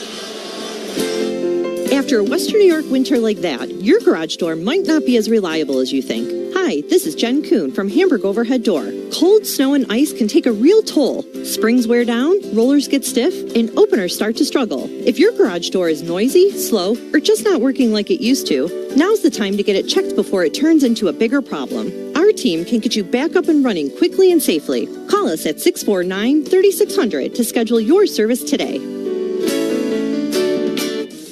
After a Western New York winter like that, your garage door might not be as reliable as you think. Hi, this is Jen Kuhn from Hamburg Overhead Door. Cold snow and ice can take a real toll. Springs wear down, rollers get stiff, and openers start to struggle. If your garage door is noisy, slow, or just not working like it used to, now's the time to get it checked before it turns into a bigger problem. Our team can get you back up and running quickly and safely. Call us at 649-3600 to schedule your service today.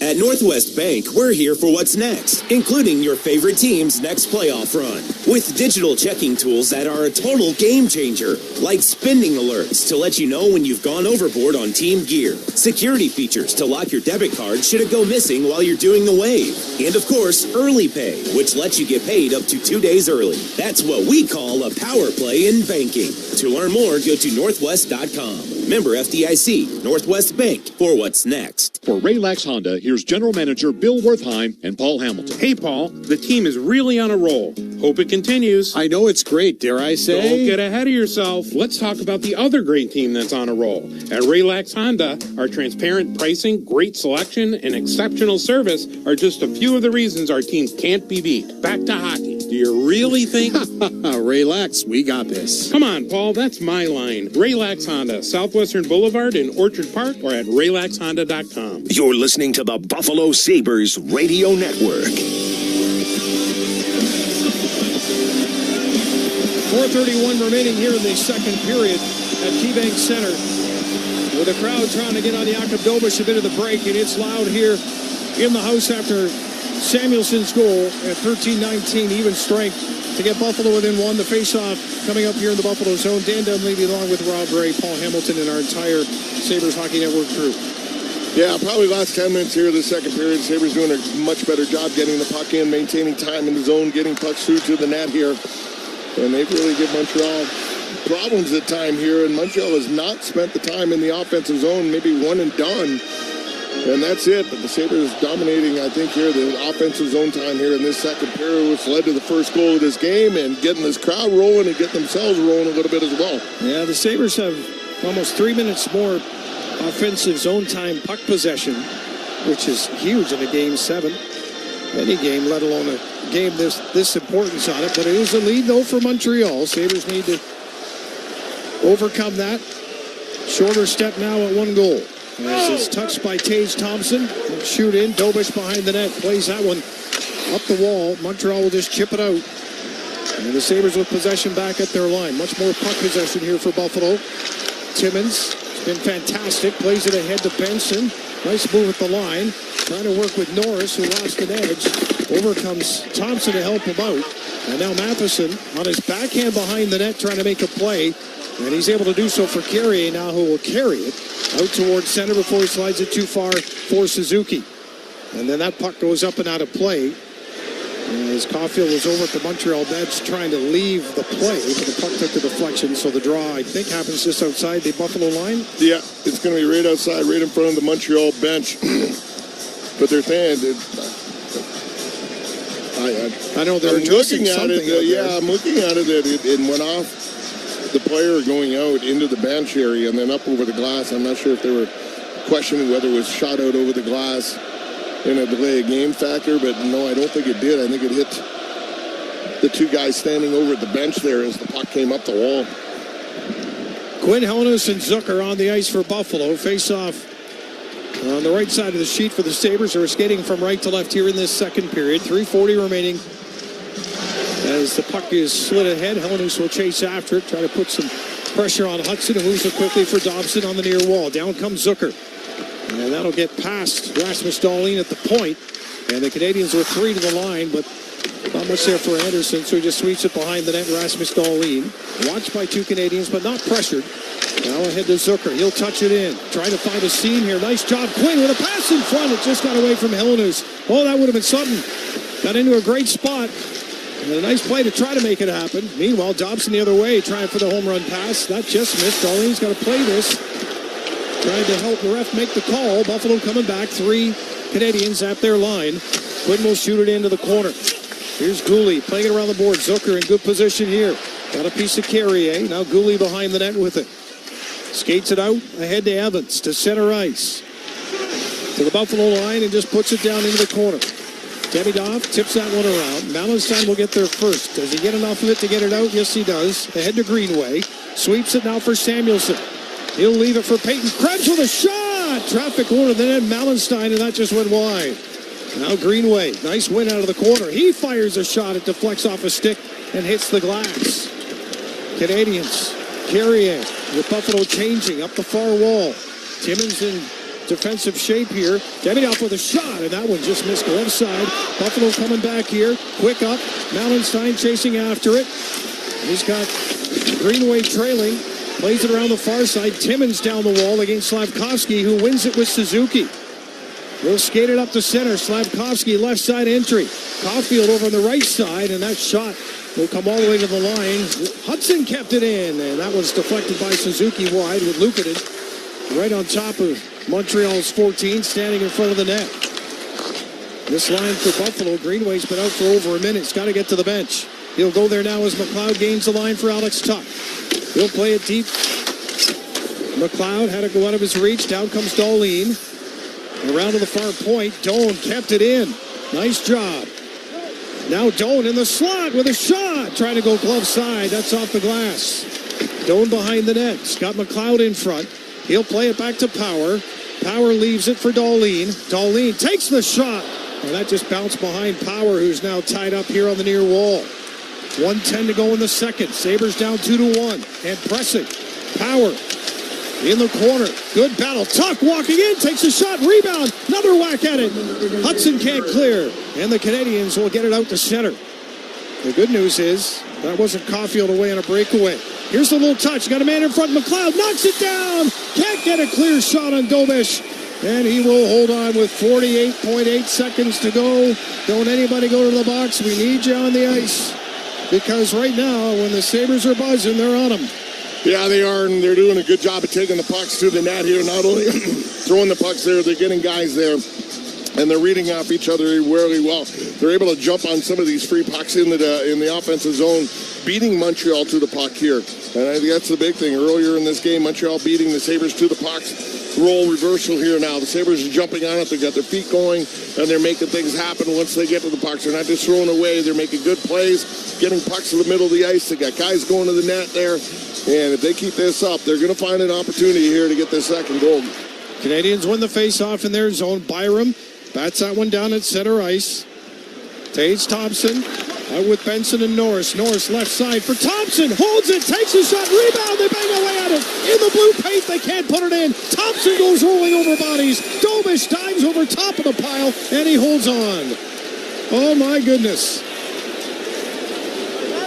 At Northwest Bank, we're here for what's next, including your favorite team's next playoff run. With digital checking tools that are a total game changer, like spending alerts to let you know when you've gone overboard on team gear, security features to lock your debit card should it go missing while you're doing the wave, and of course, early pay, which lets you get paid up to 2 days early. That's what we call a power play in banking. To learn more, go to northwest.com. Member FDIC, Northwest Bank, for what's next. For Raylax Honda, here's General Manager Bill Wertheim and Paul Hamilton. Hey, Paul, the team is really on a roll. Hope it continues. I know it's great, dare I say? Don't get ahead of yourself. Let's talk about the other great team that's on a roll. At Raylax Honda, our transparent pricing, great selection, and exceptional service are just a few of the reasons our team can't be beat. Back to hockey. Do you really think? Relax, we got this. Come on, Paul, that's my line. Raylax Honda, Southwestern Boulevard in Orchard Park, or at RaylaxHonda.com. You're listening to the Buffalo Sabres Radio Network. 4:31 remaining here in the second period at KeyBank Center. With the crowd trying to get on Jakub Dobeš a bit of the break, and it's loud here in the house after Samuelson's goal at 13-19, even strength to get Buffalo within one. The face-off coming up here in the Buffalo zone. Dan Dunleavy along with Rob Ray, Paul Hamilton, and our entire Sabres Hockey Network crew. Yeah, probably last 10 minutes here of the second period. Sabres doing a much better job getting the puck in, maintaining time in the zone, getting pucks through to the net here. And they've really given Montreal problems at time here. And Montreal has not spent the time in the offensive zone, maybe one and done. And that's it. But the Sabres dominating, I think, here, the offensive zone time here in this second period, which led to the first goal of this game and getting this crowd rolling and getting themselves rolling a little bit as well. Yeah, the Sabres have almost 3 minutes more offensive zone time puck possession, which is huge in a Game 7. Any game, let alone a game this importance on it. But it is a lead, though, for Montreal. Sabres need to overcome that. Shorter step now at 1 goal. As it's touched by Tage Thompson. Shoot in. Dobish behind the net. Plays that one up the wall. Montreal will just chip it out. And the Sabres with possession back at their line. Much more puck possession here for Buffalo. Timmins has been fantastic. Plays it ahead to Benson. Nice move at the line. Trying to work with Norris, who lost an edge. Over comes Thompson to help him out. And now Matheson on his backhand behind the net trying to make a play. And he's able to do so for Carrier now, who will carry it out towards center before he slides it too far for Suzuki. And then that puck goes up and out of play. As Caulfield was over at the Montreal bench trying to leave the play, but the puck took the deflection, so the draw, I think, happens just outside the Buffalo line. Yeah, it's going to be right outside, right in front of the Montreal bench. But they're saying I know they're looking at it. I'm looking at it. It went off the player going out into the bench area and then up over the glass. I'm not sure if they were questioning whether it was shot out over the glass in a delay of game factor, but no, I don't think it did. I think it hit the two guys standing over at the bench there as the puck came up the wall. Quinn, Helenius, and Zucker on the ice for Buffalo. Face off on the right side of the sheet for the Sabres, who are skating from right to left here in this second period. 3:40 remaining as the puck is slid ahead. Helenius will chase after it, try to put some pressure on Hudson, who moves it quickly for Dobson on the near wall. Down comes Zucker. And that'll get past Rasmus Dahlin at the point. And the Canadians were 3 to the line, but not much there for Anderson, so he just sweeps it behind the net. Rasmus Dahlin, watched by two Canadians, but not pressured. Now ahead to Zucker. He'll touch it in. Trying to find a seam here. Nice job, Quinn, with a pass in front. It just got away from Helenius. Oh, that would have been something. Got into a great spot. And a nice play to try to make it happen. Meanwhile, Dobson the other way, trying for the home run pass. That just missed. Dahlin's got to play this. Trying to help the ref make the call. Buffalo coming back. 3 Canadians at their line. Quinn will shoot it into the corner. Here's Gooley playing it around the board. Zucker in good position here. Got a piece of Carrier. Now Gooley behind the net with it. Skates it out ahead to Evans to center ice. To the Buffalo line and just puts it down into the corner. Demidov tips that one around. Malenstein will get there first. Does he get enough of it to get it out? Yes, he does. Ahead to Greenway. Sweeps it now for Samuelson. He'll leave it for Peyton Krebs with a shot. Traffic corner, then Malenstein, and that just went wide. Now Greenway, nice win out of the corner. He fires a shot. It deflects off a stick and hits the glass. Canadians, Carrier with Buffalo changing up the far wall. Timmins in defensive shape here. Demidov with a shot, and that one just missed the left side. Buffalo coming back here. Quick up. Malenstein chasing after it. He's got Greenway trailing. Plays it around the far side. Timmins down the wall against Slavkovsky, who wins it with Suzuki. Will skate it up to center. Slavkovsky left side entry. Caulfield over on the right side, and that shot will come all the way to the line. Hudson kept it in, and that was deflected by Suzuki wide with Luukkonen right on top of Montreal's 14, standing in front of the net. This line for Buffalo, Greenway's been out for over a minute. He's got to get to the bench. He'll go there now as McLeod gains the line for Alex Tuch. He'll play it deep. McLeod had to go out of his reach. Down comes Dahlin. Around to the far point. Doan kept it in. Nice job. Now Doan in the slot with a shot. Trying to go glove side. That's off the glass. Doan behind the net. Scott McLeod in front. He'll play it back to Power. Power leaves it for Dahlin. Dahlin takes the shot. And that just bounced behind Power, who's now tied up here on the near wall. 1:10 to go in the second. Sabres down 2-1. And pressing. Power in the corner. Good battle. Tuch walking in. Takes a shot. Rebound. Another whack at it. Hudson can't clear. And the Canadians will get it out to center. The good news is that wasn't Caulfield away on a breakaway. Here's the little touch. Got a man in front. McLeod knocks it down. Can't get a clear shot on Dobish. And he will hold on with 48.8 seconds to go. Don't anybody go to the box. We need you on the ice. Because right now, when the Sabres are buzzing, they're on them. Yeah, they are, and they're doing a good job of taking the pucks to the net here. Not only throwing the pucks there, they're getting guys there, and they're reading off each other really well. They're able to jump on some of these free pucks in the offensive zone, beating Montreal to the puck here. And I think that's the big thing. Earlier in this game, Montreal beating the Sabres to the pucks. Role reversal here now. The Sabres are jumping on it. They've got their feet going, and they're making things happen once they get to the pucks. They're not just throwing away. They're making good plays, getting pucks to the middle of the ice. They got guys going to the net there. And if they keep this up, they're going to find an opportunity here to get their second goal. Canadians win the face-off in their zone. Byram bats that one down at center ice. Tage Thompson out with Benson and Norris. Norris left side for Thompson. Holds it, takes a shot, rebound. They bang away at it. In the blue paint, they can't put it in. Thompson goes rolling over bodies. Dobish dives over top of the pile, and he holds on. Oh, my goodness.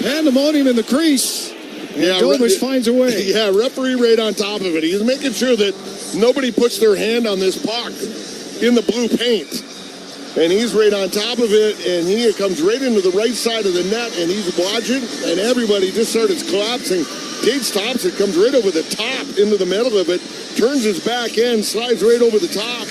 Pandemonium in the crease. And Dobish finds a way. Yeah, referee right on top of it. He's making sure that nobody puts their hand on this puck in the blue paint. And he's right on top of it, and he comes right into the right side of the net, and he's watching, and everybody just started collapsing. Tage Thompson comes right over the top into the middle of it, turns his back end, slides right over the top,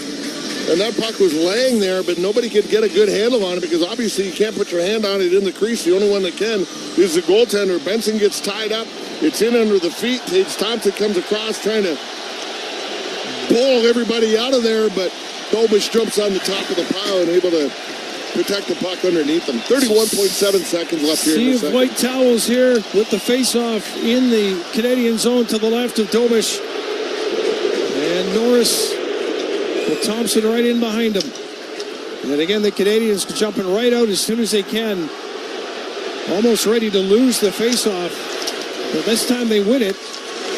and that puck was laying there, but nobody could get a good handle on it because obviously you can't put your hand on it in the crease. The only one that can is the goaltender. Benson gets tied up. It's in under the feet. Tage Thompson comes across trying to pull everybody out of there, but Dobish jumps on the top of the pile and able to protect the puck underneath him. 31.7 seconds left here in the second. White towels here with the face-off in the Canadian zone to the left of Dobish. And Norris with Thompson right in behind him. And again, the Canadians jumping right out as soon as they can. Almost ready to lose the face-off. But this time they win it.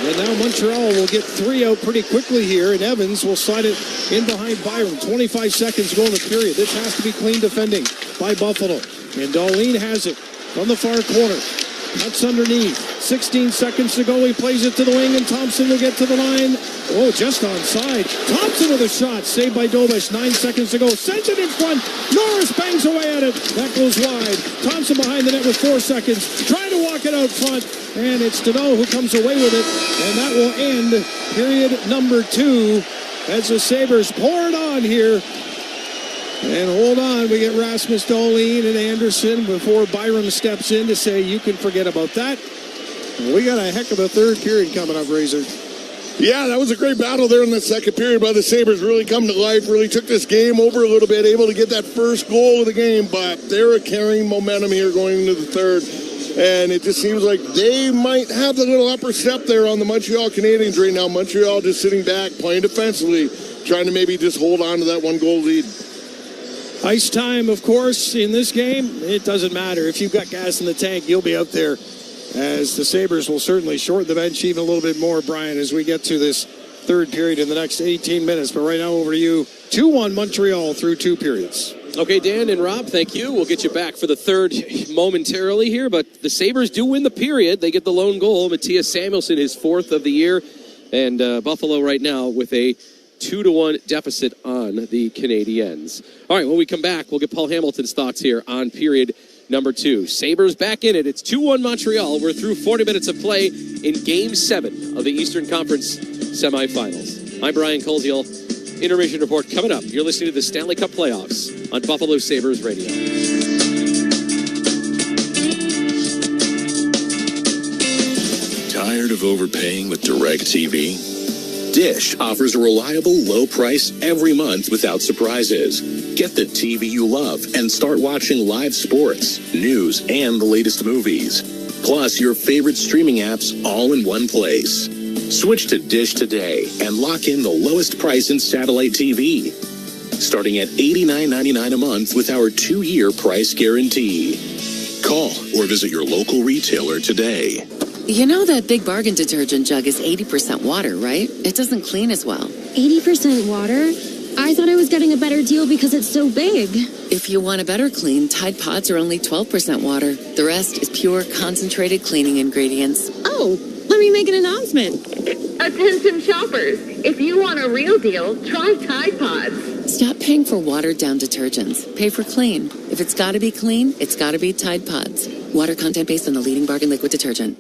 And now Montreal will get 3 out pretty quickly here, and Evans will slide it in behind Byram. 25 seconds to go in the period. This has to be clean defending by Buffalo. And Dahlin has it from the far corner. Cuts underneath. 16 seconds to go. He plays it to the wing, and Thompson will get to the line. Oh, just onside. Thompson with a shot. Saved by Dobish. 9 seconds to go. Sends it in front. Norris bangs away at it. That goes wide. Thompson behind the net with 4 seconds. Trying to walk it out front. And it's Deneau who comes away with it. And that will end period number 2 as the Sabres pour it on here. And hold on, we get Rasmus Dahlin and Anderson before Byram steps in to say you can forget about that. We got a heck of a third period coming up, Razor. Yeah, that was a great battle there in the second period by the Sabres. Really come to life, really took this game over a little bit, able to get that first goal of the game, but they're carrying momentum here going into the third. And it just seems like they might have the little upper step there on the Montreal Canadiens right now. Montreal just sitting back, playing defensively, trying to maybe just hold on to that 1-goal lead. Ice time, of course, in this game, it doesn't matter. If you've got gas in the tank, you'll be out there, as the Sabres will certainly shorten the bench even a little bit more, Brian, as we get to this third period in the next 18 minutes. But right now, over to you. 2-1 Montreal through 2 periods. Okay, Dan and Rob, thank you. We'll get you back for the third momentarily here, but the Sabres do win the period. They get the lone goal. Matthias Samuelsson, his 4th of the year, and Buffalo right now with a 2-1 deficit on the Canadiens. All right, when we come back, we'll get Paul Hamilton's thoughts here on period number 2. Sabres back in it. It's 2-1 Montreal. We're through 40 minutes of play in Game 7 of the Eastern Conference semifinals. I'm Brian Koziel. Intermission report coming up. You're listening to the Stanley Cup Playoffs on Buffalo Sabres Radio. Tired of overpaying with DirecTV? Dish offers a reliable, low price every month without surprises. Get the TV you love and start watching live sports, news, and the latest movies. Plus, your favorite streaming apps all in one place. Switch to Dish today and lock in the lowest price in satellite TV. Starting at $89.99 a month with our 2-year price guarantee. Call or visit your local retailer today. You know that Big Bargain detergent jug is 80% water, right? It doesn't clean as well. 80% water? I thought I was getting a better deal because it's so big. If you want a better clean, Tide Pods are only 12% water. The rest is pure, concentrated cleaning ingredients. Oh, let me make an announcement. Attention shoppers, if you want a real deal, try Tide Pods. Stop paying for watered-down detergents. Pay for clean. If it's got to be clean, it's got to be Tide Pods. Water content based on the leading bargain liquid detergent.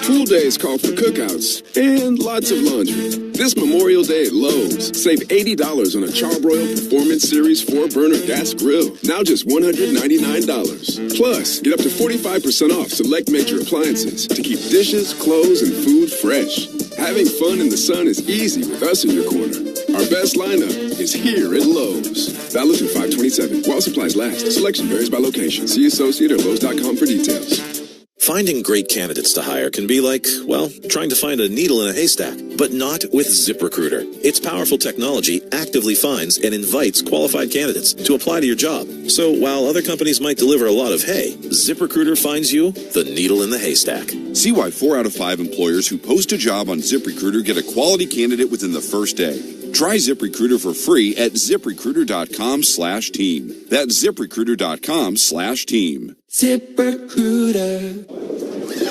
Pool days call for cookouts and lots of laundry. This Memorial Day at Lowe's, save $80 on a Charbroil Performance Series 4-burner gas grill. Now just $199. Plus, get up to 45% off select major appliances to keep dishes, clothes, and food fresh. Having fun in the sun is easy with us in your corner. Our best lineup is here at Lowe's. Valid through 5/27. While supplies last. Selection varies by location. See associate or Lowe's.com for details. Finding great candidates to hire can be like, well, trying to find a needle in a haystack. but not with ZipRecruiter. Its powerful technology actively finds and invites qualified candidates to apply to your job. So while other companies might deliver a lot of hay, ZipRecruiter finds you the needle in the haystack. See why 4 out of 5 employers who post a job on ZipRecruiter get a quality candidate within the first day. Try ZipRecruiter for free at ZipRecruiter.com/team. That's ZipRecruiter.com/team. ZipRecruiter.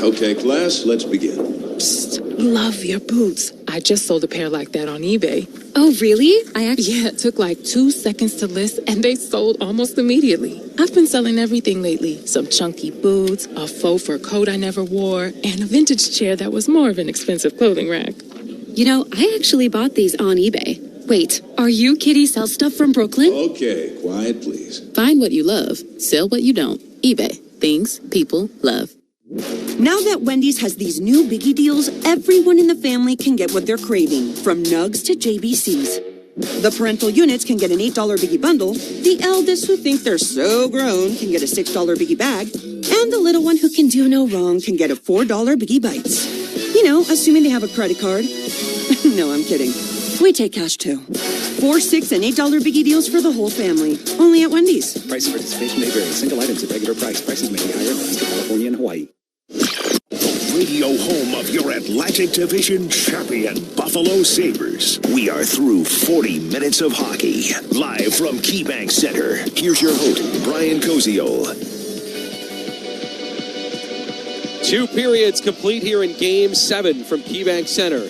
Okay, class, let's begin. Psst, love your boots. I just sold a pair like that on eBay. Oh, really? Yeah, it took like 2 seconds to list and they sold almost immediately. I've been selling everything lately. Some chunky boots, a faux fur coat I never wore, and a vintage chair that was more of an expensive clothing rack. You know, I actually bought these on eBay. Wait, are you Kitty Sell Stuff from Brooklyn? Okay, quiet, please. Find what you love. Sell what you don't. eBay. Things people love. Now that Wendy's has these new biggie deals, everyone in the family can get what they're craving, from nugs to JBCs. The parental units can get an $8 biggie bundle, the eldest who think they're so grown can get a $6 biggie bag, and the little one who can do no wrong can get a $4 biggie bites. You know, assuming they have a credit card. No, I'm kidding. We take cash too. $4, $6, and $8 biggie deals for the whole family. Only at Wendy's. Price and participation may vary. Single items at regular price. Prices may be higher in California and Hawaii. Radio home of your Atlantic Division champion, Buffalo Sabres. We are through 40 minutes of hockey. Live from KeyBank Center. Here's your host, Brian Koziol. 2 periods complete here in Game 7 from KeyBank Center.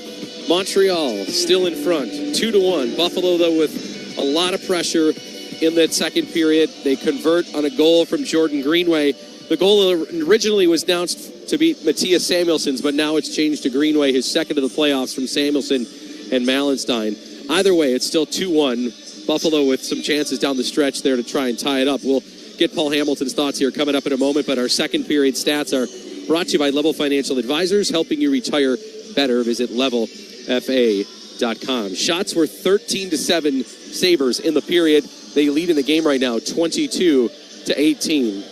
Montreal still in front, 2-1. Buffalo, though, with a lot of pressure in that second period. They convert on a goal from Jordan Greenway. The goal originally was announced to be Matthias Samuelsson's, but now it's changed to Greenway, his second of the playoffs from Samuelsson and Malenstein. Either way, it's still 2-1. Buffalo with some chances down the stretch there to try and tie it up. We'll get Paul Hamilton's thoughts here coming up in a moment, but our second period stats are brought to you by Level Financial Advisors, helping you retire better. Visit levelfa.com. Shots were 13-7 Sabres in the period. They lead in the game right now, 22-18.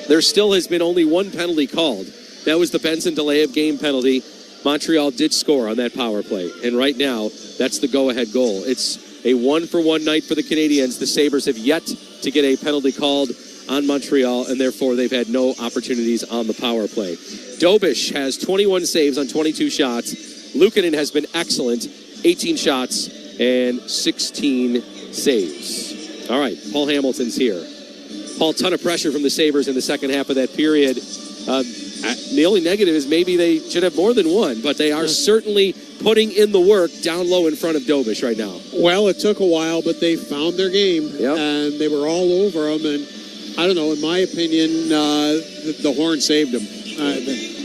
There still has been only one penalty called. That was the Benson delay of game penalty. Montreal did score on that power play. And right now, that's the go-ahead goal. It's a 1-for-1 night for the Canadiens. The Sabres have yet to get a penalty called on Montreal, and therefore they've had no opportunities on the power play. Dobish has 21 saves on 22 shots. Luukkonen has been excellent, 18 shots and 16 saves. All right, Paul Hamilton's here. Paul, ton of pressure from the Sabres in the second half of that period. The only negative is maybe they should have more than one, but they are certainly putting in the work down low in front of Dobish right now. Well, it took a while, but they found their game, and they were all over them. And I don't know, in my opinion, the Horn saved them.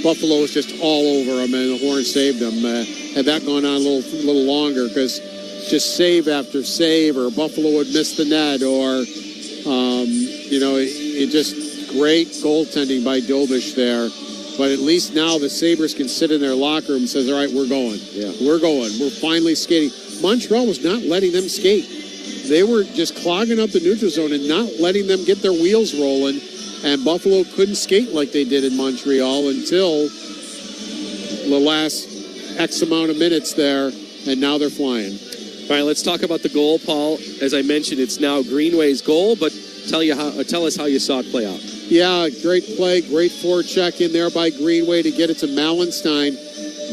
Buffalo was just all over them, and the Horn saved them. Had that gone on a little longer, because just save after save, or Buffalo would miss the net, or it just great goaltending by Dobish there. But at least now the Sabres can sit in their locker room and says, all right, we're going. Yeah. We're going. We're finally skating. Montreal was not letting them skate. They were just clogging up the neutral zone and not letting them get their wheels rolling. And Buffalo couldn't skate like they did in Montreal until the last X amount of minutes there, and now they're flying. All right, let's talk about the goal, Paul. As I mentioned, it's now Greenway's goal, but tell us how you saw it play out. Yeah, great play, great forecheck in there by Greenway to get it to Malenstein.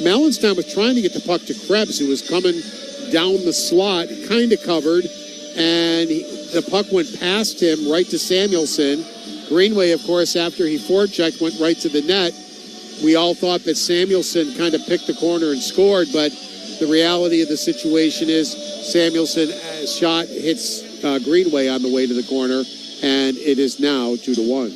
Malenstein was trying to get the puck to Krebs, who was coming down the slot, kind of covered, and the puck went past him right to Samuelsson. Greenway, of course, after he forechecked, went right to the net. We all thought that Samuelsson kind of picked the corner and scored, but the reality of the situation is Samuelsson shot hits Greenway on the way to the corner, and it is now 2-1.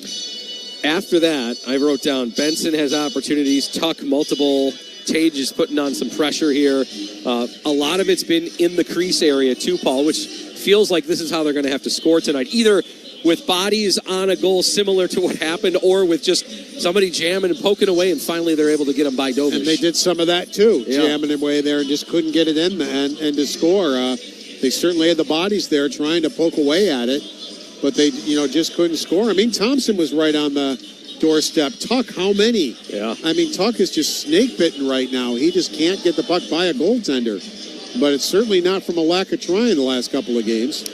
After that, I wrote down Benson has opportunities, Tuch multiple. Tage is putting on some pressure here. A lot of it's been in the crease area too, Paul, which feels like this is how they're going to have to score tonight. Either with bodies on a goal similar to what happened, or with just somebody jamming and poking away, and finally they're able to get them by Dobish. And they did some of that too, jamming away there and just couldn't get it in and to score. They certainly had the bodies there trying to poke away at it, but they just couldn't score. I mean, Thompson was right on the doorstep. Tuch, how many? Yeah. I mean, Tuch is just snake-bitten right now. He just can't get the puck by a goaltender. But it's certainly not from a lack of trying the last couple of games.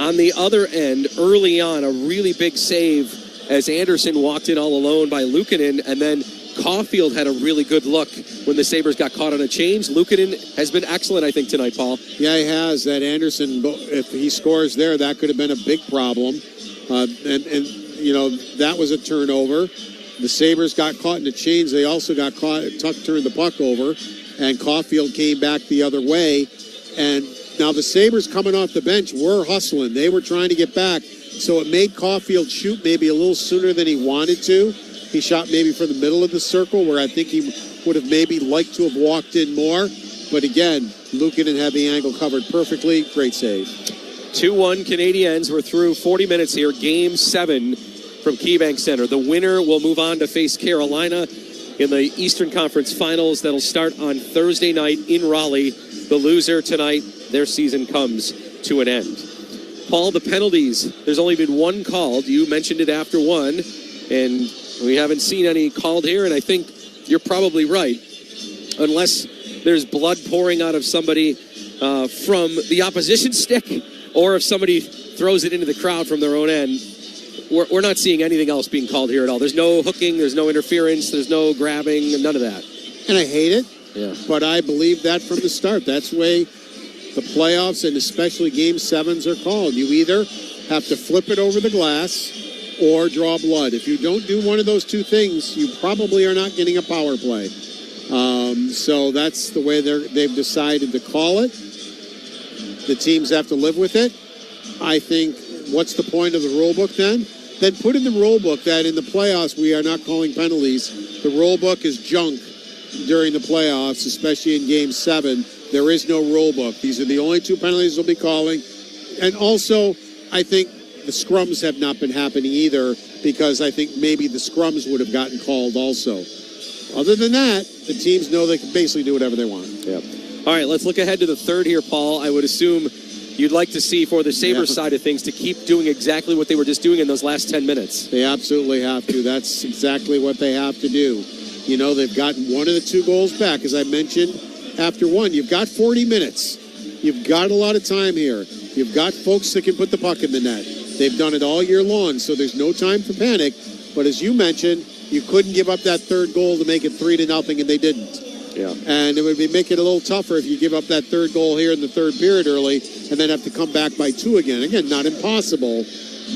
On the other end, early on, a really big save as Anderson walked in all alone by Luukkonen, and then Caulfield had a really good look when the Sabres got caught on a change. Luukkonen has been excellent, I think, tonight, Paul. Yeah, he has. That Anderson, if he scores there, that could have been a big problem. You know, that was a turnover. The Sabres got caught in a change. They also got caught. Tuch turned the puck over, and Caulfield came back the other way. And now the Sabres coming off the bench were hustling. They were trying to get back. So it made Caulfield shoot maybe a little sooner than he wanted to. He shot maybe from the middle of the circle where I think he would have maybe liked to have walked in more. But again, Luukkonen had the angle covered perfectly. Great save. 2-1 Canadiens. We're through 40 minutes here. Game 7 from KeyBank Center. The winner will move on to face Carolina in the Eastern Conference Finals. That'll start on Thursday night in Raleigh. The loser tonight, their season comes to an end. Paul, the penalties. There's only been one called. You mentioned it after one, and we haven't seen any called here, and I think you're probably right. Unless there's blood pouring out of somebody from the opposition stick, or if somebody throws it into the crowd from their own end, we're not seeing anything else being called here at all. There's no hooking, there's no interference, there's no grabbing, none of that. And I hate it, yeah. But I believe that from the start. That's the way the playoffs and especially Game 7s are called. You either have to flip it over the glass or draw blood. If you don't do one of those two things, you probably are not getting a power play. So that's the way they've decided to call it. The teams have to live with it. I think, what's the point of the rule book then? Then put in the rule book that in the playoffs we are not calling penalties. The rule book is junk during the playoffs, especially in Game 7. There is no rule book. These are the only two penalties we'll be calling. And also, I think the scrums have not been happening either, because I think maybe the scrums would have gotten called also. Other than that, the teams know they can basically do whatever they want. Yeah. All right, let's look ahead to the third here, Paul. I would assume you'd like to see, for the Sabres side of things, to keep doing exactly what they were just doing in those last 10 minutes. They absolutely have to. That's exactly what they have to do. You know, they've gotten one of the two goals back, as I mentioned. After one, you've got 40 minutes. You've got a lot of time here. You've got folks that can put the puck in the net. They've done it all year long, so there's no time for panic. But as you mentioned, you couldn't give up that third goal to make it 3-0, and they didn't. Yeah. And it would make it a little tougher if you give up that third goal here in the third period early and then have to come back by 2 again. Again, not impossible,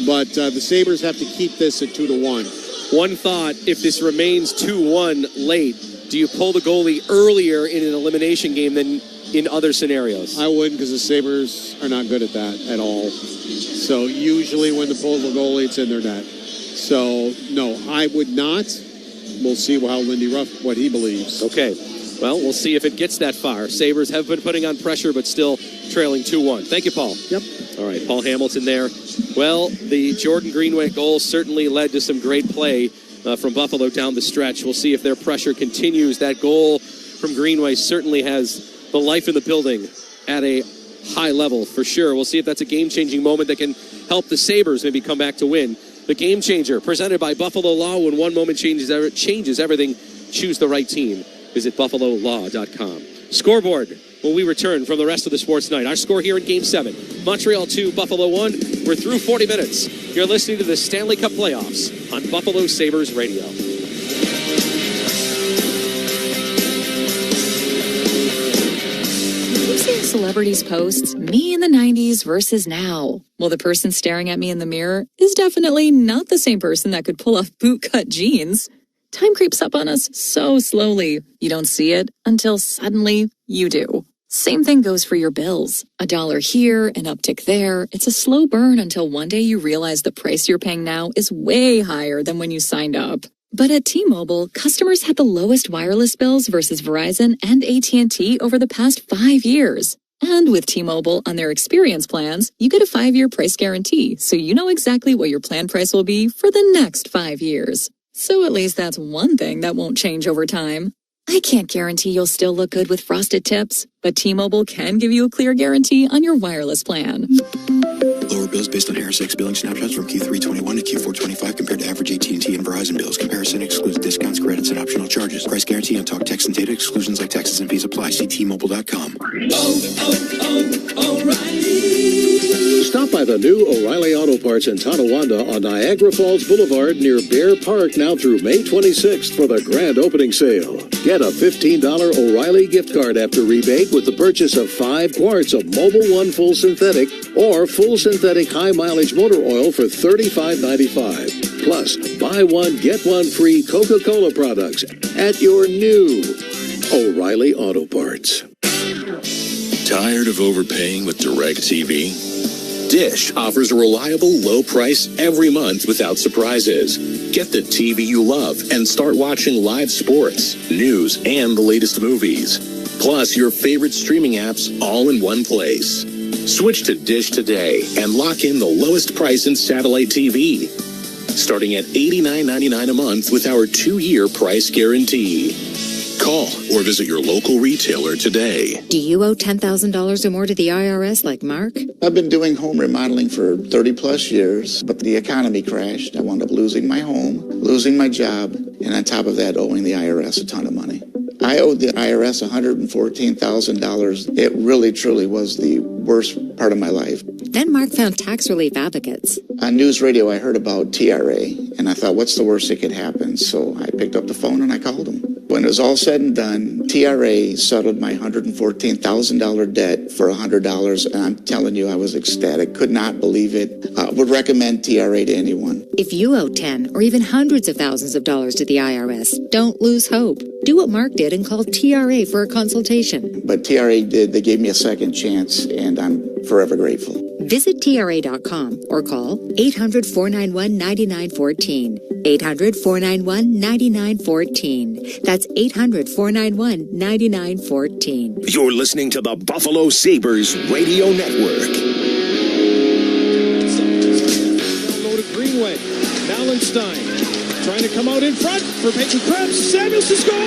but the Sabres have to keep this at 2-1. One thought, if this remains 2-1 late, do you pull the goalie earlier in an elimination game than in other scenarios? I wouldn't, because the Sabres are not good at that at all. So usually when they pull the goalie, it's in their net. So, no, I would not. We'll see how Lindy Ruff, what he believes. Okay. Well, we'll see if it gets that far. Sabres have been putting on pressure, but still trailing 2-1. Thank you, Paul. Yep. All right, Paul Hamilton there. Well, the Jordan Greenway goal certainly led to some great play from Buffalo down the stretch. We'll see if their pressure continues. That goal from Greenway certainly has the life in the building at a high level for sure. We'll see if that's a game-changing moment that can help the Sabres maybe come back to win. The Game Changer, presented by Buffalo Law. When one moment changes everything, choose the right team. Visit BuffaloLaw.com. Scoreboard when we return from the rest of the sports night. Our score here in Game 7. Montreal 2, Buffalo 1. We're through 40 minutes. You're listening to the Stanley Cup Playoffs on Buffalo Sabres Radio. You've seen celebrities posts, me in the 90s versus now. Well, the person staring at me in the mirror is definitely not the same person that could pull off bootcut jeans. Time creeps up on us so slowly. You don't see it until suddenly you do. Same thing goes for your bills. $1 here, an uptick there. It's a slow burn until one day you realize the price you're paying now is way higher than when you signed up. But at T-Mobile, customers had the lowest wireless bills versus Verizon and AT&T over the past 5 years. And with T-Mobile on their experience plans, you get a 5-year price guarantee, so you know exactly what your plan price will be for the next 5 years. So at least that's one thing that won't change over time. I can't guarantee you'll still look good with frosted tips, but T-Mobile can give you a clear guarantee on your wireless plan. Lower bills based on AR6 billing snapshots from Q321 to Q425 compared to average AT&T and Verizon bills. Comparison excludes discounts, credits, and optional charges. Price guarantee on talk, text, and data. Exclusions like taxes and fees apply. See T-Mobile.com. O'Reilly. Stop by the new O'Reilly Auto Parts in Tonawanda on Niagara Falls Boulevard near Bear Park now through May 26th for the grand opening sale. Get a $15 O'Reilly gift card after rebate with the purchase of 5 quarts of Mobil 1 full synthetic or full synthetic high mileage motor oil for $35.95. Plus, buy one, get one free Coca-Cola products at your new O'Reilly Auto Parts. Tired of overpaying with DirecTV? Dish offers a reliable low price every month without surprises. Get the TV you love and start watching live sports, news, and the latest movies. Plus your favorite streaming apps all in one place. Switch to Dish today and lock in the lowest price in satellite TV. Starting at $89.99 a month with our 2-year price guarantee. Call or visit your local retailer today. Do you owe $10,000 or more to the IRS like Mark? I've been doing home remodeling for 30 plus years, but the economy crashed. I wound up losing my home, losing my job, and on top of that, owing the IRS a ton of money. I owed the IRS $114,000. It really, truly was the worst part of my life. Then Mark found tax relief advocates. On news radio, I heard about TRA, and I thought, what's the worst that could happen? So I picked up the phone and I called them. When it was all said and done, TRA settled my $114,000 debt for $100, and I'm telling you, I was ecstatic. Could not believe it. Would recommend TRA to anyone. If you owe 10 or even hundreds of thousands of dollars to the IRS, don't lose hope. Do what Mark did and call TRA for a consultation. But TRA did. They gave me a second chance, and I'm forever grateful. Visit TRA.com or call 800-491-9914. 800-491-9914. That's 800-491-9914. You're listening to the Buffalo Sabres Radio Network. Loaded Greenway. Mallenstein trying to come out in front for Peyton Krebs. Samuelson scores!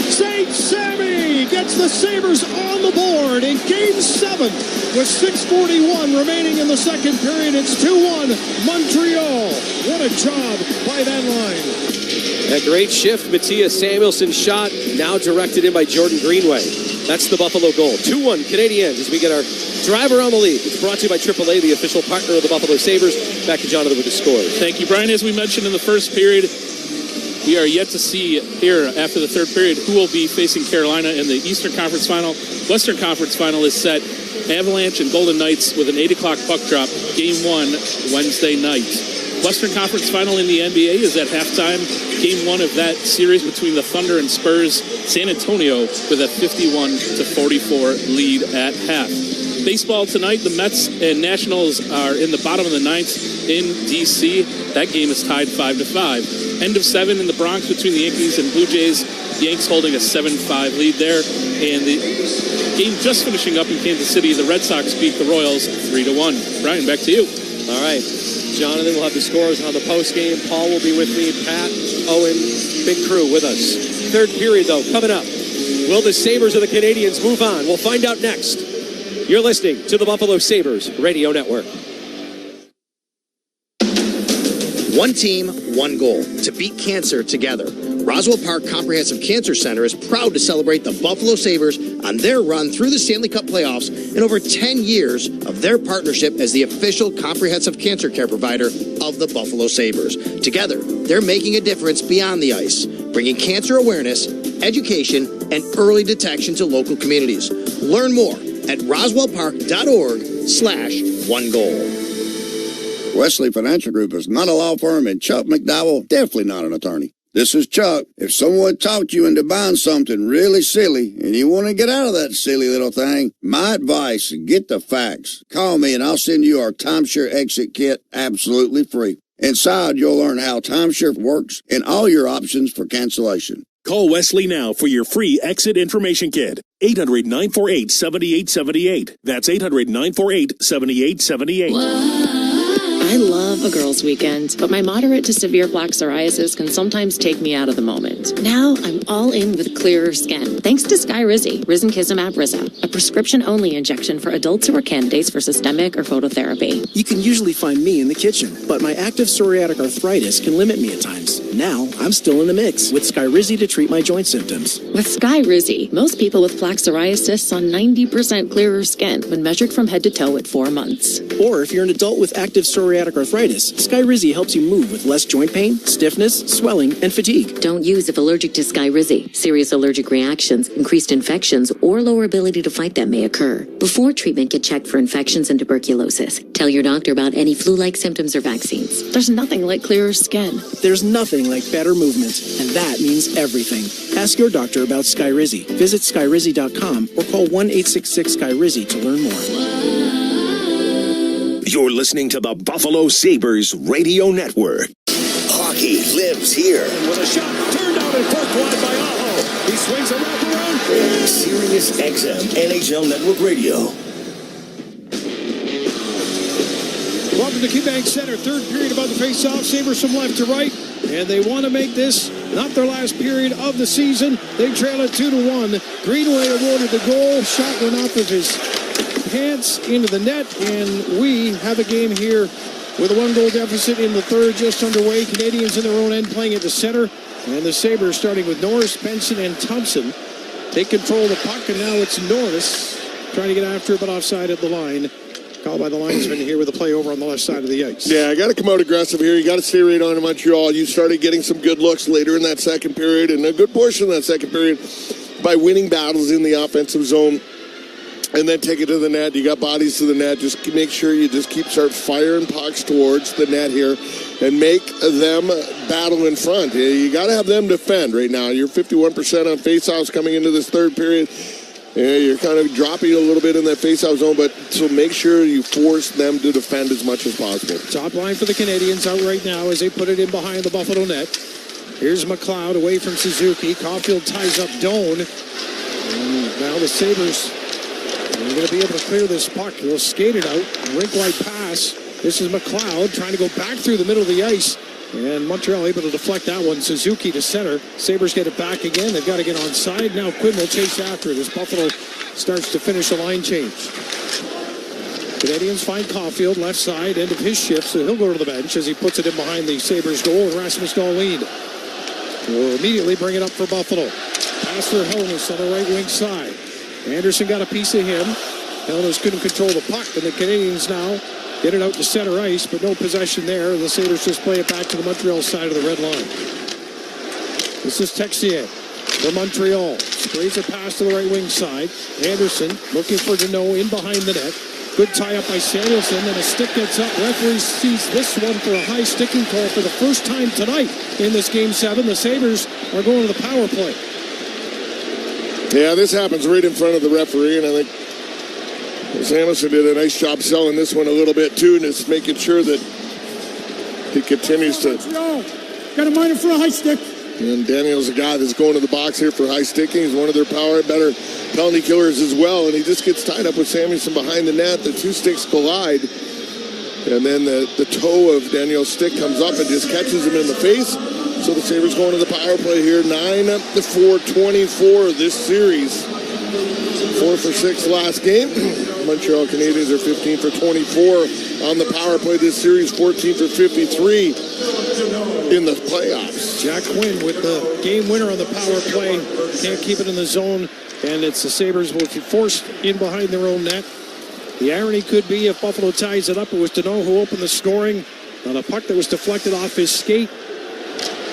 St. Sammy gets the Sabres on the board in Game 7 with 6:41 remaining in the second period. It's 2-1 Montreal. What a job by that line. A great shift. Matthias Samuelson's shot now directed in by Jordan Greenway. That's the Buffalo goal. 2-1 Canadiens as we get our drive around the league. It's brought to you by AAA, the official partner of the Buffalo Sabres. Back to Jonathan with the scores. Thank you, Brian. As we mentioned in the first period, we are yet to see here after the third period who will be facing Carolina in the Eastern Conference Final. Western Conference Final is set. Avalanche and Golden Knights with an 8 o'clock puck drop. Game 1 Wednesday night. Western Conference Final in the NBA is at halftime. Game 1 of that series between the Thunder and Spurs. San Antonio with a 51-44 lead at half. Baseball tonight, the Mets and Nationals are in the bottom of the ninth in D.C. That game is tied 5-5. End of 7 in the Bronx between the Yankees and Blue Jays. Yanks holding a 7-5 lead there. And the game just finishing up in Kansas City. The Red Sox beat the Royals 3-1. Brian, back to you. All right. Jonathan will have the scores on the post game. Paul will be with me. Pat, Owen, big crew with us. Third period, though, coming up. Will the Sabres or the Canadiens move on? We'll find out next. You're listening to the Buffalo Sabres Radio Network. One team, one goal, to beat cancer together. Roswell Park Comprehensive Cancer Center is proud to celebrate the Buffalo Sabres on their run through the Stanley Cup playoffs and over 10 years of their partnership as the official comprehensive cancer care provider of the Buffalo Sabres. Together, they're making a difference beyond the ice, bringing cancer awareness, education, and early detection to local communities. Learn more at roswellpark.org/onegoal. Wesley Financial Group is not a law firm, and Chuck McDowell definitely not an attorney. This is Chuck. If someone talked you into buying something really silly and you want to get out of that silly little thing, my advice, get the facts. Call me and I'll send you our timeshare exit kit absolutely free. Inside, you'll learn how timeshare works and all your options for cancellation. Call Wesley now for your free exit information kit. 800-948-7878. That's 800-948-7878. I love a girls' weekend, but my moderate to severe plaque psoriasis can sometimes take me out of the moment. Now I'm all in with clearer skin, thanks to Skyrizi, risankizumab Riza, a prescription-only injection for adults who are candidates for systemic or phototherapy. You can usually find me in the kitchen, but my active psoriatic arthritis can limit me at times. Now, I'm still in the mix with Skyrizi to treat my joint symptoms. With Skyrizi, most people with plaque psoriasis saw 90% clearer skin when measured from head to toe at 4 months. Or if you're an adult with active psoriatic arthritis, Skyrizi helps you move with less joint pain, stiffness, swelling, and fatigue. Don't use if allergic to Skyrizi. Serious allergic reactions, increased infections, or lower ability to fight them may occur. Before treatment, get checked for infections and tuberculosis. Tell your doctor about any flu-like symptoms or vaccines. There's nothing like clearer skin. There's nothing like better movement, and that means everything. Ask your doctor about Skyrizi. Visit Skyrizi.com or call 1-866-SKYRIZI to learn more. You're listening to the Buffalo Sabres Radio Network. Hockey lives here. With a shot turned out and poked wide by Aho. He swings it wrap around. Sirius XM NHL Network Radio. Welcome to KeyBank Center. Third period about the face-off. Sabres from left to right. And they want to make this not their last period of the season. They trail it 2-1. Greenway awarded the goal. Shot went off of his pants into the net. And we have a game here with a 1-goal deficit in the third just underway. Canadiens in their own end playing at the center. And the Sabres starting with Norris, Benson, and Thompson take control of the puck. And now it's Norris trying to get after it, but offside at the line. Called by the linesman here with a play over on the left side of the ice. Yeah, I got to come out aggressive here. You got to stay right on to Montreal. You started getting some good looks later in that second period, and a good portion of that second period by winning battles in the offensive zone, and then take it to the net. You got bodies to the net. Just make sure you just start firing pucks towards the net here, and make them battle in front. You got to have them defend right now. You're 51% on faceoffs coming into this third period. Yeah, you're kind of dropping a little bit in that faceoff zone, but so make sure you force them to defend as much as possible. Top line for the Canadiens out right now as they put it in behind the Buffalo net. Here's McLeod away from Suzuki. Caulfield ties up Doan. And now the Sabres are going to be able to clear this puck. They'll skate it out. Rink-wide pass. This is McLeod trying to go back through the middle of the ice. And Montreal able to deflect that one. Suzuki to center. Sabres get it back again. They've got to get on side. Now Quinn will chase after it as Buffalo starts to finish a line change. Canadiens find Caulfield left side, end of his shift, so he'll go to the bench as he puts it in behind the Sabres goal. And Rasmus Dahlin will immediately bring it up for Buffalo. Pass for Helmuth on the right wing side. Anderson got a piece of him. Helmuth couldn't control the puck, and the Canadiens now get it out to center ice, but no possession there. The Sabres just play it back to the Montreal side of the red line. This is Texier for Montreal. Sprays it past to the right wing side. Anderson looking for Deneau in behind the net. Good tie-up by Samuelson, and a stick gets up. Referee sees this one for a high sticking call for the first time tonight in this Game 7. The Sabres are going to the power play. Yeah, this happens right in front of the referee, and I think Samuelson did a nice job selling this one a little bit too, and just making sure that he continues to. Got a minor for a high stick. And Daniel's a guy that's going to the box here for high sticking. He's one of their better penalty killers as well, and he just gets tied up with Samuelson behind the net. The two sticks collide, and then the toe of Daniel's stick comes up and just catches him in the face. So the Sabres going to the power play here, 9-4-24 this series. 4 for 6 last game. Montreal Canadiens are 15 for 24 on the power play this series, 14 for 53 in the playoffs. Jack Quinn with the game winner on the power play. Can't keep it in the zone, and it's the Sabres will be forced in behind their own net. The irony could be if Buffalo ties it up, it was Deneau who opened the scoring on a puck that was deflected off his skate.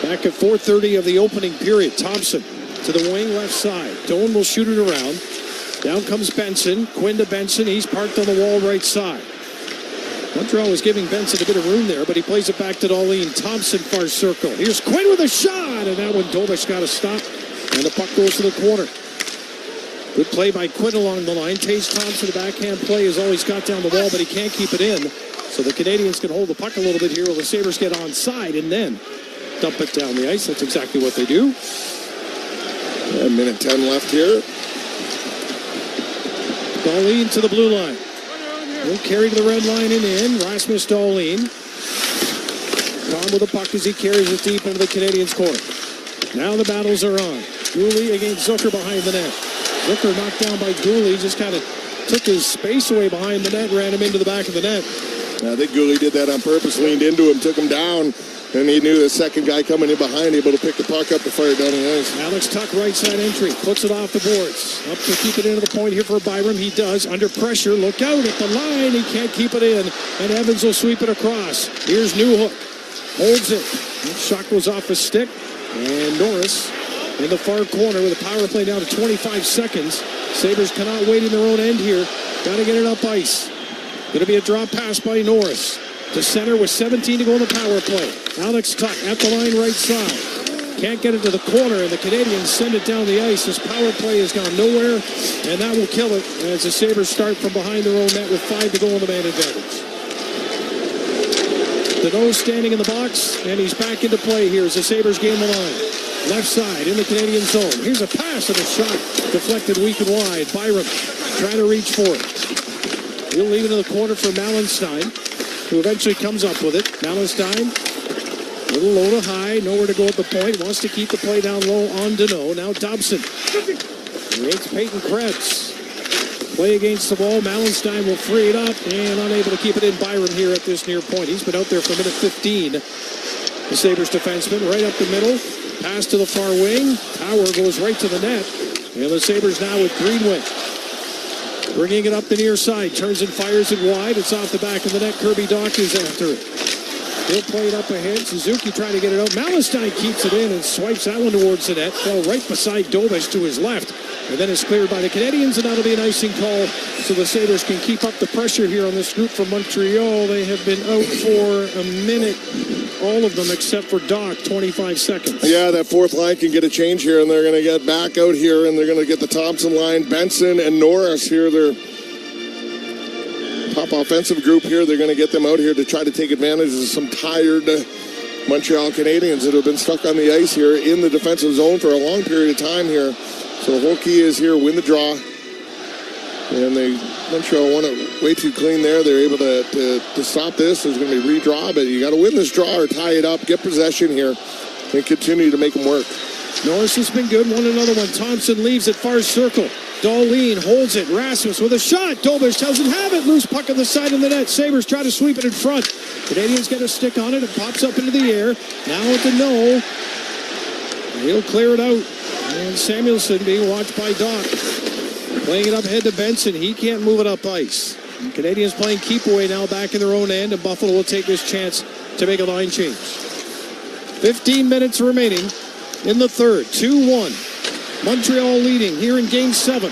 Back at 4:30 of the opening period, Thompson to the wing left side. Doan will shoot it around. Down comes Benson. Quinn to Benson. He's parked on the wall right side. Montreal was giving Benson a bit of room there, but he plays it back to Dahlin. Thompson far circle. Here's Quinn with a shot, and that one Dovish got a stop, and the puck goes to the corner. Good play by Quinn along the line. Tage Thompson, the backhand play, has always got down the wall, but he can't keep it in. So the Canadiens can hold the puck a little bit here while the Sabres get on side and then dump it down the ice. That's exactly what they do. A minute 10 left here. Dahlin to the blue line. He'll carry to the red line and in. Rasmus Dahlin Gone with the puck as he carries it deep into the Canadiens' corner. Now the battles are on. Gooley against Zucker behind the net. Zucker knocked down by Gooley, just kind of took his space away behind the net, ran him into the back of the net. I think Gooley did that on purpose, leaned into him, took him down, and he knew the second guy coming in behind, able to pick the puck up to fire it down the ice. Alex Tuch, right side entry, puts it off the boards. Up to keep it into the point here for Byram. He does, under pressure, look out at the line. He can't keep it in, and Evans will sweep it across. Here's Newhook, holds it. That shot goes off his stick, and Norris in the far corner with a power play down to 25 seconds. Sabres cannot wait in their own end here. Got to get it up ice. Going to be a drop pass by Norris to center with 17 to go in the power play. Alex Tuch at the line right side. Can't get it to the corner, and the Canadiens send it down the ice. His power play has gone nowhere, and that will kill it as the Sabres start from behind their own net with 5 to go on the man advantage. DOMO standing in the box, and he's back into play here as the Sabres gain the line. Left side in the Canadian zone. Here's a pass and a shot deflected weak and wide. Byram trying to reach for it. He'll leave it in the corner for Malenstein, who eventually comes up with it. Malenstein, little low to high, nowhere to go at the point. Wants to keep the play down low on DOMO. Now Dobson. It's Peyton Krebs. Play against the wall. Malenstein will free it up and unable to keep it in. Byram here at this near point. He's been out there for a minute 15. The Sabres defenseman right up the middle. Pass to the far wing. Tower goes right to the net. And the Sabres now with Greenway. Bringing it up the near side. Turns and fires it wide. It's off the back of the net. Kirby Doc is after it. He'll play it up ahead. Suzuki trying to get it out. Malenstein keeps it in and swipes that one towards the net. Fell right beside Dobish to his left. And then it's cleared by the Canadiens, and that'll be an icing call so the Sabres can keep up the pressure here on this group from Montreal. They have been out for a minute, all of them except for Doc, 25 seconds. Yeah, that fourth line can get a change here, and they're going to get back out here, and they're going to get the Thompson line. Benson and Norris here, their top offensive group here. They're going to get them out here to try to take advantage of some tired Montreal Canadiens that have been stuck on the ice here in the defensive zone for a long period of time here. So the whole key is here, win the draw. And Montreal won it way too clean there. They're able to stop this. There's going to be redraw, but you got to win this draw or tie it up, get possession here, and continue to make them work. Norris has been good. Won another one. Thompson leaves at far circle. Dahlin holds it. Rasmus with a shot. Dobish doesn't have it. Loose puck on the side of the net. Sabres try to sweep it in front. Canadians get a stick on it. It pops up into the air. Now at the no. He'll clear it out. And Samuelson being watched by Doc. Playing it up ahead to Benson. He can't move it up ice. And Canadians playing keep away now back in their own end. And Buffalo will take this chance to make a line change. 15 minutes remaining in the third. 2-1. Montreal leading here in Game 7.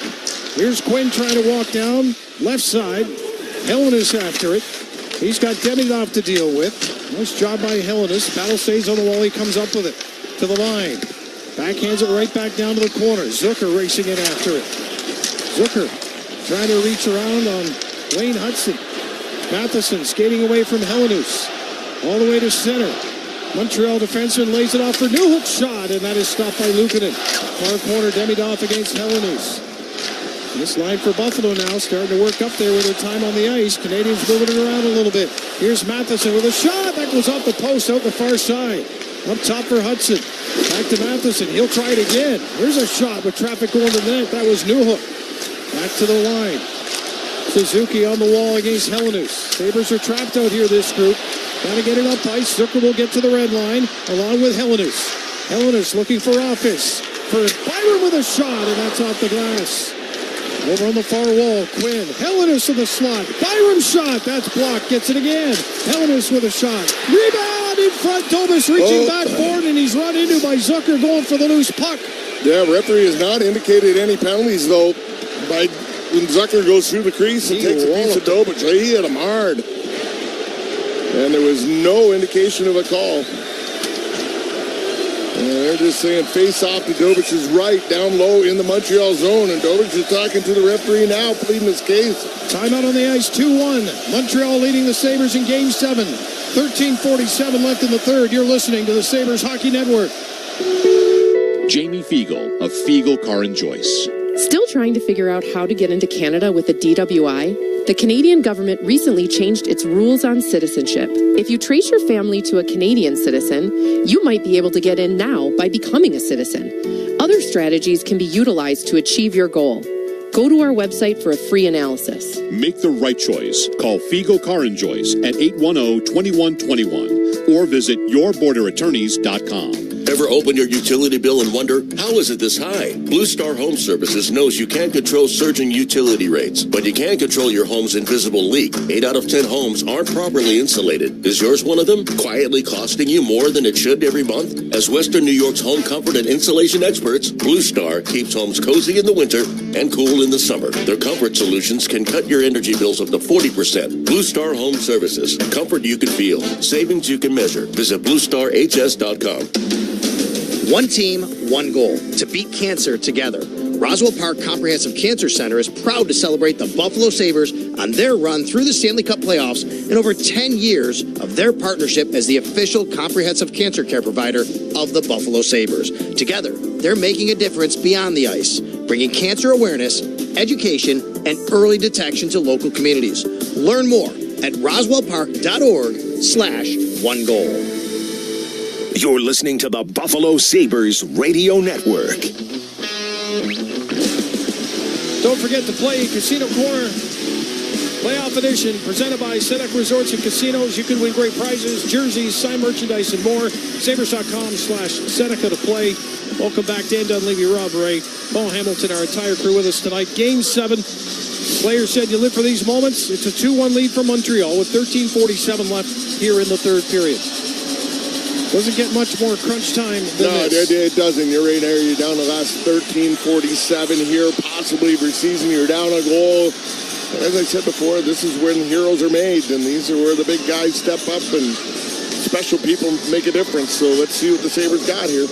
Here's Quinn trying to walk down. Left side. Hellenis after it. He's got Demidov to deal with. Nice job by Hellenis. Battle stays on the wall. He comes up with it to the line. Backhands it right back down to the corner. Zucker racing in after it. Zucker trying to reach around on Wayne Hudson. Matheson skating away from Hellenis. All the way to center. Montreal defenseman lays it off for Newhook's shot, and that is stopped by Luukkonen. Far corner, Demidov against Hellenis. This line for Buffalo now starting to work up there with their time on the ice. Canadians moving it around a little bit. Here's Matheson with a shot. That goes off the post out the far side. Up top for Hudson. Back to Matheson. He'll try it again. Here's a shot with traffic going to the net. That was Newhook. Back to the line. Suzuki on the wall against Hellenis. Sabres are trapped out here, this group. Got to get it up ice. Zucker will get to the red line along with Hellenis. Hellenis looking for offense. For Byron with a shot, and that's off the glass. Over on the far wall, Quinn. Hellenis in the slot. Byron shot. That's blocked. Gets it again. Hellenis with a shot. Rebound in front. Dobis reaching back forward, and he's run into by Zucker going for the loose puck. Yeah, referee has not indicated any penalties, though, by when Zucker goes through the crease and takes a piece of Dobis. He hit him hard. And there was no indication of a call. And they're just saying face off to Dobish's right, down low in the Montreal zone. And Dobish is talking to the referee now, pleading his case. Timeout on the ice, 2-1. Montreal leading the Sabres in Game 7. 13:47 left in the third. You're listening to the Sabres Hockey Network. Jamie Fiegel of Fiegel Car and Joyce. Still trying to figure out how to get into Canada with a DWI? The Canadian government recently changed its rules on citizenship. If you trace your family to a Canadian citizen, you might be able to get in now by becoming a citizen. Other strategies can be utilized to achieve your goal. Go to our website for a free analysis. Make the right choice. Call Figo Car and Joyce at 810-2121 or visit yourborderattorneys.com. Ever open your utility bill and wonder, how is it this high? Blue Star Home Services knows you can't control surging utility rates, but you can control your home's invisible leak. 8 out of 10 homes aren't properly insulated. Is yours one of them? Quietly costing you more than it should every month? As Western New York's home comfort and insulation experts, Blue Star keeps homes cozy in the winter and cool in the summer. Their comfort solutions can cut your energy bills up to 40%. Blue Star Home Services. Comfort you can feel. Savings you can measure. Visit BlueStarHS.com. One team, one goal, to beat cancer together. Roswell Park Comprehensive Cancer Center is proud to celebrate the Buffalo Sabres on their run through the Stanley Cup playoffs and over 10 years of their partnership as the official comprehensive cancer care provider of the Buffalo Sabres. Together, they're making a difference beyond the ice, bringing cancer awareness, education, and early detection to local communities. Learn more at roswellpark.org/onegoal. You're listening to the Buffalo Sabres Radio Network. Don't forget to play Casino Corner Playoff Edition, presented by Seneca Resorts and Casinos. You can win great prizes, jerseys, signed merchandise, and more. Sabres.com/Seneca to play. Welcome back, Dan Dunleavy, Rob Ray, Paul Hamilton, our entire crew with us tonight. Game 7. Players said you live for these moments. It's a 2-1 lead for Montreal with 13:47 left here in the third period. Doesn't get much more crunch time than this. No, it doesn't. You're right there. You're down the last 13:47 here. Possibly for season, you're down a goal. As I said before, this is when heroes are made, and these are where the big guys step up and special people make a difference. So let's see what the Sabres got here.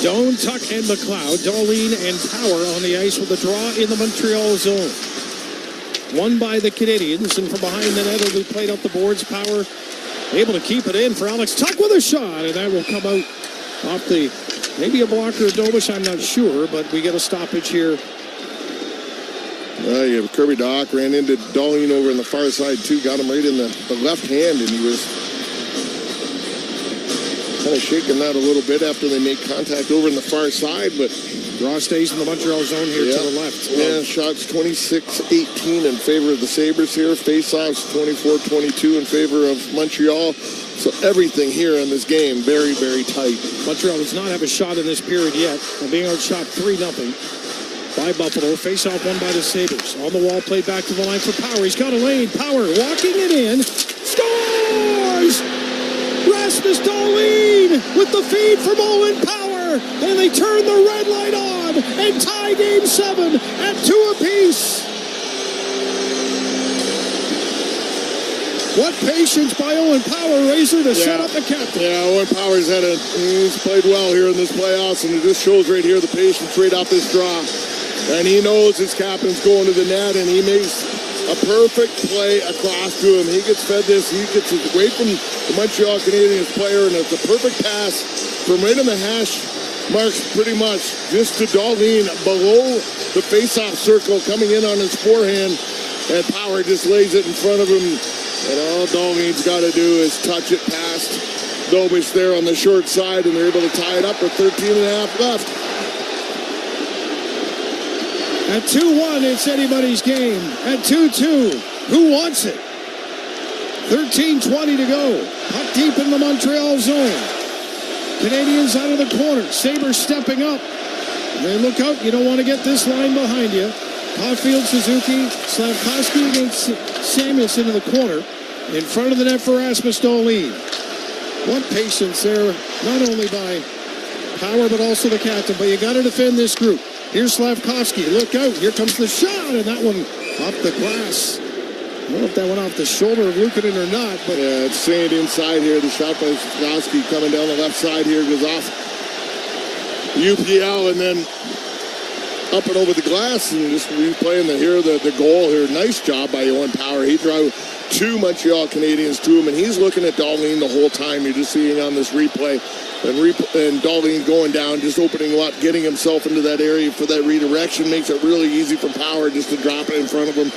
Doan, Tuch, and McLeod, Darlene, and Power on the ice with a draw in the Montreal zone. Won by the Canadiens, and from behind the net, it'll be played up the boards. Power able to keep it in for Alex Tuch with a shot, and that will come out off the, maybe a blocker of Domish, I'm not sure, but we get a stoppage here. You have Kirby Doc ran into Darlene over on the far side, too. Got him right in the left hand, and he was kind of shaking that a little bit after they made contact over on the far side, but draw stays in the Montreal zone here to the left. Yeah, shots 26-18 in favor of the Sabres here. Faceoffs 24-22 in favor of Montreal. So everything here in this game very, very tight. Montreal does not have a shot in this period yet. They're being outshot 3-0 by Buffalo. Faceoff won by the Sabres. On the wall, played back to the line for Power. He's got a lane. Power walking it in. Scores! Rasmus Dahlin with the feed from Owen Power. And they turn the red light on and tie game 7 at 2 apiece. What patience by Owen Power, Razor, to set up the captain. Yeah, Owen Power's he's played well here in this playoffs, and it just shows right here the patience right off this draw. And he knows his captain's going to the net, and he makes a perfect play across to him. He gets fed this. He gets it away from the Montreal Canadiens player, and it's a perfect pass from right in the hash marks pretty much just to Dahlin below the face-off circle, coming in on his forehand, and Power just lays it in front of him. And all Dahlin's got to do is touch it past Dobish there on the short side, and they're able to tie it up with 13.5 left. At 2-1, it's anybody's game. At 2-2, who wants it? 13:20 to go. Puck deep in the Montreal zone. Canadians out of the corner. Sabres stepping up. They look out. You don't want to get this line behind you. Caulfield, Suzuki, Slavkovsky against Samuelson in the corner. In front of the net for Rasmus Dahlin. What patience there, not only by Power, but also the captain. But you got to defend this group. Here's Slavkovsky. Look out. Here comes the shot. And that one off the glass. I don't know if that went off the shoulder of Luukkonen or not. But yeah, it's staying inside here. The shot by Slavkovsky coming down the left side here goes off UPL and then up and over the glass, and just replaying the goal here. Nice job by Owen Power. He drove 2 Montreal Canadiens to him, and he's looking at Dahlin the whole time. You're just seeing on this replay. And Dahlin going down, just opening up, getting himself into that area for that redirection. Makes it really easy for Power just to drop it in front of him.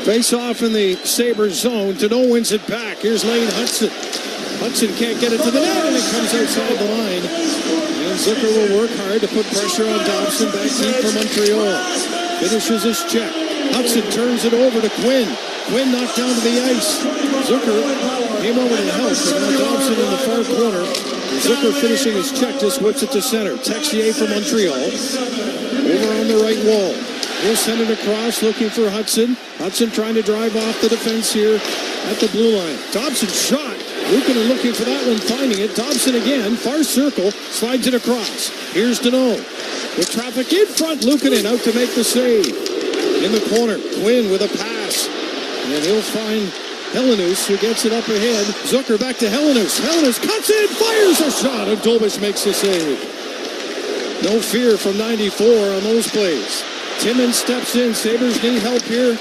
Face off in the Sabres zone. Tuch wins it back. Here's Lane Hudson. Hudson can't get it to the net, and it comes outside the line. And Zucker will work hard to put pressure on Dobson back deep for Montreal. Finishes his check. Hudson turns it over to Quinn. Quinn knocked down to the ice. Zucker came over to help, but now Dobson in the far corner. Zucker finishing his check, just whips it to center. Texier for Montreal. Over on the right wall. He'll send it across, looking for Hudson. Hudson trying to drive off the defense here at the blue line. Dobson shot. Luukkonen looking for that one, finding it. Dobson again, far circle, slides it across. Here's Deneau. With traffic in front, Luukkonen out to make the save. In the corner, Quinn with a pass. And he'll find Helenius, who gets it up ahead. Zucker back to Helenius. Helenius cuts in, fires a shot, and Dobeš makes the save. No fear from 94 on those plays. Timmins steps in. Sabres need help here.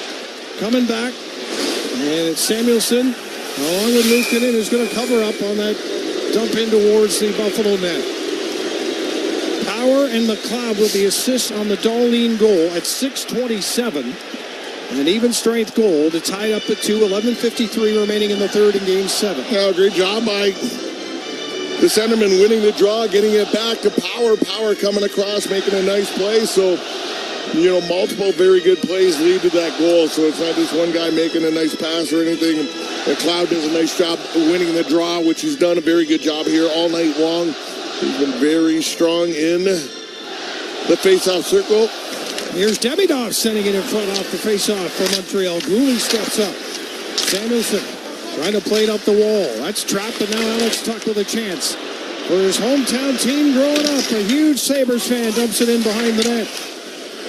Coming back. And it's Samuelsson, along with Luukkonen, who's going to cover up on that dump in towards the Buffalo net. Power and McLeod with the assist on the Dahlin goal at 6:27. An even strength goal to tie it up at 2. 11:53 remaining in the third in Game 7. Yeah, great job by the centerman winning the draw, getting it back to Power. Power coming across, making a nice play. So, multiple very good plays lead to that goal. So it's not just one guy making a nice pass or anything. McLeod does a nice job winning the draw, which he's done a very good job here all night long. He's been very strong in the face-off circle. Here's Demidov sending it in front off the face-off for Montreal. Gouley steps up. Samuelsson trying to play it up the wall. That's trapped, but now Alex Tuch with a chance. For his hometown team growing up, a huge Sabres fan dumps it in behind the net.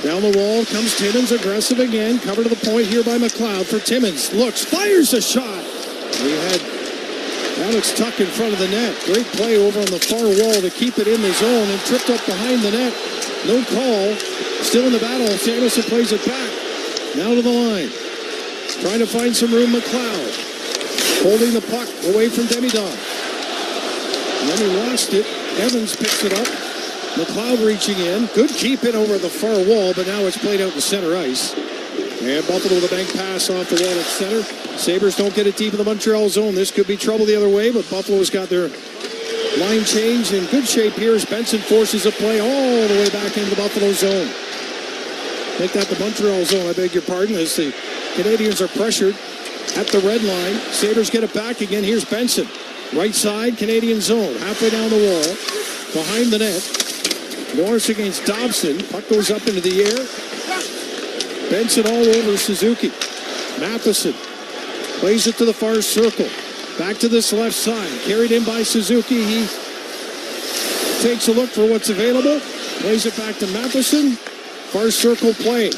Down the wall comes Timmins, aggressive again. Covered to the point here by McLeod for Timmins. Looks, fires a shot. We had Alex Tuch in front of the net. Great play over on the far wall to keep it in the zone and tripped up behind the net. No call. Still in the battle. Samuelsson plays it back. Now to the line. Trying to find some room, McLeod. Holding the puck away from Demidov. And then he lost it. Evans picks it up. McLeod reaching in. Good keep in over the far wall, but now it's played out to center ice. And Buffalo with a bank pass off the wall at center. Sabres don't get it deep in the Montreal zone. This could be trouble the other way, but Buffalo's got their line change in good shape here as Benson forces a play all the way back into the Buffalo zone. Make that the Montreal zone, I beg your pardon, as the Canadiens are pressured at the red line. Sabres get it back again. Here's Benson. Right side, Canadian zone. Halfway down the wall. Behind the net. Norris against Dobson. Puck goes up into the air. Benson all over Suzuki. Matheson plays it to the far circle. Back to this left side. Carried in by Suzuki. He takes a look for what's available. Plays it back to Matheson. Far circle play.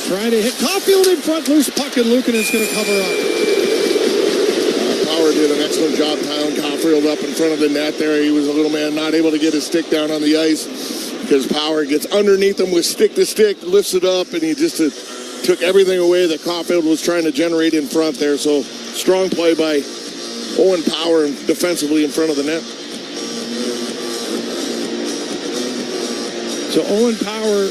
Trying to hit Caulfield in front. Loose puck, and Luukkonen's going to cover up. Power did an excellent job tying Caulfield up in front of the net there. He was a little man not able to get his stick down on the ice because Power gets underneath him with stick to stick, lifts it up, and he just took everything away that Caulfield was trying to generate in front there. So strong play by Owen Power defensively in front of the net. So Owen Power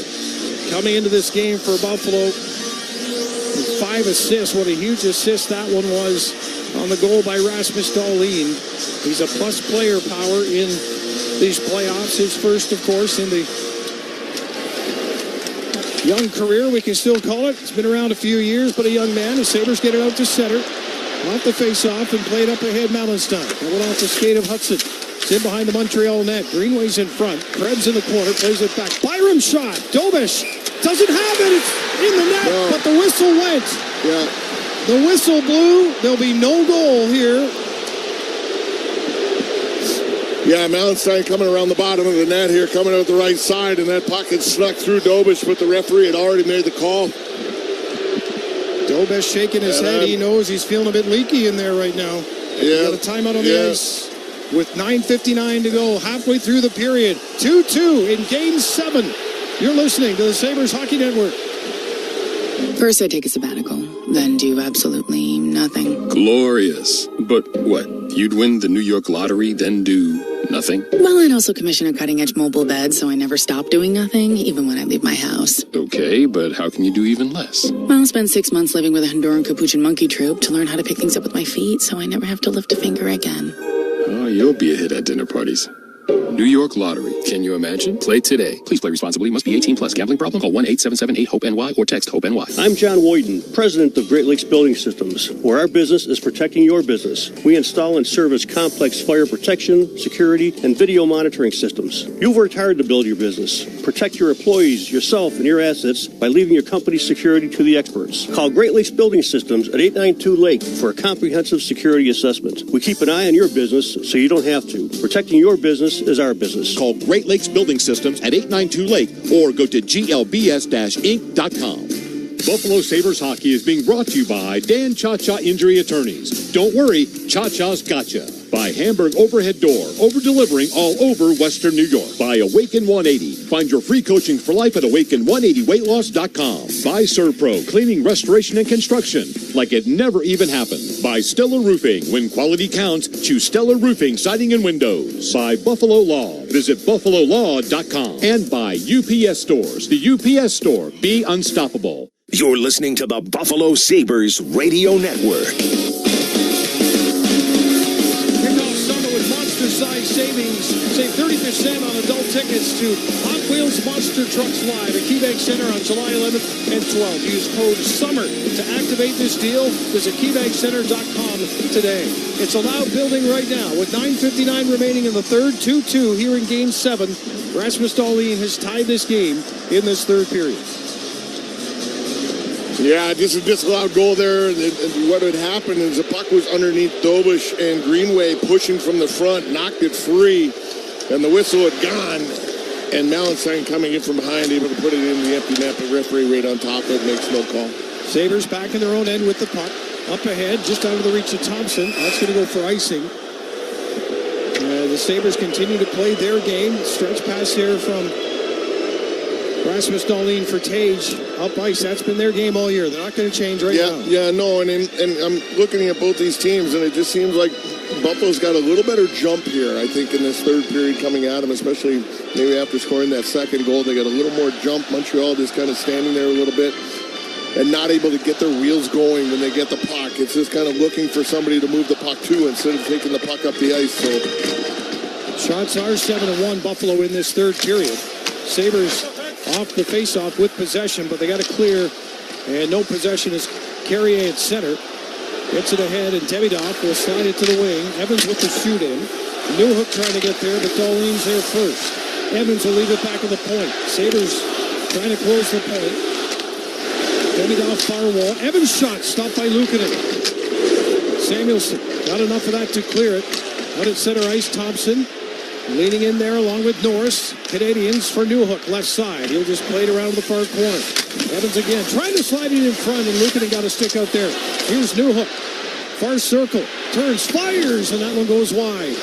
coming into this game for Buffalo with 5 assists. What a huge assist that one was on the goal by Rasmus Dahlin. He's a plus player, Power, in these playoffs. His first, of course, in the young career, we can still call it. It's been around a few years, but a young man. The Sabres get it out to center. Off the face-off and played up ahead Mallenstein. That went off the skate of Hudson. It's in behind the Montreal net. Greenway's in front. Krebs in the corner. Plays it back. Byram shot. Dobeš doesn't have it. It's in the net, but the whistle went. Yeah. The whistle blew. There'll be no goal here. Yeah, Mallenstein coming around the bottom of the net here, coming out the right side, and that puck had snuck through Dobeš, but the referee had already made the call. Dobeš shaking his head. He knows he's feeling a bit leaky in there right now. Yeah. Got a timeout on the ice with 9:59 to go, halfway through the period. 2-2 in Game 7. You're listening to the Sabres Hockey Network. First, I take a sabbatical, then do absolutely nothing. Glorious. But what, You'd win the New York lottery, then do nothing? Well, I'd also commission a cutting-edge mobile bed, so I never stop doing nothing, even when I leave my house. Okay, but how can you do even less? Well, I'll spend 6 months living with a Honduran Capuchin monkey troupe to learn how to pick things up with my feet, so I never have to lift a finger again. Oh, you'll be a hit at dinner parties. New York Lottery. Can you imagine? Play today. Please play responsibly. Must be 18 plus. Gambling problem? Call 1-877-8-HOPE-NY or text HOPE-NY. I'm John Woyden, president of Great Lakes Building Systems, where our business is protecting your business. We install and service complex fire protection, security, and video monitoring systems. You've worked hard to build your business. Protect your employees, yourself, and your assets by leaving your company's security to the experts. Call Great Lakes Building Systems at 892-LAKE for a comprehensive security assessment. We keep an eye on your business so you don't have to. Protecting your business is our business. Call Great Lakes Building Systems at 892-LAKE or go to glbs-inc.com. Buffalo Sabres hockey is being brought to you by Dan Cha-Cha Injury Attorneys. Don't worry, Cha-Cha's gotcha. By Hamburg Overhead Door, over-delivering all over Western New York. By Awaken 180. Find your free coaching for life at awaken180weightloss.com. By ServPro, cleaning, restoration, and construction like it never even happened. By Stellar Roofing. When quality counts, choose Stellar Roofing, Siding, and Windows. By Buffalo Law. Visit buffalolaw.com. And by UPS Stores. The UPS Store. Be unstoppable. You're listening to the Buffalo Sabres Radio Network. Kickoff summer with monster-size savings. Save 30% on adult tickets to Hot Wheels Monster Trucks Live at KeyBank Center on July 11th and 12th. Use code SUMMER to activate this deal. Visit KeyBankCenter.com today. It's a loud building right now with 9:59 remaining in the third. 2-2 here in Game 7. Rasmus Dahlin has tied this game in this third period. Yeah, just a disallowed goal there. And what had happened is the puck was underneath Dobish and Greenway pushing from the front, knocked it free, and the whistle had gone. And Malenstein coming in from behind, able to put it in the empty net, but referee right on top of it, makes no call. Sabres back in their own end with the puck. Up ahead, just out of the reach of Thompson. That's going to go for icing. The Sabres continue to play their game. Stretch pass here from Rasmus Dahlin for Tage up ice. That's been their game all year. They're not going to change right now. Yeah, no, and I'm looking at both these teams, and it just seems like Buffalo's got a little better jump here, I think, in this third period coming at them, especially maybe after scoring that second goal. They got a little more jump. Montreal just kind of standing there a little bit and not able to get their wheels going when they get the puck. It's just kind of looking for somebody to move the puck to instead of taking the puck up the ice. So shots are 7-1 Buffalo in this third period. Sabres off the faceoff with possession, but they got to clear, and no possession is Carrier at center. Gets it ahead, and Demidov will slide it to the wing. Evans with the shoot in. Newhook trying to get there, but Dahlin's there first. Evans will leave it back at the point. Sabres trying to close the point. Demidov far wall. Evans shot stopped by Luukkonen. Samuelson got enough of that to clear it. Out at center ice, Thompson leaning in there along with Norris. Canadiens for Newhook, left side. He'll just play it around the far corner. Evans again, trying to slide it in front, and Luukkonen got a stick out there. Here's Newhook. Far circle. Turns, fires, and that one goes wide.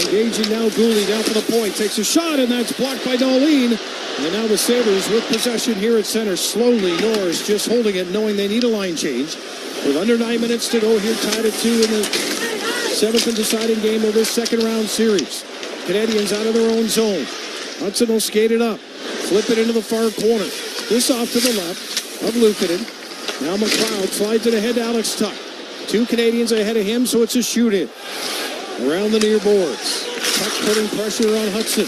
Engaging now Gooley down for the point. Takes a shot, and that's blocked by Dahlin. And now the Sabres with possession here at center. Slowly, Norris just holding it, knowing they need a line change. With under 9 minutes to go here, tied at 2 in the seventh and deciding game of this second round series. Canadiens out of their own zone. Hudson will skate it up. Flip it into the far corner. This off to the left of Luukkonen. Now McLeod slides it ahead to Alex Tuch. 2 Canadians ahead of him, so it's a shoot-in. Around the near boards. Tuch putting pressure on Hudson.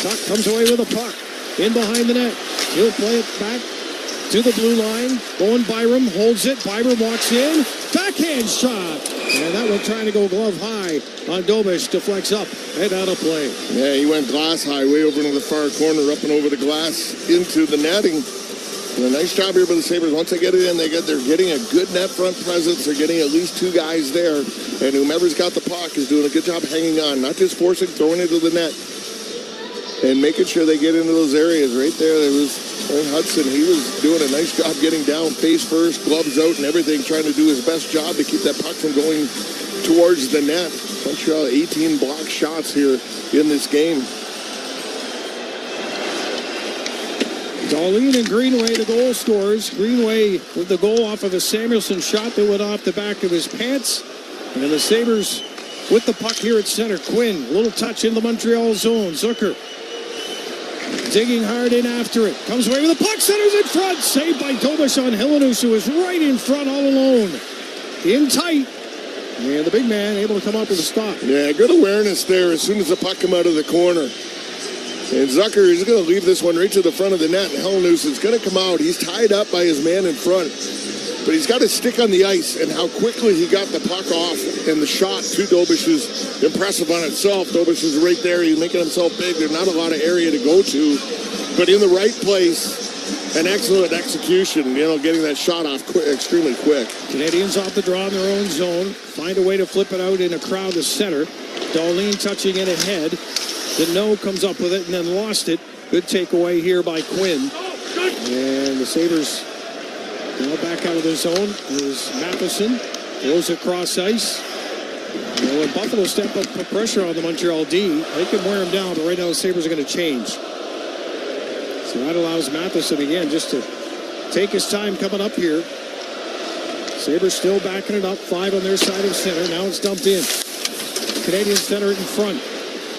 Tuch comes away with a puck. In behind the net. He'll play it back to the blue line. Going Byram, holds it. Byram walks in. Backhand shot. And that one trying to go glove high on Dobish. Deflects up and out of play. yeah, he went glass high way over into the far corner, up and over the glass into the netting. And a nice job here by the Sabres. Once they get it in, they're getting a good net front presence. They're getting at least 2 guys there. And whomever's got the puck is doing a good job hanging on. Not just forcing, throwing it to the net. And making sure they get into those areas right there. There was Hudson. He was doing a nice job getting down face first, gloves out and everything, trying to do his best job to keep that puck from going towards the net. Montreal 18 block shots here in this game. Dahlin and Greenway, the goal scorers. Greenway with the goal off of a Samuelson shot that went off the back of his pants. And the Sabres with the puck here at center. Quinn, a little touch in the Montreal zone. Zucker digging hard in after it. Comes away with the puck, centers in front. Saved by Domish on Helenus, who was right in front all alone. In tight. And the big man able to come up with a stop. Yeah, good awareness there as soon as the puck come out of the corner. And Zucker is going to leave this one right to the front of the net. And Helenus is going to come out. He's tied up by his man in front. But he's got his stick on the ice, and how quickly he got the puck off. And the shot to Dobish is impressive on itself. Dobish is right there. He's making himself big. There's not a lot of area to go to. But in the right place, an excellent execution, getting that shot off extremely quick. Canadians off the draw in their own zone. Find a way to flip it out in a crowd to center. Darlene touching it ahead. Deneau comes up with it and then lost it. Good takeaway here by Quinn. And the Sabres now back out of their zone is Matheson. Throws it across ice. When Buffalo step up, put pressure on the Montreal D, they can wear him down, but right now the Sabres are going to change. So that allows Matheson again just to take his time coming up here. Sabres still backing it up. 5 on their side of center. Now it's dumped in. Canadians center it in front.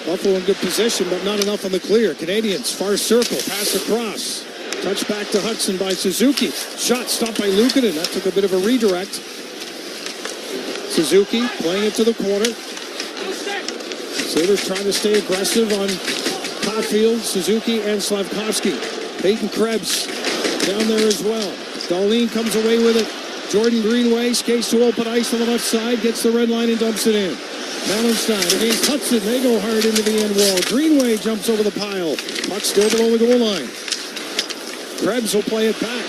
Buffalo in good position, but not enough on the clear. Canadians far circle. Pass across. Touch back to Hudson by Suzuki. Shot stopped by Luukkonen. That took a bit of a redirect. Suzuki playing it to the corner. Sabres trying to stay aggressive on Caulfield, Suzuki, and Slavkovsky. Peyton Krebs down there as well. Darlene comes away with it. Jordan Greenway skates to open ice on the left side, gets the red line and dumps it in. Mallenstein against Hudson. They go hard into the end wall. Greenway jumps over the pile. Puck still below the goal line. Krebs will play it back.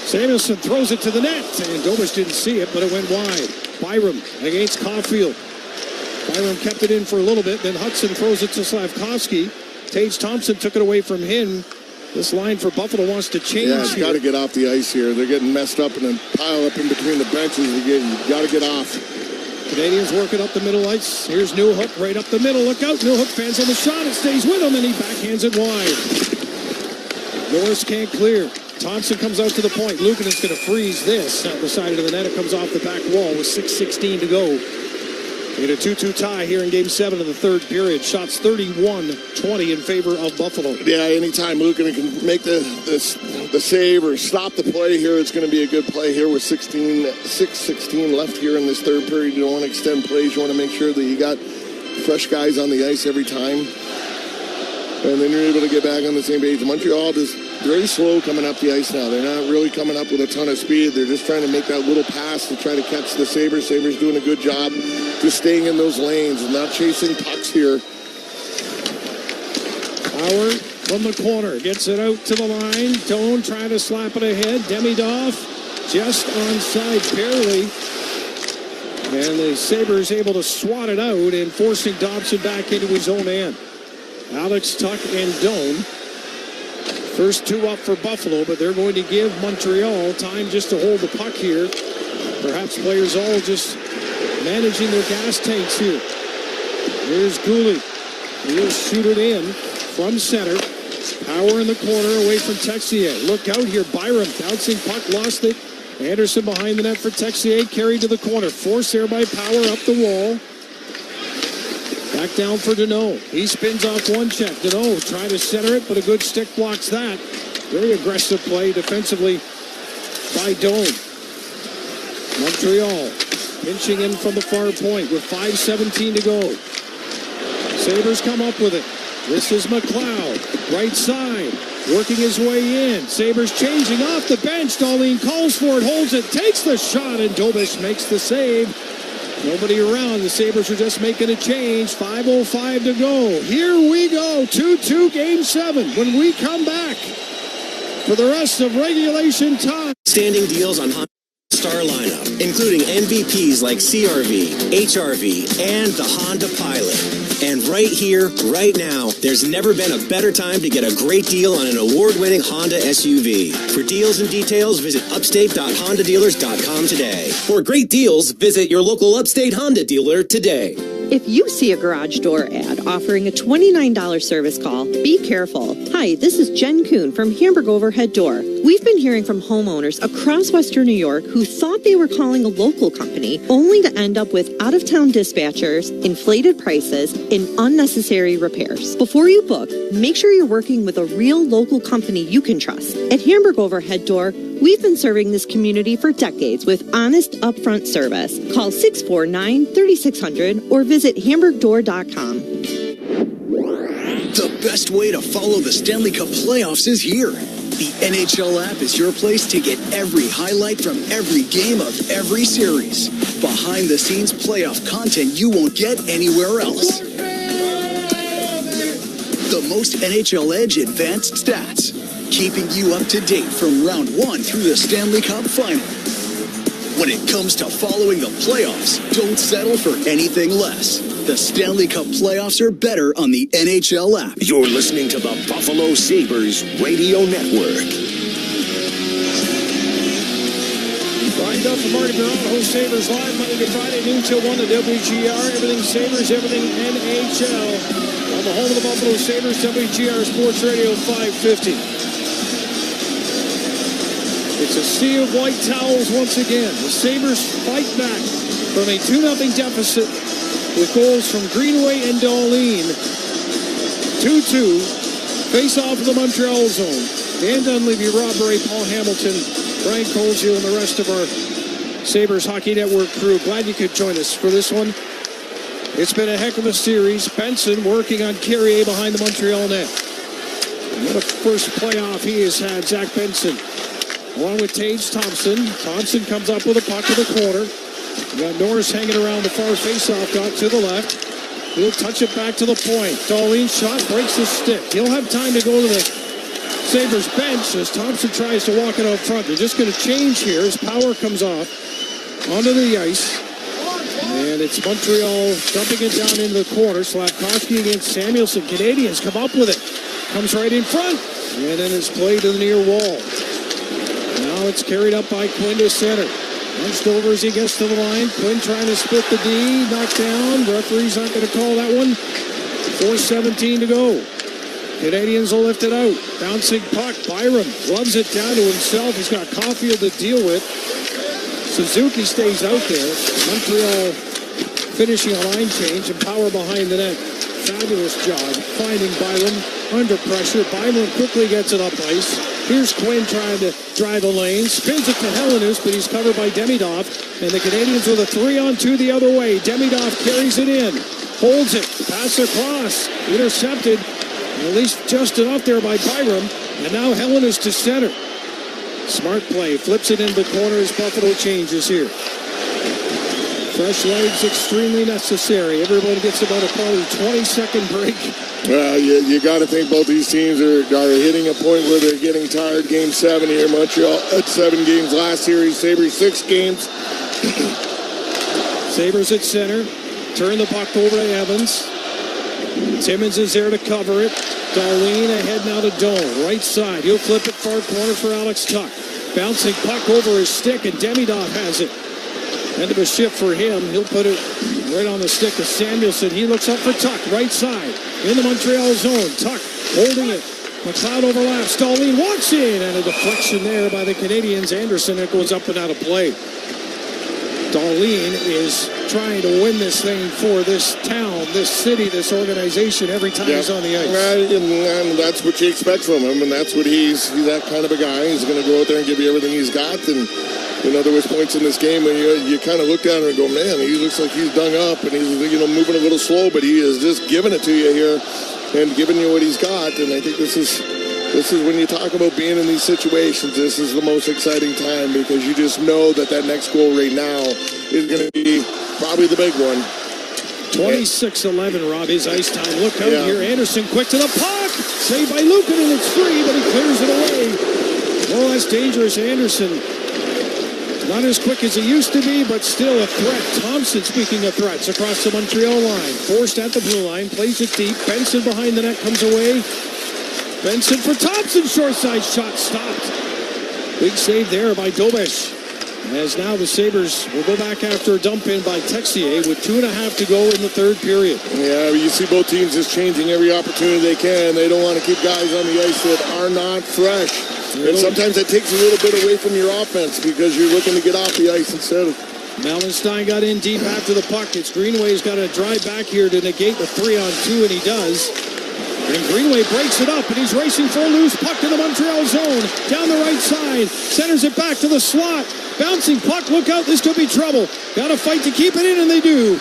Samuelson throws it to the net, and Domish didn't see it, but it went wide. Byram against Caulfield. Byram kept it in for a little bit, then Hudson throws it to Slavkovsky. Tage Thompson took it away from him. This line for Buffalo wants to change. Yeah, it's got to get off the ice here. They're getting messed up and then pile up in between the benches. You got to get off. Canadians working up the middle ice. Here's Newhook right up the middle. Look out, Newhook fans on the shot. It stays with him, and he backhands it wide. Norris can't clear. Thompson comes out to the point. Luukkonen's going to freeze this. Out the side of the net. It comes off the back wall with 6:16 to go. We get a 2-2 tie here in Game 7 of the third period. Shots 31-20 in favor of Buffalo. Yeah, anytime Luukkonen can make the save or stop the play here, it's going to be a good play here with 6:16 left here in this third period. You don't want to extend plays. You want to make sure that you got fresh guys on the ice every time. And then you're able to get back on the same page. Montreal is very slow coming up the ice now. They're not really coming up with a ton of speed. They're just trying to make that little pass to try to catch the Sabres. Sabres doing a good job just staying in those lanes and not chasing pucks here. Power from the corner. Gets it out to the line. Doan trying to slap it ahead. Demidoff just onside barely. And the Sabres able to swat it out and forcing Dobson back into his own end. Alex, Tuch, and Doan. First two up for Buffalo, but they're going to give Montreal time just to hold the puck here. Perhaps players all just managing their gas tanks here. Here's Gooley. He'll shoot it in from center. Power in the corner away from Texier. Look out here. Byram bouncing puck, lost it. Anderson behind the net for Texier. Carried to the corner. Forced there by Power up the wall. Back down for Deneau. He spins off one check. Deneau trying to center it, but a good stick blocks that. Very aggressive play defensively by Doan. Montreal pinching in from the far point with 5:17 to go. Sabres come up with it. This is McLeod. Right side. Working his way in. Sabres changing off the bench. Darlene calls for it, holds it, takes the shot, and Dobish makes the save. Nobody around. The Sabres are just making a change. 5:05 to go. Here we go. 2-2 Game 7. When we come back for the rest of regulation time. Standing deals on Honda Star lineup, including MVPs like CR-V, HR-V, and the Honda Pilot. And right here, right now, there's never been a better time to get a great deal on an award-winning Honda SUV. For deals and details, visit upstate.hondadealers.com today. For great deals, visit your local Upstate Honda dealer today. If you see a garage door ad offering a $29 service call, be careful. Hi, this is Jen Kuhn from Hamburg Overhead Door. We've been hearing from homeowners across Western New York who thought they were calling a local company only to end up with out-of-town dispatchers, inflated prices, and unnecessary repairs. Before you book, make sure you're working with a real local company you can trust. At Hamburg Overhead Door, we've been serving this community for decades with honest, upfront service. Call 649-3600 or visit hamburgdoor.com. The best way to follow the Stanley Cup playoffs is here. The NHL app is your place to get every highlight from every game of every series. Behind-the-scenes playoff content you won't get anywhere else. The most NHL Edge advanced stats, keeping you up to date from round 1 through the Stanley Cup final. When it comes to following the playoffs, don't settle for anything less. The Stanley Cup playoffs are better on the NHL app. You're listening to the Buffalo Sabres Radio Network. Lined up for Marty Brown, host Sabres live Monday to Friday, noon till 1 to WGR. Everything Sabres, everything NHL. On the home of the Buffalo Sabres, WGR Sports Radio 550. It's a sea of white towels once again. The Sabres fight back from a 2-0 deficit with goals from Greenway and Darlene. 2-2. Face off of the Montreal zone. Dan Dunleavy, Rob Ray, Paul Hamilton, Brian Coleshiel, and the rest of our Sabres Hockey Network crew. Glad you could join us for this one. It's been a heck of a series. Benson working on Carrier behind the Montreal net. What a first playoff he has had, Zach Benson. Along with Tage Thompson. Thompson comes up with a puck to the corner. You got Norris hanging around the far faceoff dot to the left. He'll touch it back to the point. Darlene's shot breaks his stick. He'll have time to go to the Sabres bench as Thompson tries to walk it out front. They're just going to change here as power comes off onto the ice. And it's Montreal dumping it down into the corner. Slavkovsky against Samuelson. Canadiens come up with it. Comes right in front. And then it's played to the near wall. Now it's carried up by Quinn to center. Hunched over as he gets to the line. Quinn trying to split the D. Knocked down. The referee's not going to call that one. 4:17 to go. Canadiens will lift it out. Bouncing puck. Byram gloves it down to himself. He's got Caulfield to deal with. Suzuki stays out there. Montreal finishing a line change and power behind the net. Fabulous job finding Byram under pressure. Byram quickly gets it up ice. Here's Quinn trying to drive the lane. Spins it to Helenius, but he's covered by Demidov. And the Canadiens with a 3-on-2 the other way. Demidov carries it in. Holds it. Pass across. Intercepted. At least just enough there by Byram. And now Helenius to center. Smart play. Flips it into the corner as Buffalo changes here. Fresh legs extremely necessary. Everybody gets about a probably 20-second break. Well, you got to think both these teams are hitting a point where they're getting tired. Game 7 here. Montreal at 7 games last series. Sabres 6 games. Sabres at center. Turn the puck over to Evans. Timmins is there to cover it. Darlene ahead now to Doan. Right side. He'll flip it far corner for Alex Tuch. Bouncing puck over his stick, and Demidov has it. End of a shift for him. He'll put it right on the stick of Samuelson. He looks up for Tuch. Right side. In the Montreal zone. Tuch holding it. McLeod overlaps. Darlene walks in. And a deflection there by the Canadiens. Anderson, it goes up and out of play. Darlene is trying to win this thing for this town, this city, this organization every time he's on the ice. And that's what you expect from him, and that's what he's that kind of a guy. He's going to go out there and give you everything he's got. And there was points in this game when you kind of looked at him and go, man, he looks like he's dug up and he's moving a little slow, but he is just giving it to you here and giving you what he's got. And I think this is when you talk about being in these situations, this is the most exciting time because you just know that next goal right now is going to be probably the big one. 26-11, Rob, his ice time. Look out here. Anderson quick to the puck. Saved by Luukkonen. It's free, but he clears it away. Oh, that's dangerous. Anderson, not as quick as he used to be, but still a threat. Thompson, speaking of threats, across the Montreal line. Forced at the blue line. Plays it deep. Benson behind the net comes away. Benson for Thompson, short side shot stopped. Big save there by Dobesh. As now the Sabres will go back after a dump in by Texier with 2.5 to go in the third period. Yeah, you see both teams just changing every opportunity they can. They don't want to keep guys on the ice that are not fresh. And sometimes that takes a little bit away from your offense because you're looking to get off the ice instead of... Mallenstein got in deep after the puck. It's Greenway's got to drive back here to negate the 3-on-2, and he does. And Greenway breaks it up, and he's racing for a loose puck to the Montreal zone. Down the right side, centers it back to the slot. Bouncing puck, look out, this could be trouble. Got to fight to keep it in, and they do.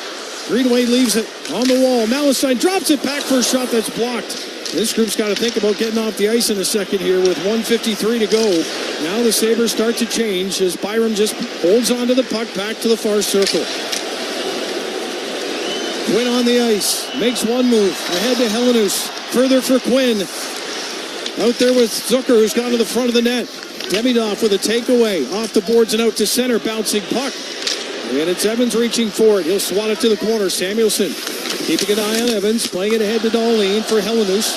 Greenway leaves it on the wall. Mallenstein drops it back for a shot that's blocked. This group's got to think about getting off the ice in a second here with 1:53 to go. Now the Sabres start to change as Byram just holds onto the puck back to the far circle. Quinn on the ice, makes one move, ahead to Helenius, further for Quinn. Out there with Zucker, who's gone to the front of the net. Demidov with a takeaway, off the boards and out to center, bouncing puck. And it's Evans reaching for it. He'll swat it to the corner. Samuelson keeping an eye on Evans, playing it ahead to Dahlin for Helenius.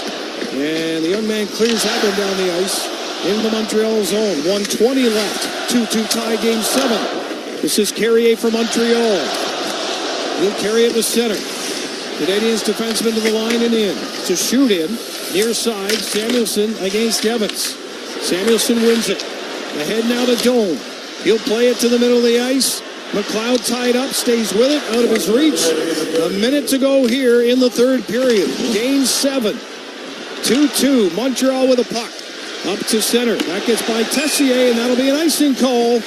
And the young man clears that one down the ice in the Montreal zone. 1:20 left. 2-2 tie game 7. This is Carrier for Montreal. He'll carry it to center. Canadiens defenseman to the line and in. To shoot in. Near side, Samuelson against Evans. Samuelson wins it. Ahead now to Dome. He'll play it to the middle of the ice. McLeod tied up, stays with it, out of his reach. A minute to go here in the third period. Game 7. 2-2. Montreal with a puck. Up to center. That gets by Tessier, and that'll be an icing call.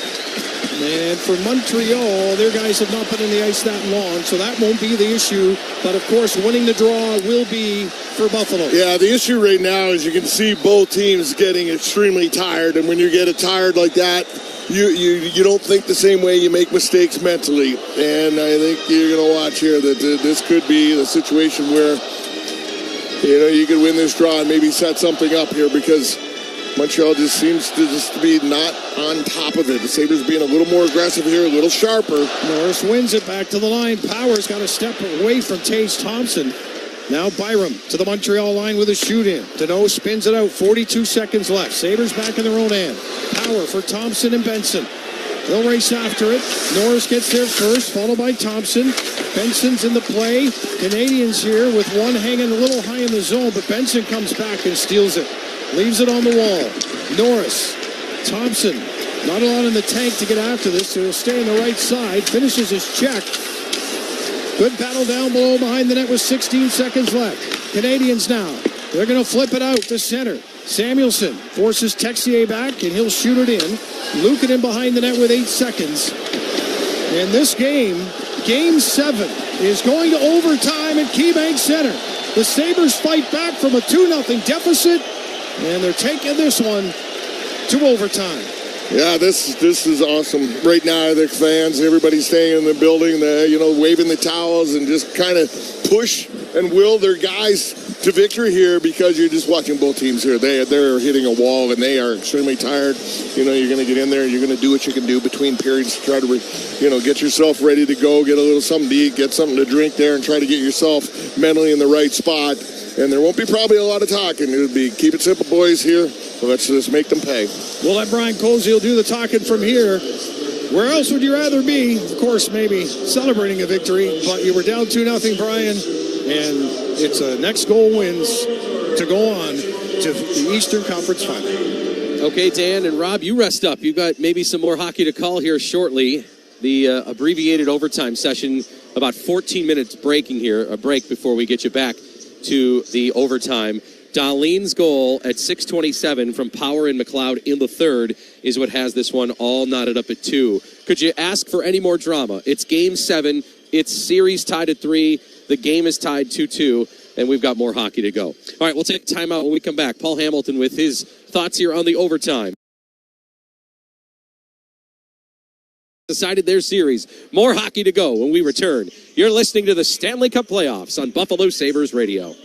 And for Montreal, their guys have not been in the ice that long, so that won't be the issue. But, of course, winning the draw will be for Buffalo. Yeah, the issue right now is you can see both teams getting extremely tired, and when you get tired like that, you don't think the same way. You make mistakes mentally, and I think you're going to watch here that this could be the situation where you could win this draw and maybe set something up here because Montreal just seems to be not on top of it. The Sabres being a little more aggressive here, a little sharper. Norris wins it back to the line. Powers got a step away from Tage Thompson. Now Byram to the Montreal line with a shoot-in. Deneau spins it out. 42 seconds left. Sabres back in their own end. Power for Thompson and Benson. They'll race after it. Norris gets there first, followed by Thompson. Benson's in the play. Canadiens here with one hanging a little high in the zone, but Benson comes back and steals it. Leaves it on the wall. Norris. Thompson. Not a lot in the tank to get after this, so he'll stay on the right side. Finishes his check. Good battle down below behind the net with 16 seconds left. Canadiens now. They're going to flip it out to center. Samuelson forces Texier back, and he'll shoot it in. Lukin in behind the net with 8 seconds. And this game, Game 7, is going to overtime at KeyBank Center. The Sabres fight back from a 2-0 deficit, and they're taking this one to overtime. Yeah, this is awesome. Right now, the fans, everybody's staying in the building, waving the towels and just kind of push and will their guys to victory here because you're just watching both teams here. They're hitting a wall and they are extremely tired. You're going to get in there and you're going to do what you can do between periods to try to, get yourself ready to go, get a little something to eat, get something to drink there and try to get yourself mentally in the right spot. And there won't be probably a lot of talking. It'll be keep it simple, boys, here. So let's just make them pay. We'll let Brian Koziel do the talking from here. Where else would you rather be? Of course, maybe celebrating a victory, but you were down 2-0, Brian, and it's a next goal wins to go on to the Eastern Conference Final. Okay, Dan and Rob, you rest up. You've got maybe some more hockey to call here shortly. The abbreviated overtime session, about 14 minutes breaking here, a break before we get you back to the overtime. Dahlin's goal at 6:27 from Power and McLeod in the third is what has this one all knotted up at 2. Could you ask for any more drama? It's Game 7. It's series tied at 3. The game is tied 2-2, and we've got more hockey to go. All right, we'll take a timeout when we come back. Paul Hamilton with his thoughts here on the overtime. Decided their series. More hockey to go when we return. You're listening to the Stanley Cup Playoffs on Buffalo Sabres Radio.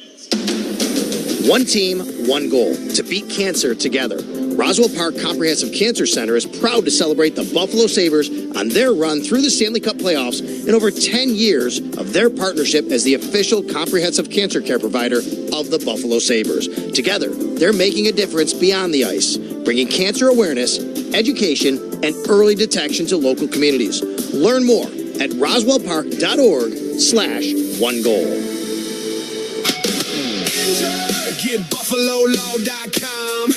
One team, one goal. To beat cancer together. Roswell Park Comprehensive Cancer Center is proud to celebrate the Buffalo Sabres on their run through the Stanley Cup playoffs in over 10 years of their partnership as the official comprehensive cancer care provider of the Buffalo Sabres. Together, they're making a difference beyond the ice, bringing cancer awareness, education, and early detection to local communities. Learn more at roswellpark.org/onegoal. Get BuffaloLaw.com.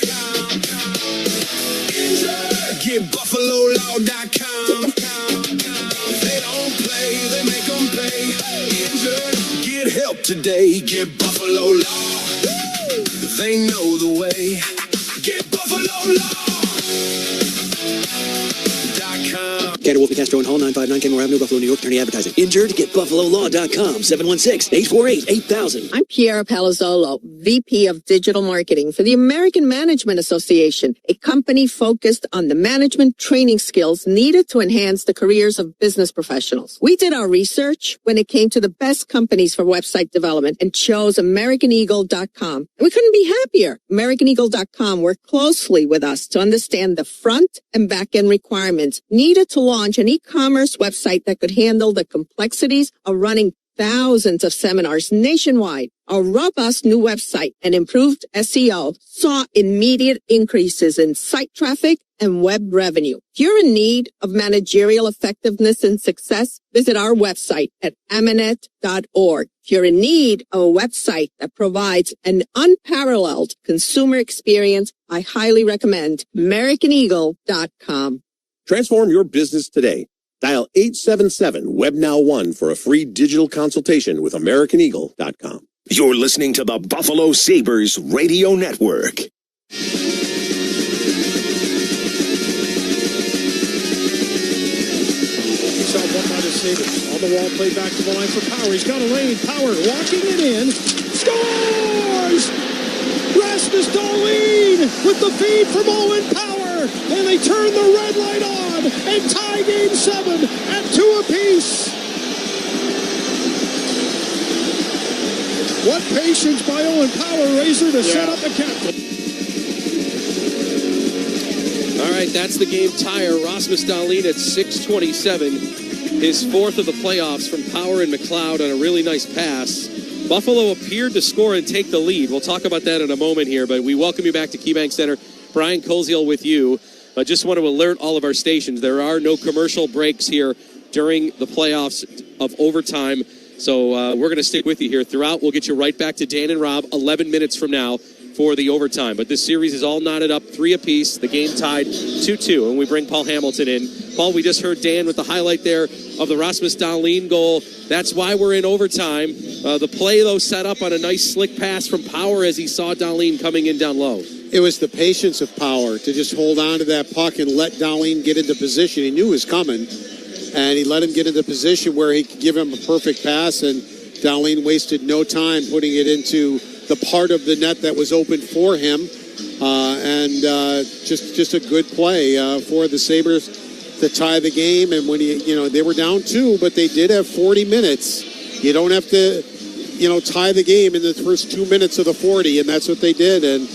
Get BuffaloLaw.com. They don't play, they make them pay. Injured, get help today. Get Buffalo Law. They know the way. Get BuffaloLaw.com. Canada Wolfie Castro and Hall, 959 Kenmore Avenue, Buffalo, New York. Attorney Advertising. Injured? Get BuffaloLaw.com. 716-848-8000. I'm Piera Palazzolo, VP of Digital Marketing for the American Management Association, a company focused on the management training skills needed to enhance the careers of business professionals. We did our research when it came to the best companies for website development and chose AmericanEagle.com. And we couldn't be happier. AmericanEagle.com worked closely with us to understand the front and back end requirements needed to launch an e-commerce website that could handle the complexities of running thousands of seminars nationwide. Our robust new website and improved SEO saw immediate increases in site traffic and web revenue. If you're in need of managerial effectiveness and success, visit our website at amanet.org. If you're in need of a website that provides an unparalleled consumer experience, I highly recommend AmericanEagle.com. Transform your business today. Dial 877-WebNow1 for a free digital consultation with AmericanEagle.com. You're listening to the Buffalo Sabres Radio Network. You saw one by the Sabres. On the wall, play back to the line for Power. He's got a lane. Power walking it in. Scores! Rasmus Dahlin with the feed from Owen Power. And they turn the red light on and tie Game 7 at 2 apiece. What patience by Owen Power, Razor, to set up the captain. All right, that's the game tire. Rasmus Dahlin at 6:27. His fourth of the playoffs from Power and McLeod on a really nice pass. Buffalo appeared to score and take the lead. We'll talk about that in a moment here, but we welcome you back to KeyBank Center. Brian Koziel with you. I just want to alert all of our stations. There are no commercial breaks here during the playoffs of overtime. So we're going to stick with you here throughout. We'll get you right back to Dan and Rob 11 minutes from now for the overtime. But this series is all knotted up 3 apiece. The game tied 2-2. And we bring Paul Hamilton in. Paul, we just heard Dan with the highlight there of the Rasmus Dahlin goal. That's why we're in overtime. The play, though, set up on a nice slick pass from Power as he saw Dahlin coming in down low. It was the patience of Power to just hold on to that puck and let Dahlin get into position. He knew it was coming, and he let him get into position where he could give him a perfect pass, and Dahlin wasted no time putting it into the part of the net that was open for him, and just a good play for the Sabres to tie the game. And when they were down 2, but they did have 40 minutes. You don't have to, tie the game in the first 2 minutes of the 40, and that's what they did. And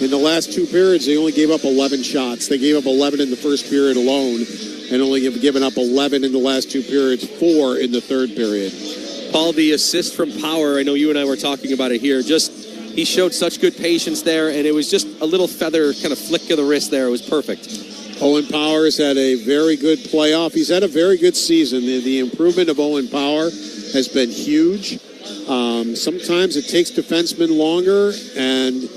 in the last 2 periods, they only gave up 11 shots. They gave up 11 in the first period alone, and only have given up 11 in the last 2 periods, 4 in the third period. Paul, the assist from Power, I know you and I were talking about it here, he showed such good patience there, and it was just a little feather kind of flick of the wrist there. It was perfect. Owen Power has had a very good playoff. He's had a very good season. The improvement of Owen Power has been huge. Sometimes it takes defensemen longer, and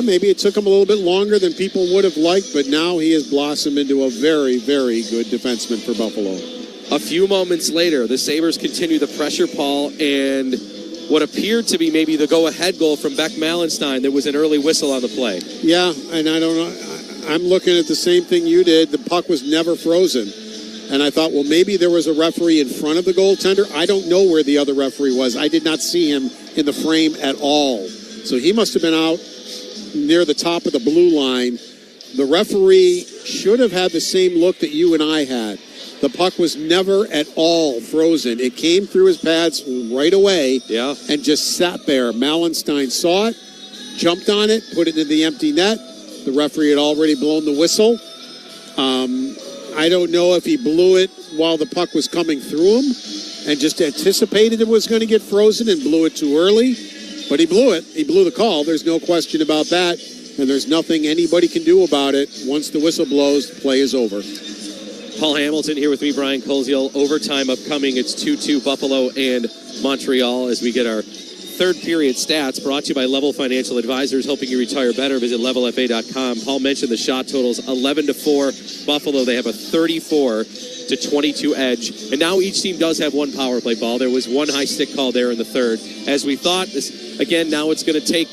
maybe it took him a little bit longer than people would have liked, but now he has blossomed into a very, very good defenseman for Buffalo. A few moments later, the Sabres continue the pressure, Paul, and what appeared to be maybe the go-ahead goal from Beck Malenstein. There was an early whistle on the play. Yeah, and I don't know. I'm looking at the same thing you did. The puck was never frozen. And I thought, well, maybe there was a referee in front of the goaltender. I don't know where the other referee was. I did not see him in the frame at all. So he must have been out near the top of the blue line. The referee should have had the same look that you and I had. The puck was never at all frozen. It came through his pads right away and just sat there. Malenstein saw it, jumped on it, put it in the empty net. The referee had already blown the whistle. I don't know if he blew it while the puck was coming through him and just anticipated it was going to get frozen and blew it too early. But he blew it. He blew the call. There's no question about that. And there's nothing anybody can do about it. Once the whistle blows, the play is over. Paul Hamilton here with me, Brian Koziel. Overtime upcoming. It's 2-2 Buffalo and Montreal as we get our third period stats brought to you by Level Financial Advisors, helping you retire better. Visit levelfa.com. Paul mentioned the shot totals, 11-4 Buffalo. They have a 34-22 edge. And now each team does have one power play ball. There was one high stick call there in the third. As we thought, now it's going to take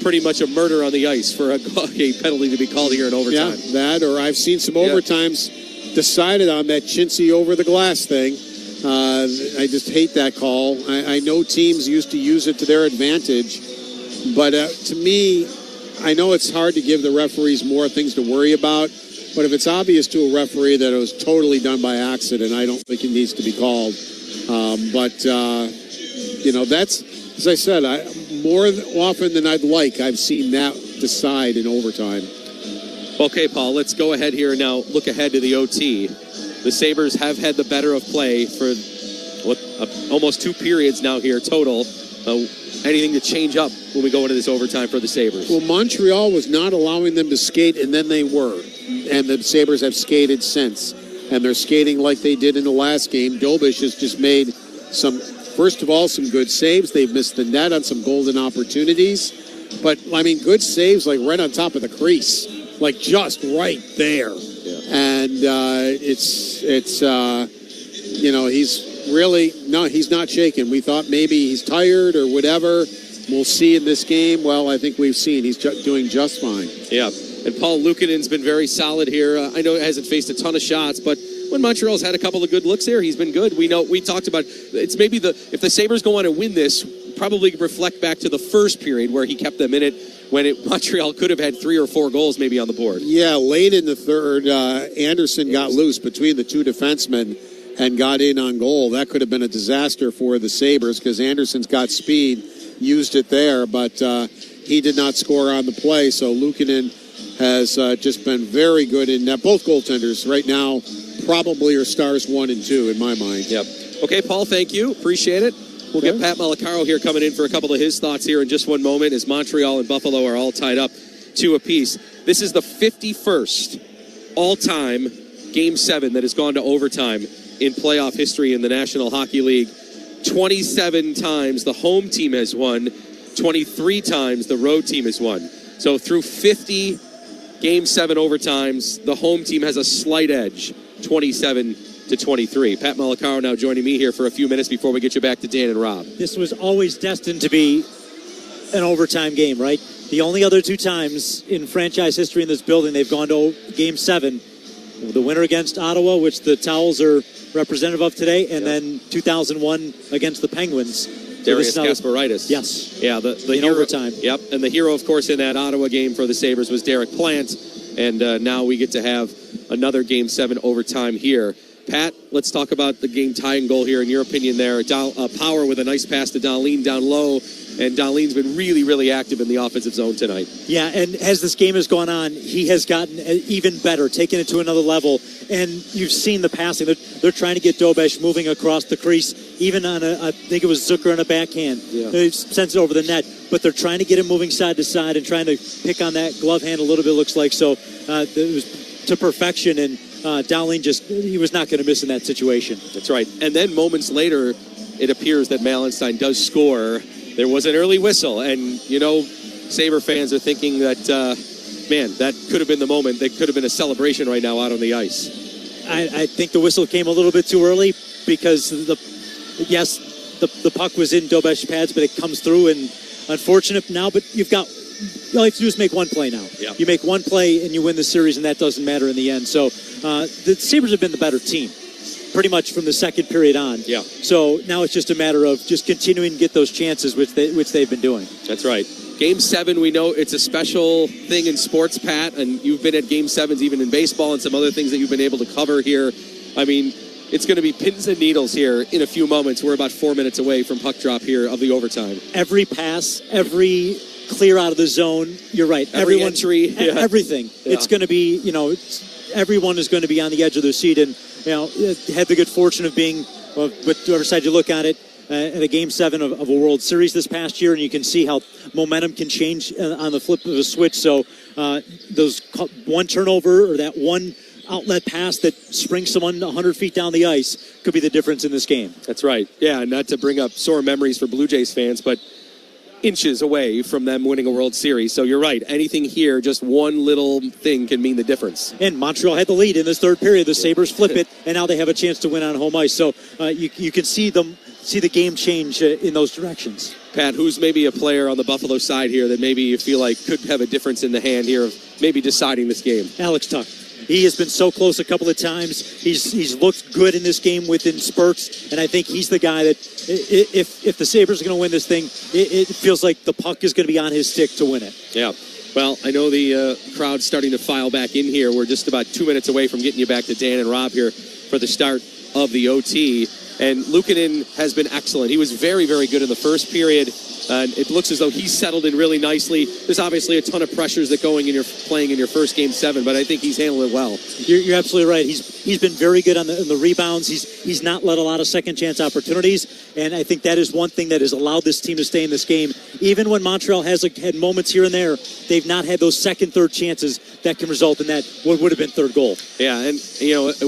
pretty much a murder on the ice for a penalty to be called here in overtime. Yeah, that, or I've seen some overtimes decided on that chintzy over the glass thing. I just hate that call. I know teams used to use it to their advantage, but to me, I know it's hard to give the referees more things to worry about, but if it's obvious to a referee that it was totally done by accident, I don't think it needs to be called. That's, as I said, more often than I'd like, I've seen that decide in overtime. Okay, Paul, let's go ahead here and now look ahead to the OT. The Sabres have had the better of play for almost 2 periods now here total. Anything to change up when we go into this overtime for the Sabres? Well, Montreal was not allowing them to skate, and then they were. And the Sabres have skated since. And they're skating like they did in the last game. Dobish has just made some good saves. They've missed the net on some golden opportunities. But, good saves like right on top of the crease. Like just right there. Yeah. And he's not shaking. We thought maybe he's tired or whatever. We'll see in this game. Well, I think we've seen he's doing just fine. Yeah. And Paul Luukkonen's been very solid here. I know it hasn't faced a ton of shots, but when Montreal's had a couple of good looks here, he's been good. We talked about it's maybe if the Sabres go on and win this, probably reflect back to the first period where he kept them in it when Montreal could have had 3 or 4 goals maybe on the board. Yeah, late in the third, Anderson got loose between the two defensemen and got in on goal. That could have been a disaster for the Sabres because Anderson's got speed, used it there, but he did not score on the play. So Luukkonen has just been very good in that. Both goaltenders right now probably are stars 1 and 2 in my mind. Yep. Okay, Paul, thank you. Appreciate it. We'll get Pat Malacaro here coming in for a couple of his thoughts here in just one moment as Montreal and Buffalo are all tied up 2 apiece. This is the 51st all-time Game 7 that has gone to overtime in playoff history in the National Hockey League. 27 times the home team has won. 23 times the road team has won. So through 50 Game 7 overtimes, the home team has a slight edge, 27-23. Pat Malacaro now joining me here for a few minutes before we get you back to Dan and Rob. This was always destined to be an overtime game, right? The only other 2 times in franchise history in this building they've gone to Game 7. The winner against Ottawa, which the Towels are representative of today, and then 2001 against the Penguins. Darius Kasparaitis. Yes. Yeah, the in hero, overtime. Yep, and the hero, of course, in that Ottawa game for the Sabres was Derek Plant, and now we get to have another Game 7 overtime here. Pat, let's talk about the game-tying goal here. In your opinion there, Power with a nice pass to Dahlin down low, and Dahlin's been really, really active in the offensive zone tonight. Yeah, and as this game has gone on, he has gotten even better, taking it to another level. And you've seen the passing. They're trying to get Dobish moving across the crease, even on I think it was Zucker on a backhand. Yeah. They sends it over the net, but they're trying to get him moving side to side and trying to pick on that glove hand a little bit, looks like. So it was to perfection, and Dahlin he was not going to miss in that situation. That's right. And then moments later, it appears that Malenstein does score. There was an early whistle, and, Sabre fans are thinking that, that could have been the moment. There could have been a celebration right now out on the ice. I think the whistle came a little bit too early because the puck was in Dobish's pads, but it comes through, and unfortunate now, but all you have to do is make one play now. Yeah. You make one play, and you win the series, and that doesn't matter in the end. So the Sabres have been the better team pretty much from the second period on. Yeah. So now it's just a matter of just continuing to get those chances, which they've been doing. That's right. Game 7, we know it's a special thing in sports, Pat, and you've been at Game 7s even in baseball and some other things that you've been able to cover here. I mean, it's going to be pins and needles here in a few moments. We're about 4 minutes away from puck drop here of the overtime. Every pass, every clear out of the zone, you're right. Every entry. Yeah. Everything. Yeah. It's going to be, everyone is going to be on the edge of their seat, and had the good fortune of being, whichever side you look at it, at a Game 7 of a World Series this past year, and you can see how momentum can change on the flip of a switch. So those one turnover or that one outlet pass that springs someone 100 feet down the ice could be the difference in this game. That's right. Yeah, not to bring up sore memories for Blue Jays fans, but inches away from them winning a World Series. So you're right. Anything here, just one little thing can mean the difference. And Montreal had the lead in this third period. The Sabres flip it, and now they have a chance to win on home ice. So you can see the game change in those directions. Pat, who's maybe a player on the Buffalo side here that maybe you feel like could have a difference in the hand here of maybe deciding this game? Alex Tuch. He has been so close a couple of times. He's looked good in this game within spurts, and I think he's the guy that if the Sabres are going to win this thing, it feels like the puck is going to be on his stick to win it. Yeah. Well, I know the crowd's starting to file back in here. We're just about 2 minutes away from getting you back to Dan and Rob here for the start of the OT. And Luukkonen has been excellent. He was very, very good in the first period. And it looks as though he's settled in really nicely. There's obviously a ton of pressures that playing in your first Game 7, but I think he's handled it well. You're absolutely right. He's been very good on the rebounds. He's not let a lot of second chance opportunities, and I think that is one thing that has allowed this team to stay in this game. Even when Montreal has had moments here and there, they've not had those second, third chances that can result in that what would have been third goal. Yeah, and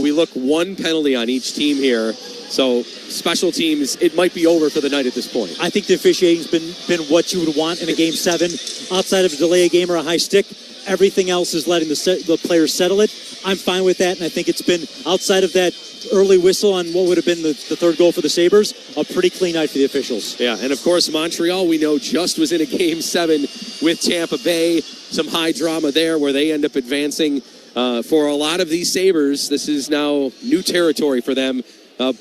we look one penalty on each team here. So special teams, it might be over for the night at this point. I think the officiating's been what you would want in a Game 7. Outside of a delay a game or a high stick, everything else is letting the players settle it. I'm fine with that, and I think it's been, outside of that early whistle on what would have been the third goal for the Sabres, a pretty clean night for the officials. Yeah, and of course Montreal, we know, just was in a Game 7 with Tampa Bay. Some high drama there where they end up advancing. For a lot of these Sabres, this is now new territory for them.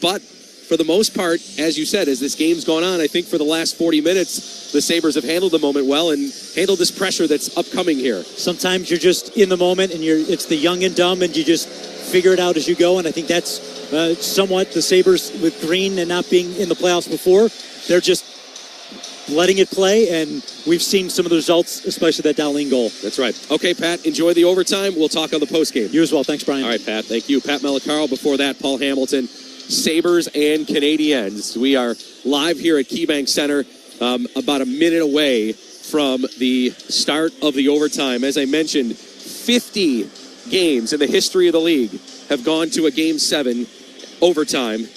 But for the most part, as you said, as this game's gone on, I think for the last 40 minutes, the Sabres have handled the moment well and handled this pressure that's upcoming here. Sometimes you're just in the moment and it's the young and dumb and you just figure it out as you go. And I think that's somewhat the Sabres with Green and not being in the playoffs before. They're just letting it play, and we've seen some of the results, especially that Dowling goal. That's right. Okay, Pat, enjoy the overtime. We'll talk on the postgame. You as well. Thanks, Brian. All right, Pat. Thank you. Pat Malacaro. Before that, Paul Hamilton. Sabres and Canadiens. We are live here at KeyBank Center, about a minute away from the start of the overtime. As I mentioned, 50 games in the history of the league have gone to a Game 7 overtime,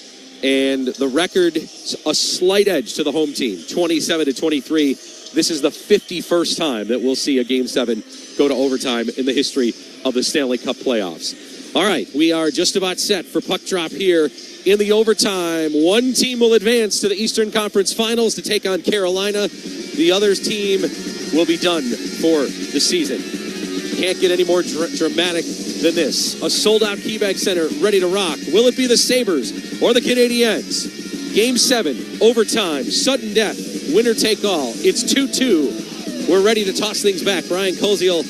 and the record, a slight edge to the home team, 27-23. This is the 51st time that we'll see a Game 7 go to overtime in the history of the Stanley Cup playoffs. All right, we are just about set for puck drop here in the overtime. One team will advance to the Eastern Conference Finals to take on Carolina. The other team will be done for the season. Can't get any more dramatic than this. A sold-out KeyBank Center ready to rock. Will it be the Sabres or the Canadiens? Game 7, overtime, sudden death, winner take all. It's 2-2. We're ready to toss things back. Brian Koziel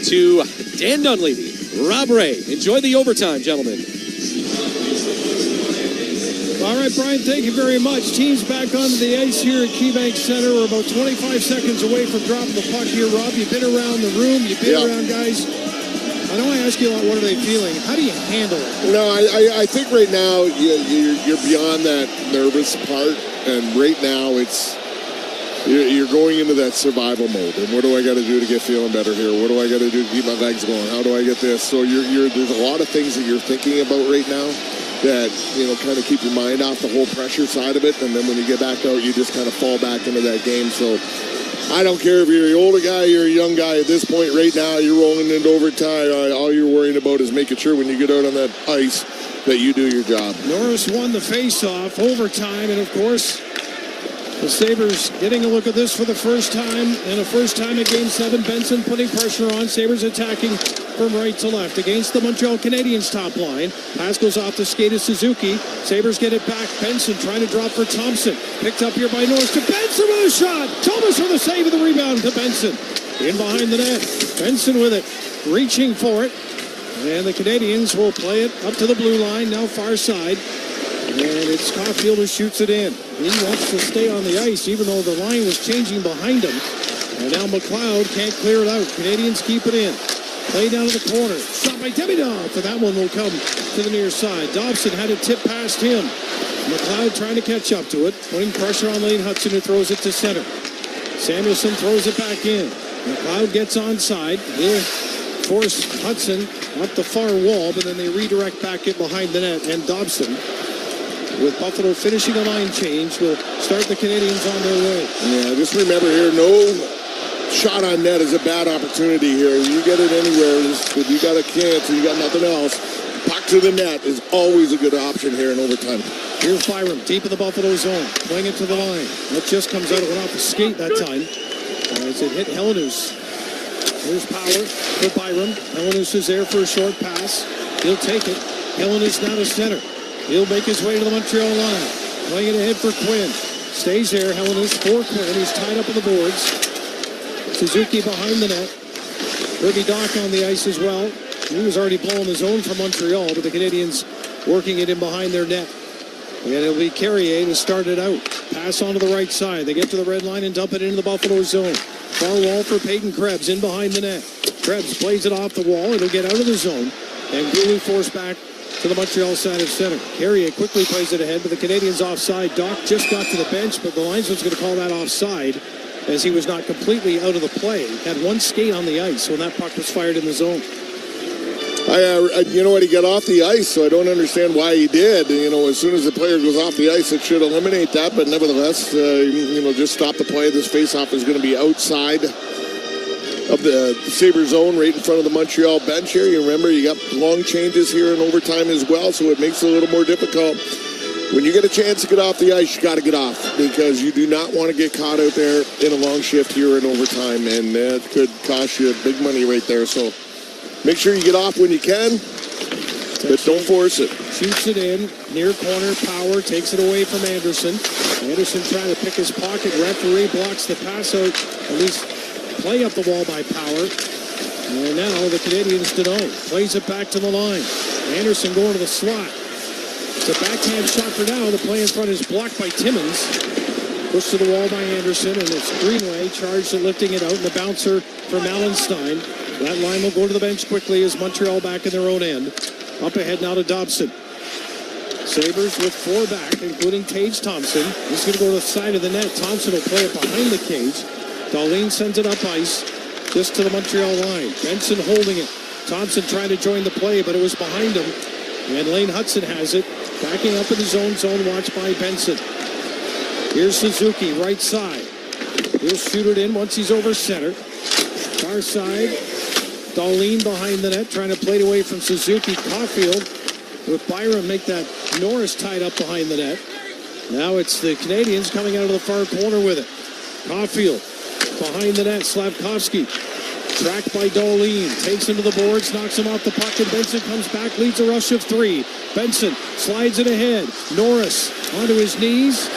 to Dan Dunleavy, Rob Ray. Enjoy the overtime, gentlemen. All right, Brian, thank you very much. Teams back onto the ice here at KeyBank Center. We're about 25 seconds away from dropping the puck here. Rob, you've been around the room. You've been around guys. I don't want to ask you a lot, what are they feeling? How do you handle it? No, I think right now you're beyond that nervous part. And right now you're going into that survival mode. And what do I got to do to get feeling better here? What do I got to do to keep my legs going? How do I get this? So there's a lot of things that you're thinking about right now that, kind of keep your mind off the whole pressure side of it. And then when you get back out, you just kind of fall back into that game. So I don't care if you're an older guy, you're a young guy. At this point right now, you're rolling into overtime. All you're worrying about is making sure when you get out on that ice that you do your job. Norris won the face-off, overtime, and of course, the Sabres getting a look at this for the first time, and a first time in Game 7. Benson putting pressure on. Sabres attacking from right to left against the Montreal Canadiens top line. Pass goes off the skate of Suzuki. Sabres get it back. Benson trying to drop for Thompson. Picked up here by Norris to Benson with a shot. Thomas with a save of the rebound to Benson. In behind the net. Benson with it. Reaching for it. And the Canadiens will play it up to the blue line. Now far side. And it's Caulfield who shoots it in. He wants to stay on the ice even though the line was changing behind him. And now McLeod can't clear it out. Canadiens keep it in. Play down to the corner. Shot by Demidov. And that one will come to the near side. Dobson had it tip past him. McLeod trying to catch up to it. Putting pressure on Lane Hudson, who throws it to center. Samuelson throws it back in. McLeod gets onside. He'll force Hudson up the far wall, but then they redirect back in behind the net, and Dobson, with Buffalo finishing a line change, will start the Canadiens on their way. Yeah, just remember here, no shot on net is a bad opportunity here. You get it anywhere, if you got a chance and you got nothing else, puck to the net is always a good option here in overtime. Here's Byram, deep in the Buffalo zone, playing it to the line. That just comes out, it went off the skate that time. As it hit Helenius. Here's power for Byram. Helenius is there for a short pass. He'll take it. Helenius now to center. He'll make his way to the Montreal line. Playing it ahead for Quinn. Stays there. Helenius for Quinn. He's tied up on the boards. Suzuki behind the net. Kirby Doc on the ice as well. He was already blowing the zone for Montreal, but the Canadiens working it in behind their net. And it'll be Carrier to start it out. Pass on to the right side. They get to the red line and dump it into the Buffalo zone. Far wall for Peyton Krebs in behind the net. Krebs plays it off the wall. It'll get out of the zone. And Goulou forced back to the Montreal side of center. Carrier quickly plays it ahead, but the Canadiens offside. Doc just got to the bench, but the linesman's going to call that offside as he was not completely out of the play. Had one skate on the ice when that puck was fired in the zone. You know what, he got off the ice, so I don't understand why he did. You know, as soon as the player goes off the ice, it should eliminate that, but nevertheless, just stop the play. This faceoff is going to be outside of the Sabre zone, right in front of the Montreal bench here. You remember, you got long changes here in overtime as well, so it makes it a little more difficult. When you get a chance to get off the ice, you got to get off, because you do not want to get caught out there in a long shift here in overtime, and that could cost you big money right there, so make sure you get off when you can, but don't force it. Shoots it in, near corner, Power takes it away from Anderson. Anderson trying to pick his pocket. Referee blocks the pass out, at least play up the wall by Power. And now the Canadiens deny. Plays it back to the line. Anderson going to the slot. It's a backhand shot for now. The play in front is blocked by Timmins. Pushed to the wall by Anderson, and it's Greenway charged at lifting it out, and the bouncer from Allenstein. That line will go to the bench quickly as Montreal back in their own end. Up ahead now to Dobson. Sabres with four back, including Tage Thompson. He's going to go to the side of the net. Thompson will play it behind the cage. Darlene sends it up ice just to the Montreal line. Benson holding it. Thompson trying to join the play, but it was behind him. And Lane Hudson has it. Backing up in the zone watched by Benson. Here's Suzuki, right side. He'll shoot it in once he's over center. Far side. Darlene behind the net, trying to play it away from Suzuki. Caulfield with Byram make that Norris tied up behind the net. Now it's the Canadiens coming out of the far corner with it. Caulfield behind the net. Slavkovsky tracked by Darlene. Takes him to the boards, knocks him off the puck, and Benson comes back, leads a rush of three. Benson slides it ahead. Norris onto his knees,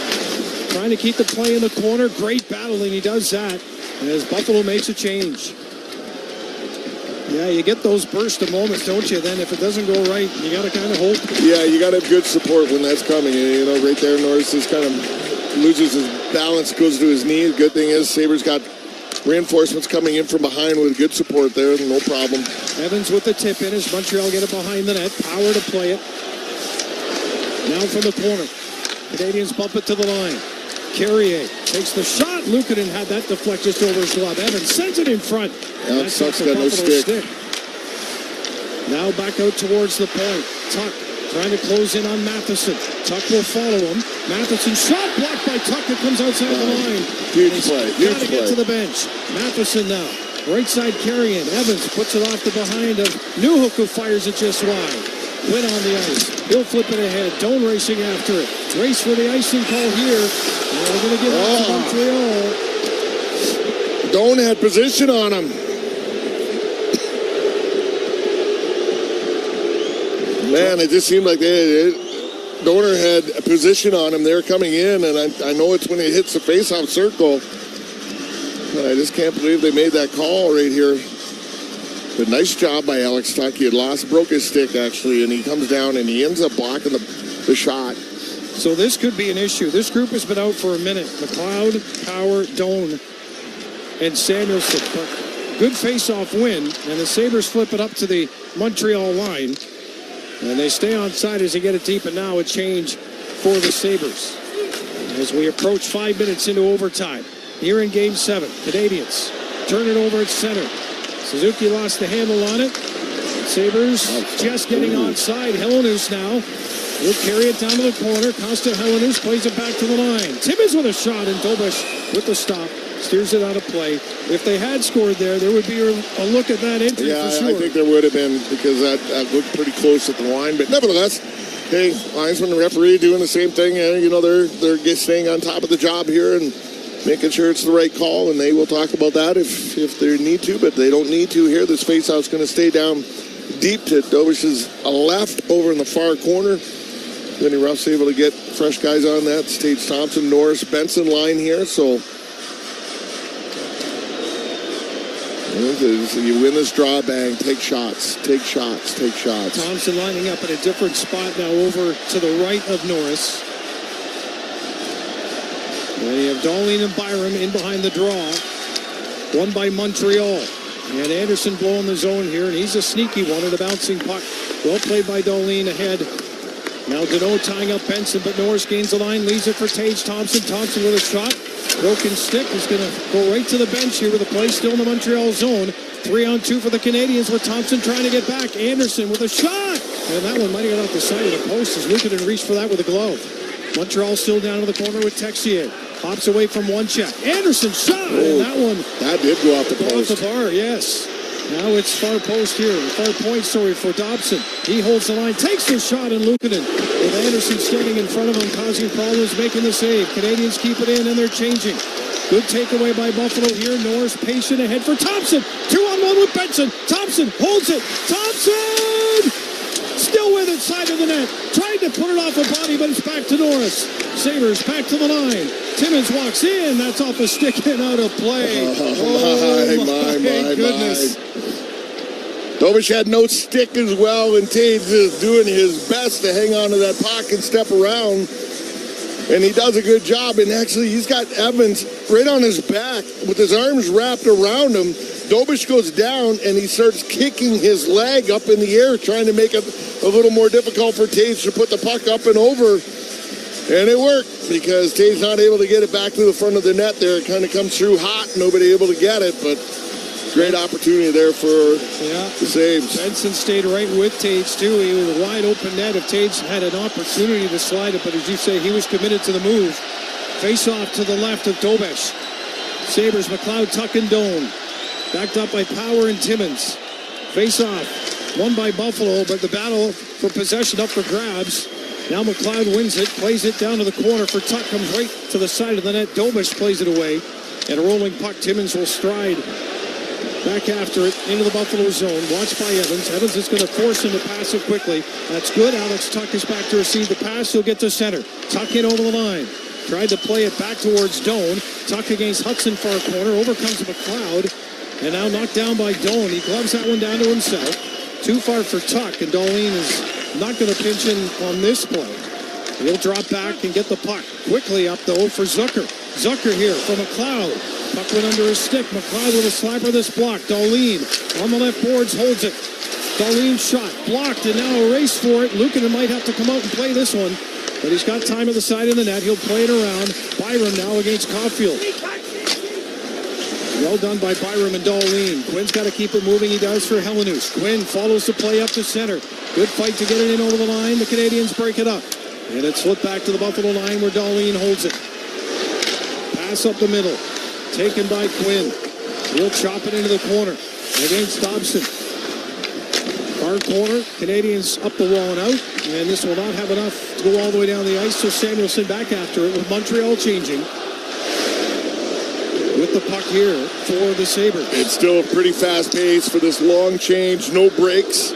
trying to keep the play in the corner. Great battling, he does that as Buffalo makes a change. Yeah, you get those burst of moments, don't you? Then if it doesn't go right, you got to kind of hope. Yeah, you got to have good support when that's coming. You know, right there, Norris just kind of loses his balance, goes to his knee. The good thing is Sabres got reinforcements coming in from behind with good support there, no problem. Evans with the tip in as Montreal get it behind the net. Power to play it. Now from the corner. Canadiens bump it to the line. Carrier takes the shot. Luukkonen had that deflect just over his glove. Evans sends it in front. Alex Tuch's got no stick. Now back out towards the point. Tuch trying to close in on Matheson. Tuch will follow him. Matheson shot blocked by Tuch. It comes outside the line. Huge play. Huge play. Get to the bench. Matheson now. Right side carrying. Evans puts it off the behind of Newhook, who fires it just wide. Quinn on the ice. He'll flip it ahead. Doan racing after it. Race for the icing call here. And they're going to give it to Montreal. Doan had position on him. Man, it just seemed like Donor had a position on him. They're coming in, and I know it's when he hits the face-off circle. But I just can't believe they made that call right here. But nice job by Alex Tuch. He had broke his stick, actually, and he comes down, and he ends up blocking the shot. So this could be an issue. This group has been out for a minute. McLeod, Power, Doan, and Samuelson. But good face-off win, and the Sabres flip it up to the Montreal line. And they stay on side as they get it deep, and now a change for the Sabres. As we approach 5 minutes into overtime. Here in Game 7, Canadiens turn it over at center. Suzuki lost the handle on it. Sabres just getting onside. Helenius now. He'll carry it down to the corner. Costa Helenius plays it back to the line. Timmins with a shot, and Dobish with the stop. Steers it out of play. If they had scored there would be a look at that entry for sure. I think there would have been, because that looked pretty close at the line. But nevertheless, hey, linesman and referee doing the same thing. They're staying on top of the job here and making sure it's the right call, and they will talk about that if they need to, but they don't need to here. This faceoff's going to stay down deep to Dobish's left over in the far corner. Then Ruff's able to get fresh guys on that. Tage Thompson, Norris, Benson line here, so you win this draw, bang, take shots. Thompson lining up at a different spot now over to the right of Norris. And you have Dahlin and Byram in behind the draw. One by Montreal. And Anderson blowing the zone here, and he's a sneaky one at a bouncing puck. Well played by Dahlin ahead. Now Deneau tying up Benson, but Norris gains the line, leaves it for Tage Thompson. Thompson with a shot. Broken stick is going to go right to the bench here with the play still in the Montreal zone. 3-on-2 for the Canadiens with Thompson trying to get back. Anderson with a shot. And that one might have got off the side of the post as Luukkonen reached for that with a glove. Montreal still down in the corner with Texier. Hops away from one check. Anderson shot. And that one. That did go off the post. Off the bar, yes. Now it's far post here. Far point story for Dobson. He holds the line. Takes the shot in Luukkonen. With Anderson standing in front of him, causing problems, making the save. Canadians keep it in, and they're changing. Good takeaway by Buffalo here. Norris patient ahead for Thompson. 2-on-1 with Benson. Thompson holds it. Thompson! Still with it, side of the net. Tried to put it off a body, but it's back to Norris. Sabres back to the line. Timmins walks in. That's off a stick and out of play. My goodness. Dobish had no stick as well, and Tage is doing his best to hang on to that puck and step around. And he does a good job. And actually, he's got Evans right on his back with his arms wrapped around him. Dobish goes down, and he starts kicking his leg up in the air, trying to make it a little more difficult for Tage to put the puck up and over. And it worked, because Tage's not able to get it back to the front of the net there. It kind of comes through hot, nobody able to get it, but great opportunity there for the Sabres. Benson stayed right with Tage, too. He was a wide open net if Tage had an opportunity to slide it, but as you say, he was committed to the move. Face off to the left of Dobish. Sabres, McLeod, Tuch, and Doan. Backed up by Power and Timmins. Face off. Won by Buffalo, but the battle for possession up for grabs. Now McLeod wins it, plays it down to the corner for Tuch, comes right to the side of the net. Dobish plays it away. And a rolling puck, Timmins will stride back after it into the Buffalo zone. Watched by Evans. Evans is going to force him to pass it quickly. That's good. Alex Tuch is back to receive the pass. He'll get to center. Tuch in over the line. Tried to play it back towards Doan. Tuch against Hudson far corner. Overcomes McLeod. And now knocked down by Doan. He gloves that one down to himself. Too far for Tuch, and Dahlin is not going to pinch in on this play. He'll drop back and get the puck. Quickly up, though, for Zucker. Zucker here for McLeod. Puck went under his stick. McLeod with a slapper this block. Dahlin on the left boards holds it. Dahlin shot. Blocked, and now a race for it. Luukkonen might have to come out and play this one. But he's got time at the side of the net. He'll play it around. Byram now against Caulfield. Well done by Byram and Dahlin. Quinn's got to keep it moving. He does for Helenius. Quinn follows the play up to center. Good fight to get it in over the line. The Canadians break it up. And it's flipped back to the Buffalo line where Dahlin holds it. Pass up the middle. Taken by Quinn. He'll chop it into the corner against Dobson. Far corner. Canadians up the wall and out. And this will not have enough to go all the way down the ice. So Samuelson back after it with Montreal changing. With the puck here for the Sabres. It's still a pretty fast pace for this long change. No breaks.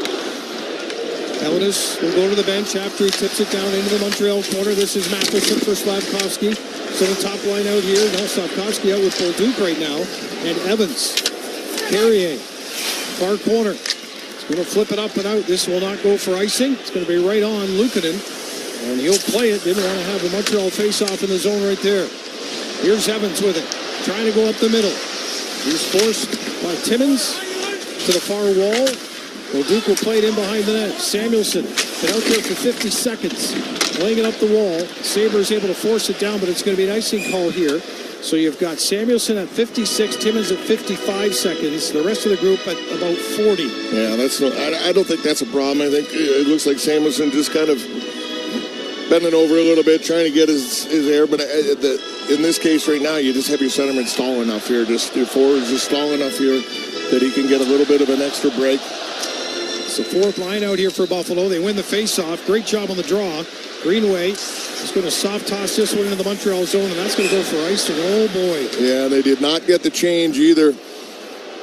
Helenius will go to the bench after he tips it down into the Montreal corner. This is Matheson for Slavkovsky. So the top line out here. Now Slavkovsky out with Duch right now. And Evans. Carrier. Far corner. He's going to flip it up and out. This will not go for icing. It's going to be right on Luukkonen. And he'll play it. Didn't want to have a Montreal face-off in the zone right there. Here's Evans with it. Trying to go up the middle. He's forced by Timmins to the far wall. Well, Duch will play it in behind the net. Samuelson been out there for 50 seconds. Laying it up the wall. Sabres able to force it down, but it's going to be an icing call here So you've got Samuelson at 56, Timmins at 55 seconds. The rest of the group at about 40. Yeah, I don't think that's a problem. I think it looks like Samuelson just kind of bending over a little bit, trying to get his air. But in this case right now, you just have your centerman stall enough here. Just your forwards just stall enough here that he can get a little bit of an extra break. It's the fourth line out here for Buffalo. They win the faceoff. Great job on the draw. Greenway is going to soft toss this one into the Montreal zone, and that's going to go for icing. Oh, boy. Yeah, they did not get the change either.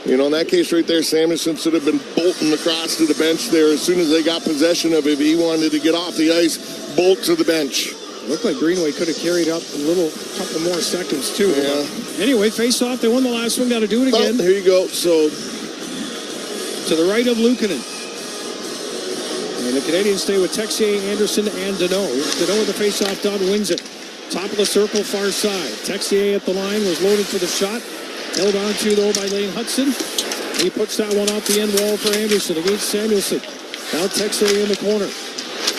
You know, in that case right there, Samuelson should have been bolting across to the bench there as soon as they got possession of him. He wanted to get off the ice, bolt to the bench. Looked like Greenway could have carried up a couple more seconds, too. Yeah. Anyway, face-off. They won the last one. Got to do it again. Here you go. So, to the right of Luukkonen. And the Canadiens stay with Texier, Anderson, and Deneau. Deneau with the face-off done, wins it. Top of the circle, far side. Texier at the line, was loaded for the shot. Held on to, though, by Lane Hudson. He puts that one off the end wall for Anderson against Samuelson. Now Texier in the corner.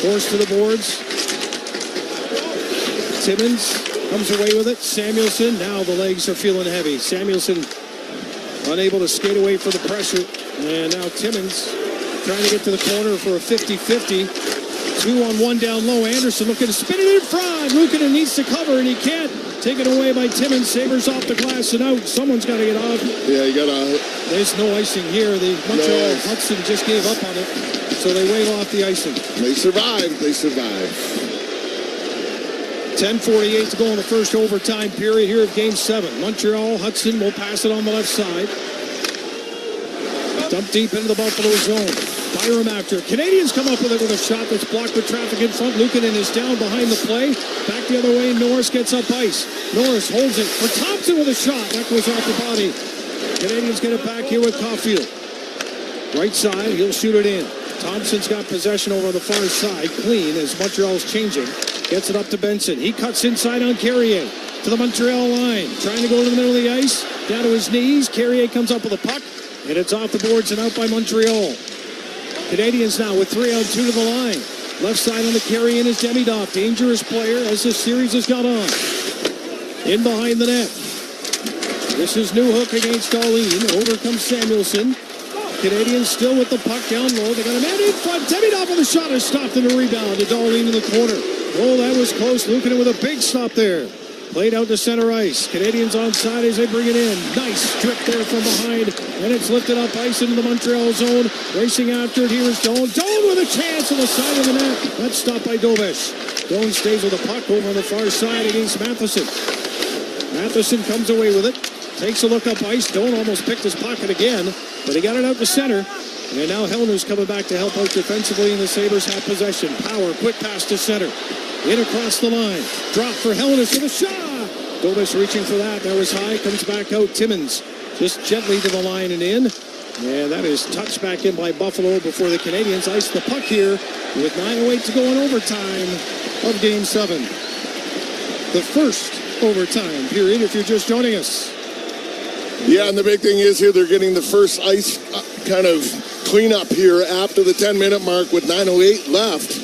Forced to the boards. Timmins comes away with it. Samuelson, now the legs are feeling heavy. Samuelson unable to skate away from the pressure. And now Timmins trying to get to the corner for a 50-50. 2-on-1 down low. Anderson looking to spin it in front. Luukkonen needs to cover, and he can't. Taken away by Timmins. Sabres off the glass and out. Someone's got to get off. Yeah, you got to. There's no icing here. The Montreal Hudson just gave up on it, so they wave off the icing. They survived. 10:48 to go in the first overtime period here of Game 7. Montreal, Hudson will pass it on the left side. Dump deep into the Buffalo zone. Fire him after. Canadians come up with it with a shot that's blocked with traffic in front. Luukkonen is down behind the play. Back the other way. Norris gets up ice. Norris holds it for Thompson with a shot. That goes off the body. Canadians get it back here with Caulfield. Right side. He'll shoot it in. Thompson's got possession over on the far side. Clean as Montreal's changing. Gets it up to Benson. He cuts inside on Carrier. To the Montreal line. Trying to go to the middle of the ice. Down to his knees. Carrier comes up with a puck. And it's off the boards and out by Montreal. Canadians now with 3-on-2 to the line. Left side on the carry in is Demidov. Dangerous player as this series has gone on. In behind the net. This is Newhook against Dahlin. Over comes Samuelson. Canadians still with the puck down low. They got a man in front. Demidov with a shot is stopped in the rebound. To Dahlin in the corner. Oh, that was close. Luukkonen with a big stop there. Played out to center ice. Canadians on side as they bring it in. Nice strip there from behind. And it's lifted up ice into the Montreal zone. Racing after it. Here is Doan. Doan with a chance on the side of the net. That's stopped by Dovesh. Doan stays with the puck over on the far side against Matheson. Matheson comes away with it. Takes a look up ice. Doan almost picked his pocket again. But he got it out to center. And now Hellner's coming back to help out defensively. And the Sabres have possession. Power. Quick pass to center. In across the line. Drop for Hellner for the shot. Dovesh reaching for that. That was high. Comes back out. Timmins just gently to the line and in. And that is touched back in by Buffalo before the Canadians ice the puck here with 9:08 to go in overtime of Game 7. The first overtime period if you're just joining us. Yeah, and the big thing is here they're getting the first ice kind of cleanup here after the 10-minute mark with 9:08 left.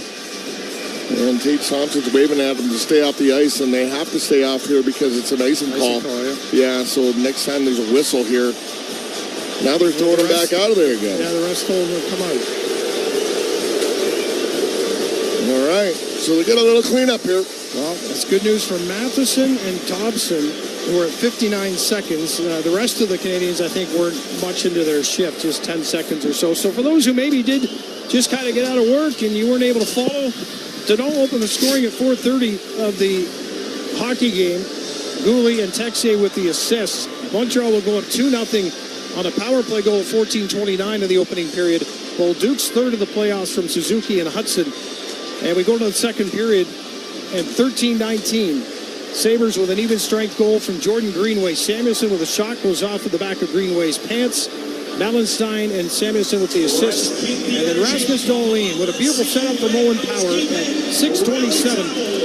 And Tate Thompson's waving at them to stay off the ice, and they have to stay off here because it's an icing call. Yeah, so next time there's a whistle here. Now they're throwing him back out of there again. Yeah, the rest told him to come out. All right, so they get a little cleanup here. Well, that's good news for Matheson and Thompson, who are at 59 seconds. The rest of the Canadians, I think, weren't much into their shift, just 10 seconds or so. So for those who maybe did just kind of get out of work and you weren't able to follow, Deneau opened the scoring at 4:30 of the hockey game. Gouley and Texier with the assists. Montreal will go up 2-0 on a power play goal at 14:29 of the opening period. Bolduc's third of the playoffs from Suzuki and Hudson. And we go to the second period and 13-19. Sabres with an even strength goal from Jordan Greenway. Samuelson with a shot goes off at the back of Greenway's pants. Melenstein and Samuelson with the assist. And then Rasmus Dahlin with a beautiful setup from Owen Power at 6:27.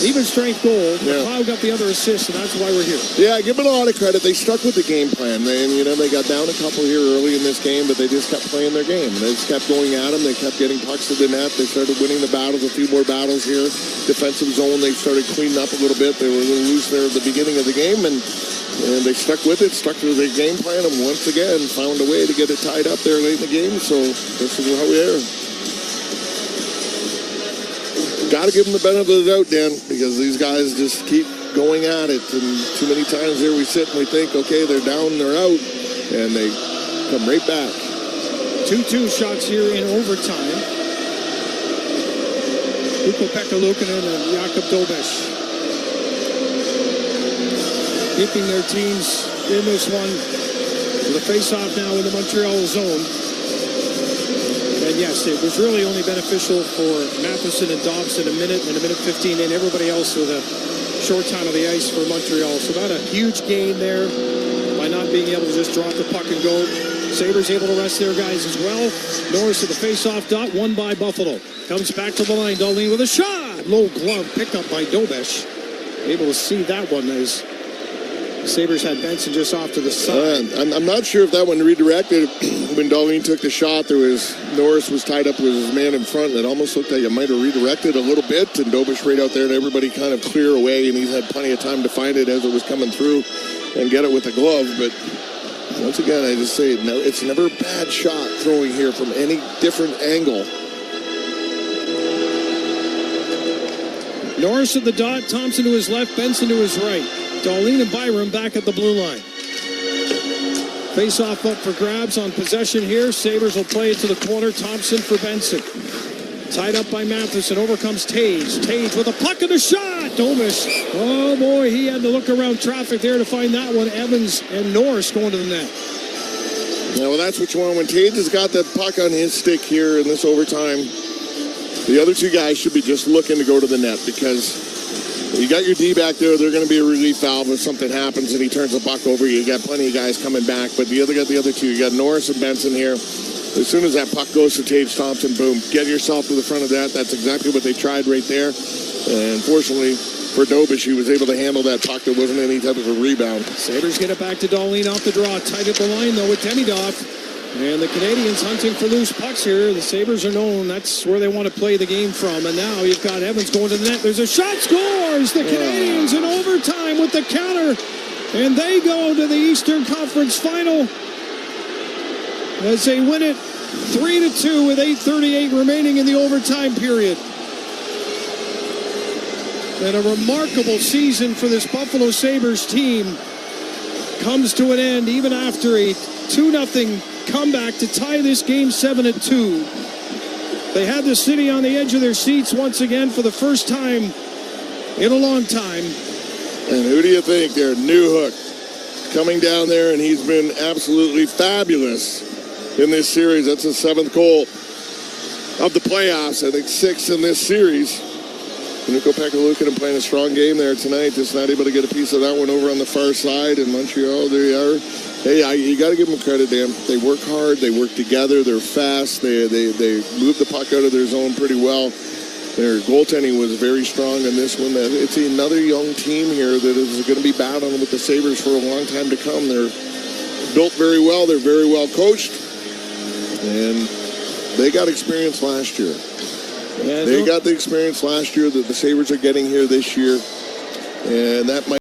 Even strength goal. McLeod got the other assist, and that's why we're here. Yeah, give them a lot of credit. They stuck with the game plan. They got down a couple here early in this game, but they just kept playing their game. They just kept going at them. They kept getting pucks to the net. They started winning the battles, a few more battles here. Defensive zone, they started cleaning up a little bit. They were a little loose there at the beginning of the game, and they stuck with it, stuck to their game plan, and once again found a way to get it tied up there late in the game. So this is how we are. Got to give them the benefit of the doubt, Dan, because these guys just keep going at it. And too many times here we sit and we think, okay, they're down, they're out, and they come right back. 2-2 shots here in overtime. Ukko-Pekka Luukkonen and Jakob Dobesh keeping their teams in this one. With a face-off now in the Montreal zone. And yes, it was really only beneficial for Matheson and Dobson a minute 15, and everybody else with a short time of the ice for Montreal. So not a huge gain there by not being able to just drop the puck and go. Sabres able to rest their guys as well. Norris to the face-off dot, won by Buffalo. Comes back to the line, Dahlin with a shot. Low glove picked up by Dobesh. Able to see that one as the Sabres had Benson just off to the side. I'm not sure if that one redirected. When Dahlin took the shot, Norris was tied up with his man in front, and it almost looked like it might have redirected a little bit, and Dobesh right out there, and everybody kind of clear away, and he's had plenty of time to find it as it was coming through and get it with the glove. But once again, I just say it's never a bad shot throwing here from any different angle. Norris at the dot, Thompson to his left, Benson to his right. Dahlin and Byram back at the blue line. Face-off up for grabs on possession here. Sabres will play it to the corner. Thompson for Benson. Tied up by Matheson. Over comes Tage. Tage with a puck and a shot. Dobesh. Oh, boy, he had to look around traffic there to find that one. Evans and Norris going to the net. Yeah, well, that's what you want. When Tage has got that puck on his stick here in this overtime, the other two guys should be just looking to go to the net, because you got your D back there. They're going to be a relief valve if something happens and he turns the puck over. You got plenty of guys coming back, but you got the other two. You got Norris and Benson here. As soon as that puck goes to Tage Thompson, boom, get yourself to the front of that. That's exactly what they tried right there. And unfortunately for Dobesh, he was able to handle that puck. There wasn't any type of a rebound. Sabres get it back to Dahlin off the draw. Tight at the line, though, with Demidov. And the Canadiens hunting for loose pucks here. The Sabres are known. That's where they want to play the game from. And now you've got Evans going to the net. There's a shot, scores! The Canadiens in overtime with the counter. And they go to the Eastern Conference Final as they win it 3-2 with 8:38 remaining in the overtime period. And a remarkable season for this Buffalo Sabres team comes to an end even after a 2-0 comeback to tie this game 7-2. They had the city on the edge of their seats once again for the first time in a long time. And who do you think there? Newhook coming down there, and he's been absolutely fabulous in this series. That's his 7th goal of the playoffs. I think 6 in this series. Ukko-Pekka Luukkonen playing a strong game there tonight. Just not able to get a piece of that one over on the far side. In Montreal, there you are. Hey, you got to give them credit, Dan. They work hard. They work together. They're fast. They move the puck out of their zone pretty well. Their goaltending was very strong in this one. It's another young team here that is going to be battling with the Sabres for a long time to come. They're built very well. They're very well coached. And they got experience last year. They got the experience last year that the Sabres are getting here this year. And that might